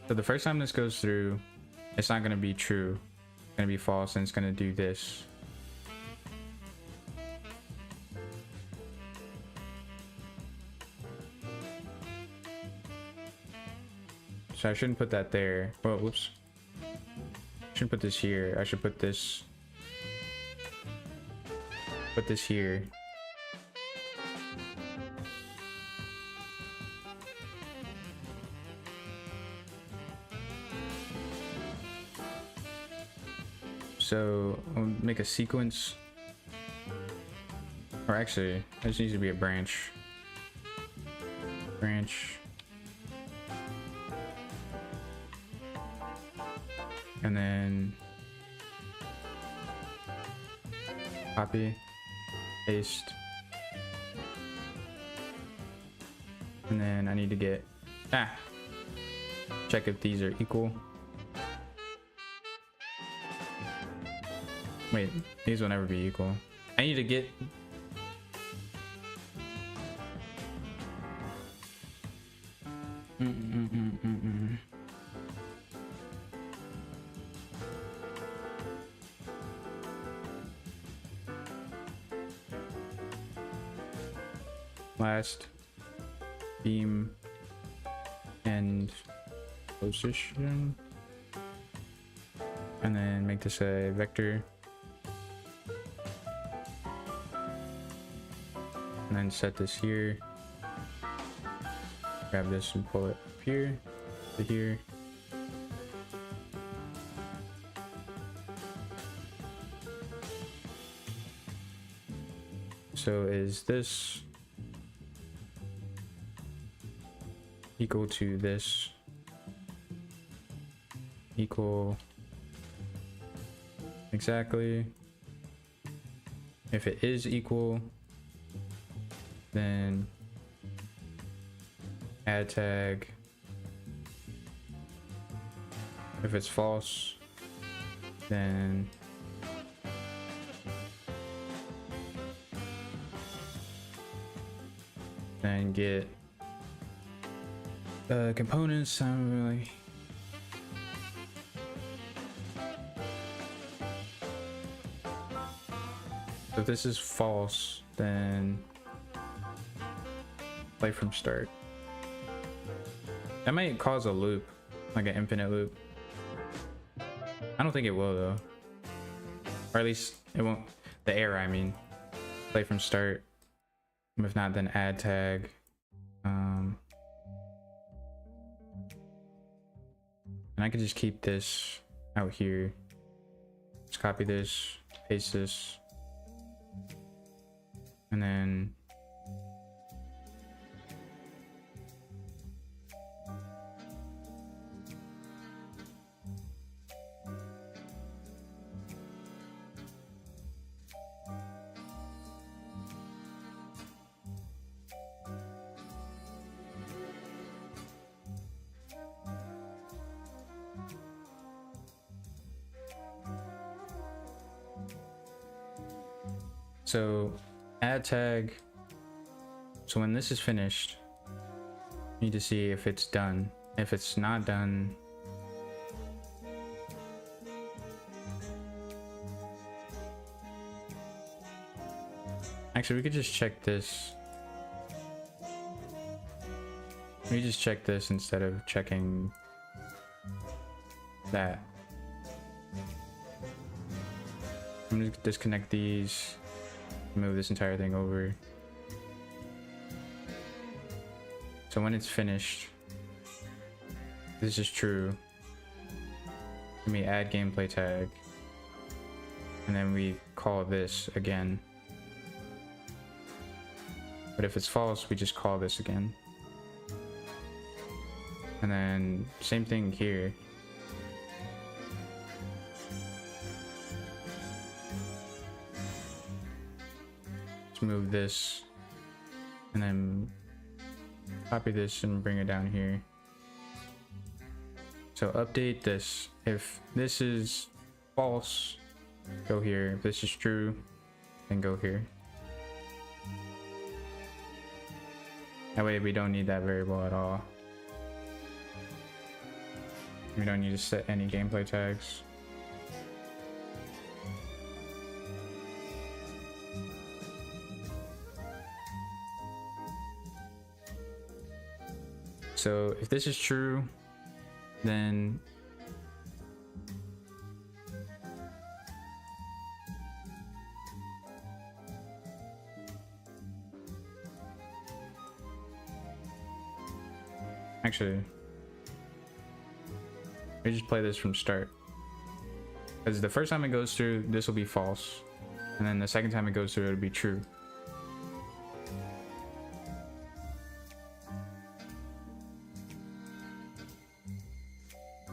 So the first time this goes through, it's not going to be true, it's going to be false, and it's going to do this. So I shouldn't put that there. Oh, whoops. I shouldn't put this here. I should put this here. So I'll make a sequence, or actually this needs to be a branch. And then copy, paste, and then I need to get check if these are equal. Wait, these will never be equal. I need to get last beam and position, and then make this a vector, and then set this here, grab this and pull it up here to here. So is this equal to this equal exactly? If it is equal, then add tag If it's false, then get components. I'm really if this is false, then play from start. That might cause a loop, like an infinite loop. I don't think it will though, or at least it won't. The error, I mean. Play from start. If not, then add tag. And I could just keep this out here. Just copy this, paste this, and then so add tag. So when this is finished, you need to see if it's done. If it's not done, actually we could just check this. We just check this instead of checking that. I'm gonna disconnect these, move this entire thing over. So when it's finished, this is true. Let me add gameplay tag, and then we call this again. But if it's false, we just call this again. And then same thing here. Let's move this and then copy this and bring it down here. So update this. If this is false, go here. If this is true, then go here. That way we don't need that variable at all. We don't need to set any gameplay tags. So if this is true, then actually we just play this from start, because the first time it goes through, this will be false, and then the second time it goes through, it'll be true.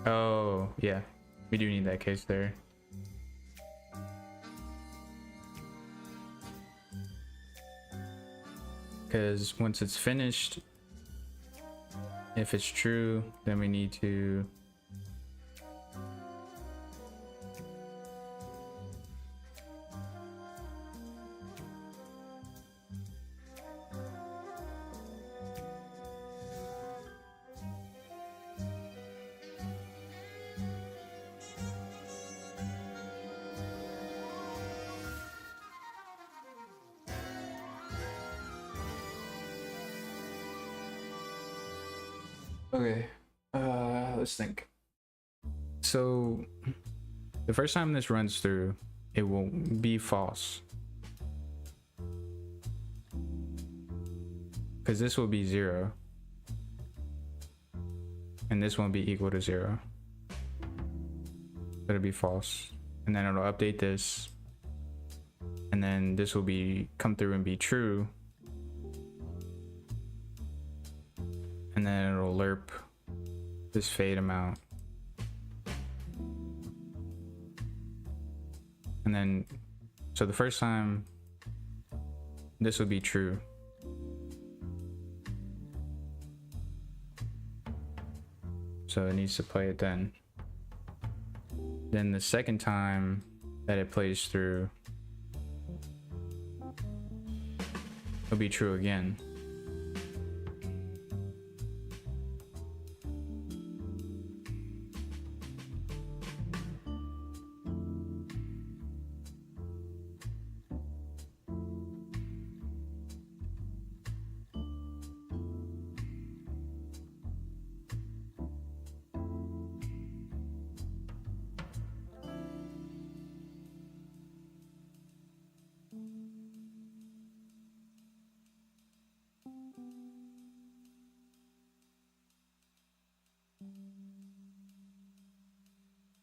Oh yeah, we do need that case there. Because once it's finished, if it's true, then we need to okay, let's think. So the first time this runs through, it will be false, because this will be 0 and this won't be equal to 0. It'll be false, and then it'll update this, and then this will be come through and be true, and then it'll lerp this fade amount, and then so the first time this will be true, so it needs to play it then. then the second time that it plays through, it'll be true again.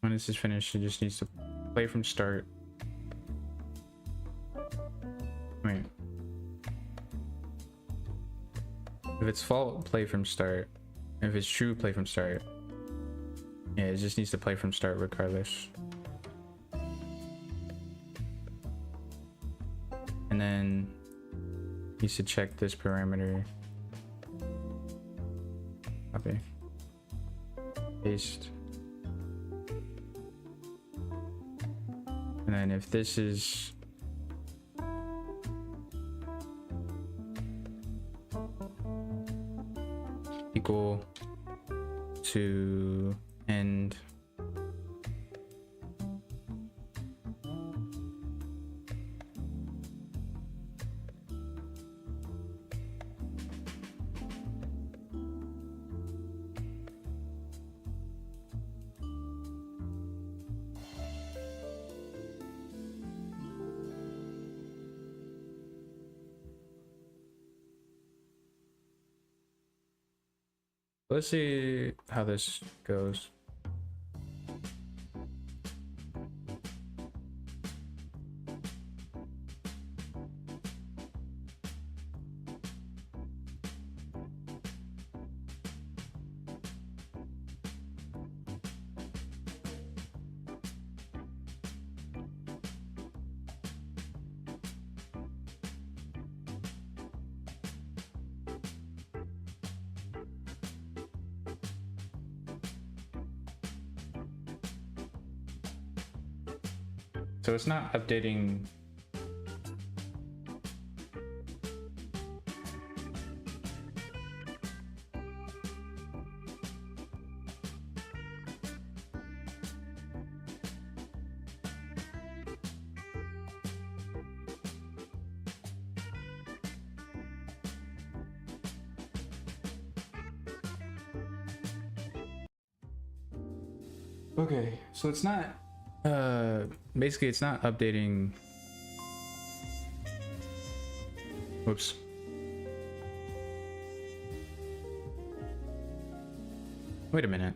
When this is finished, it just needs to play from start. Wait. If it's false, play from start. If it's true, play from start. Yeah, it just needs to play from start regardless. And then needs to check this parameter. Copy. Paste. And then if this is equal to end, let's see how this goes. So it's not updating. Okay, so it's not basically it's not updating. Whoops. Wait a minute.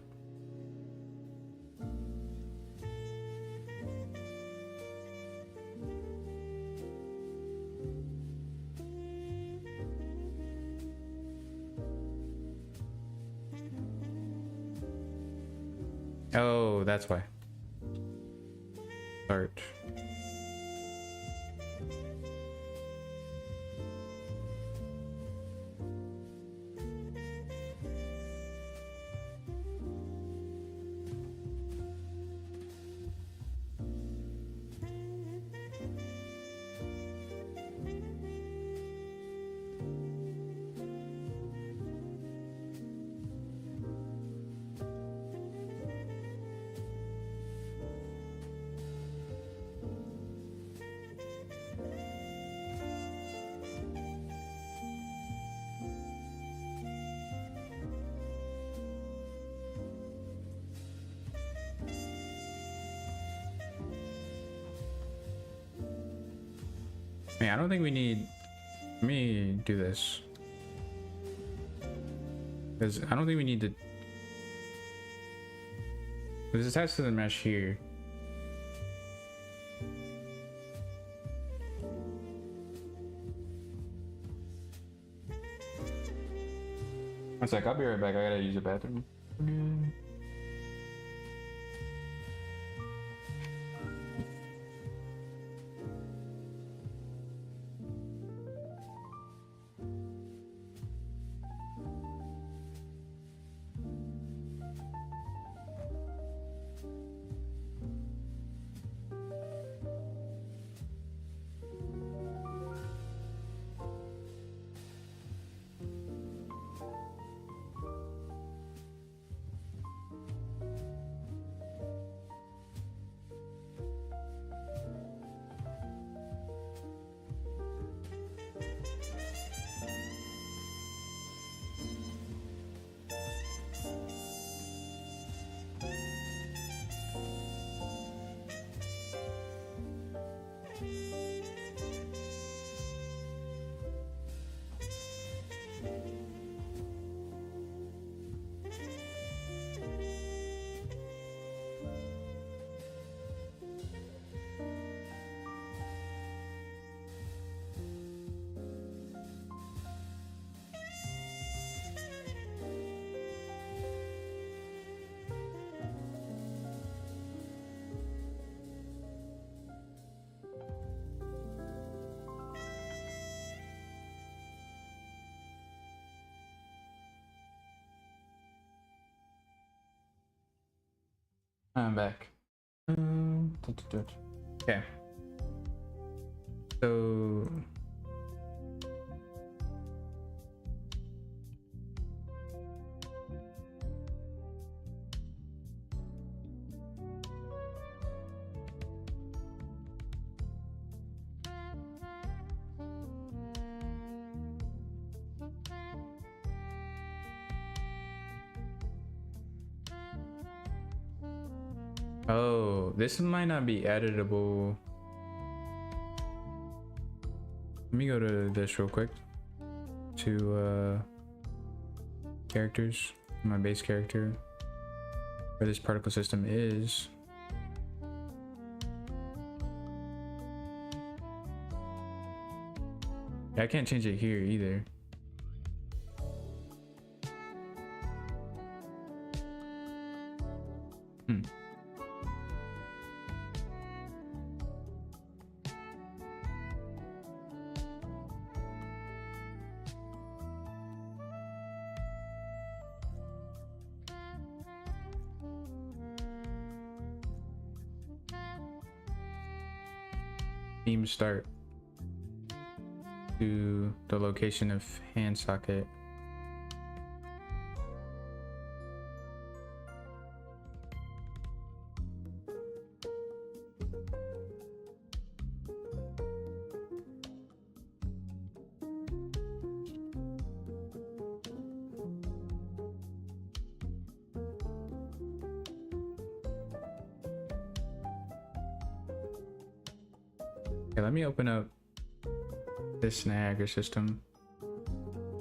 Oh, that's why. Start. Man, I don't think we need. Let me do this. Because I don't think we need to. Because it's attached to the mesh here. One sec, I'll be right back. I gotta use the bathroom. I'm back. Okay. So oh, this might not be editable. Let me go to this real quick. To characters, my base character, where this particle system is. I can't change it here either. Beam start to the location of hand socket. Okay, let me open up this Niagara system.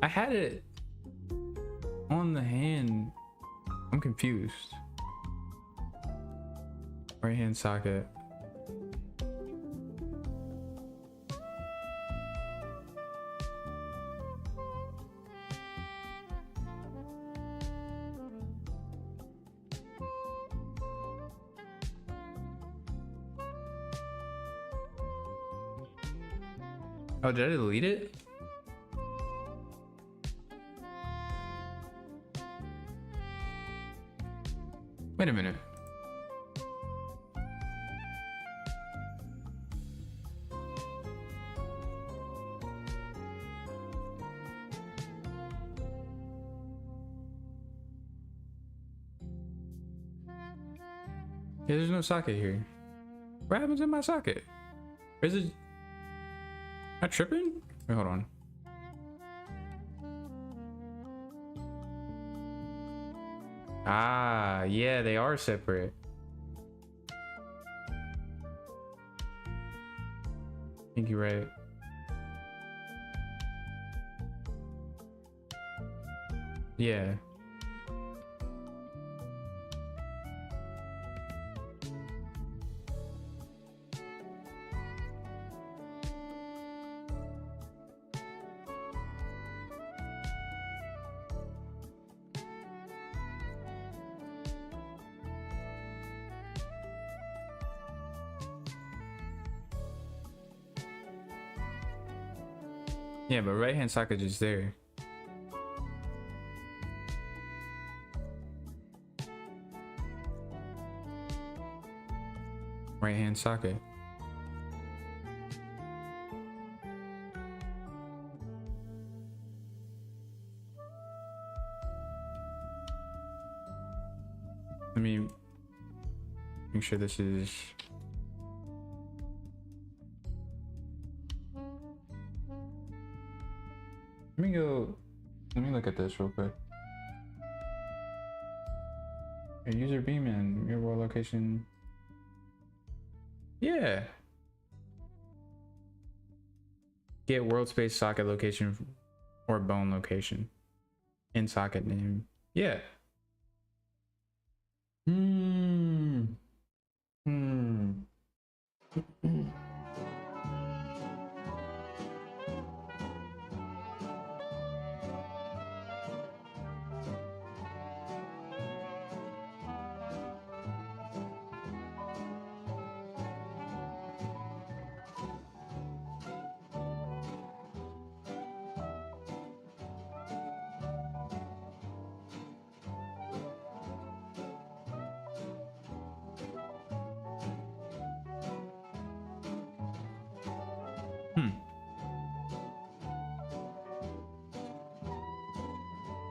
I had it on the hand. I'm confused. Right hand socket. Oh, did I delete it? Wait a minute. Yeah, there's no socket here. What happens in my socket? Is it? Am I tripping? Wait, hold on. Ah, yeah, they are separate. I think you're right. Yeah. Yeah, but right hand socket is there. Right hand socket. Let me make sure this is. Let me look at this real quick. Your user beam and your world location. Yeah. Get world space socket location or bone location. In socket name. Yeah.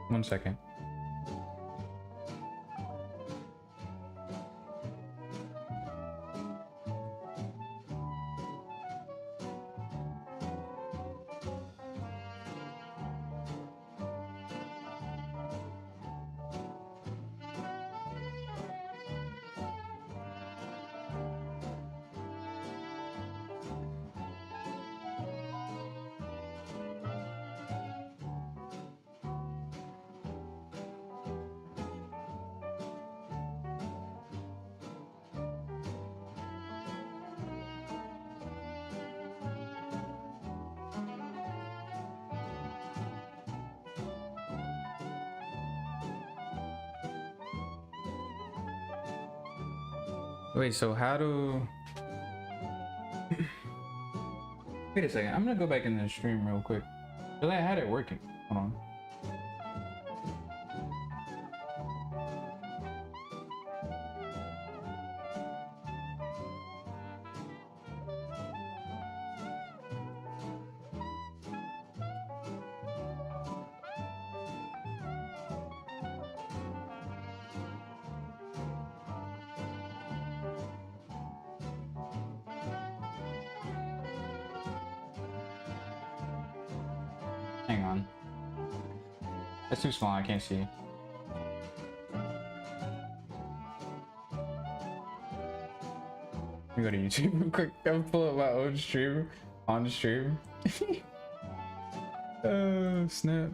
1 second. Wait, so how do... Wait a second, I'm gonna go back in the stream real quick. Cause I had it working. Hold on. Hang on. That's too small, I can't see. Let me go to YouTube real quick. I'm pull up my own stream on the stream. Oh, snap.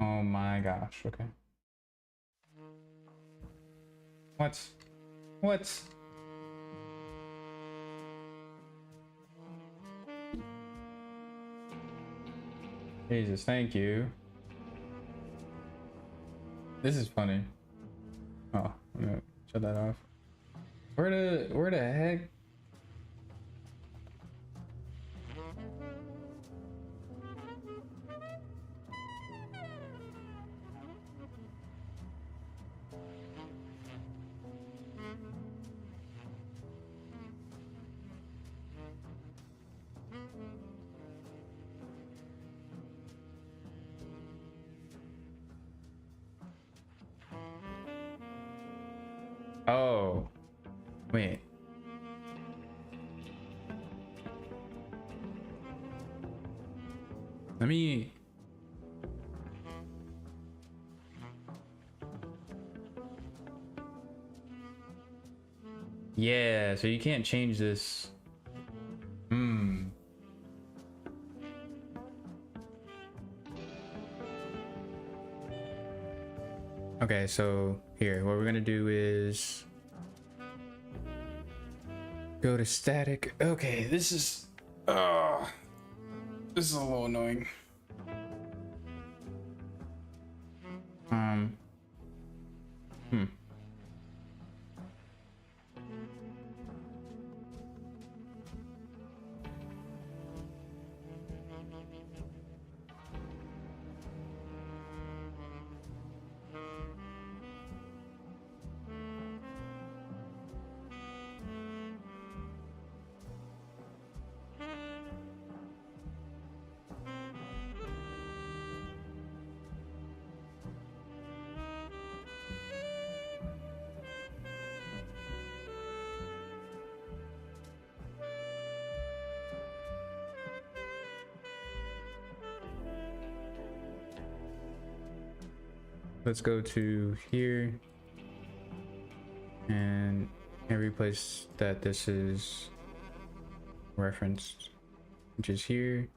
Oh my gosh, okay. What? What? Jesus, thank you. This is funny. Oh, I'm gonna shut that off. Where the heck? Oh, wait. Let me... Yeah, so you can't change this. Okay, so here, what we're gonna do is go to static. Okay, this is a little annoying. Let's go to here and every place that this is referenced, which is here.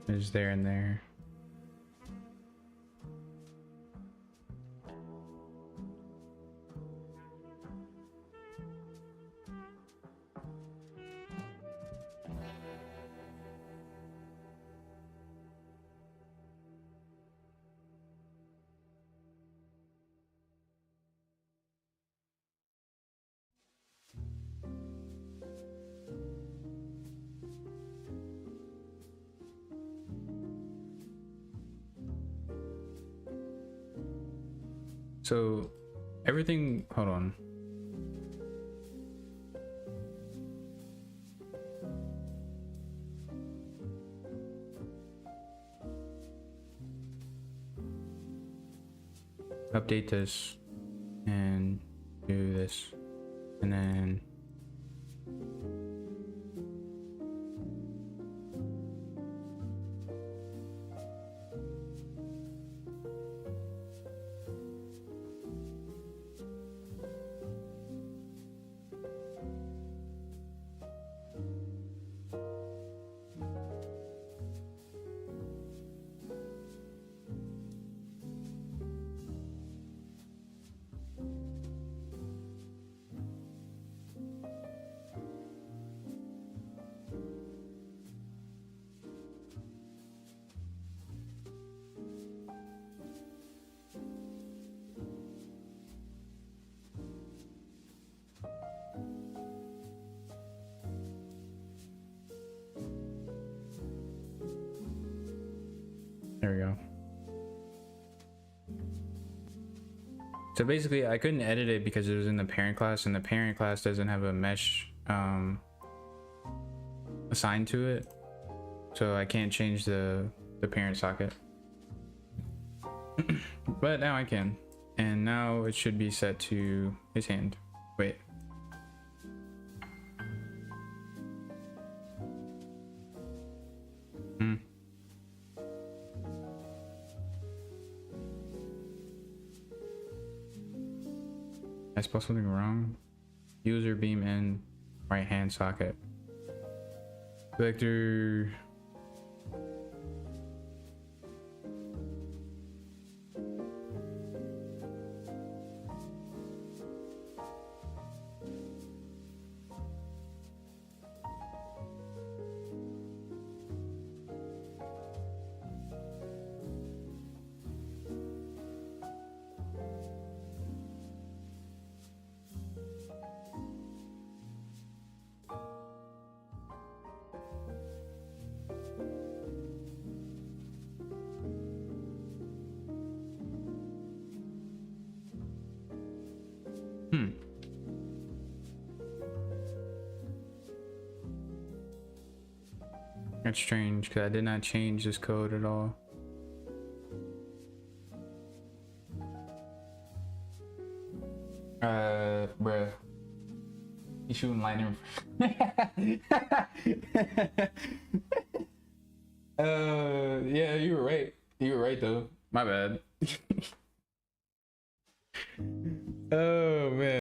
Is there and there. So everything, hold on. Update this and do this, and then there we go. So basically I couldn't edit it because it was in the parent class, and the parent class doesn't have a mesh assigned to it, so I can't change the parent socket. But now I can, and now it should be set to his hand. Wait, I spelled something wrong. User beam in right hand socket. Vector. That's strange because I did not change this code at all. Bruh. He's shooting lightning. Yeah, you were right. You were right though. My bad. Oh man.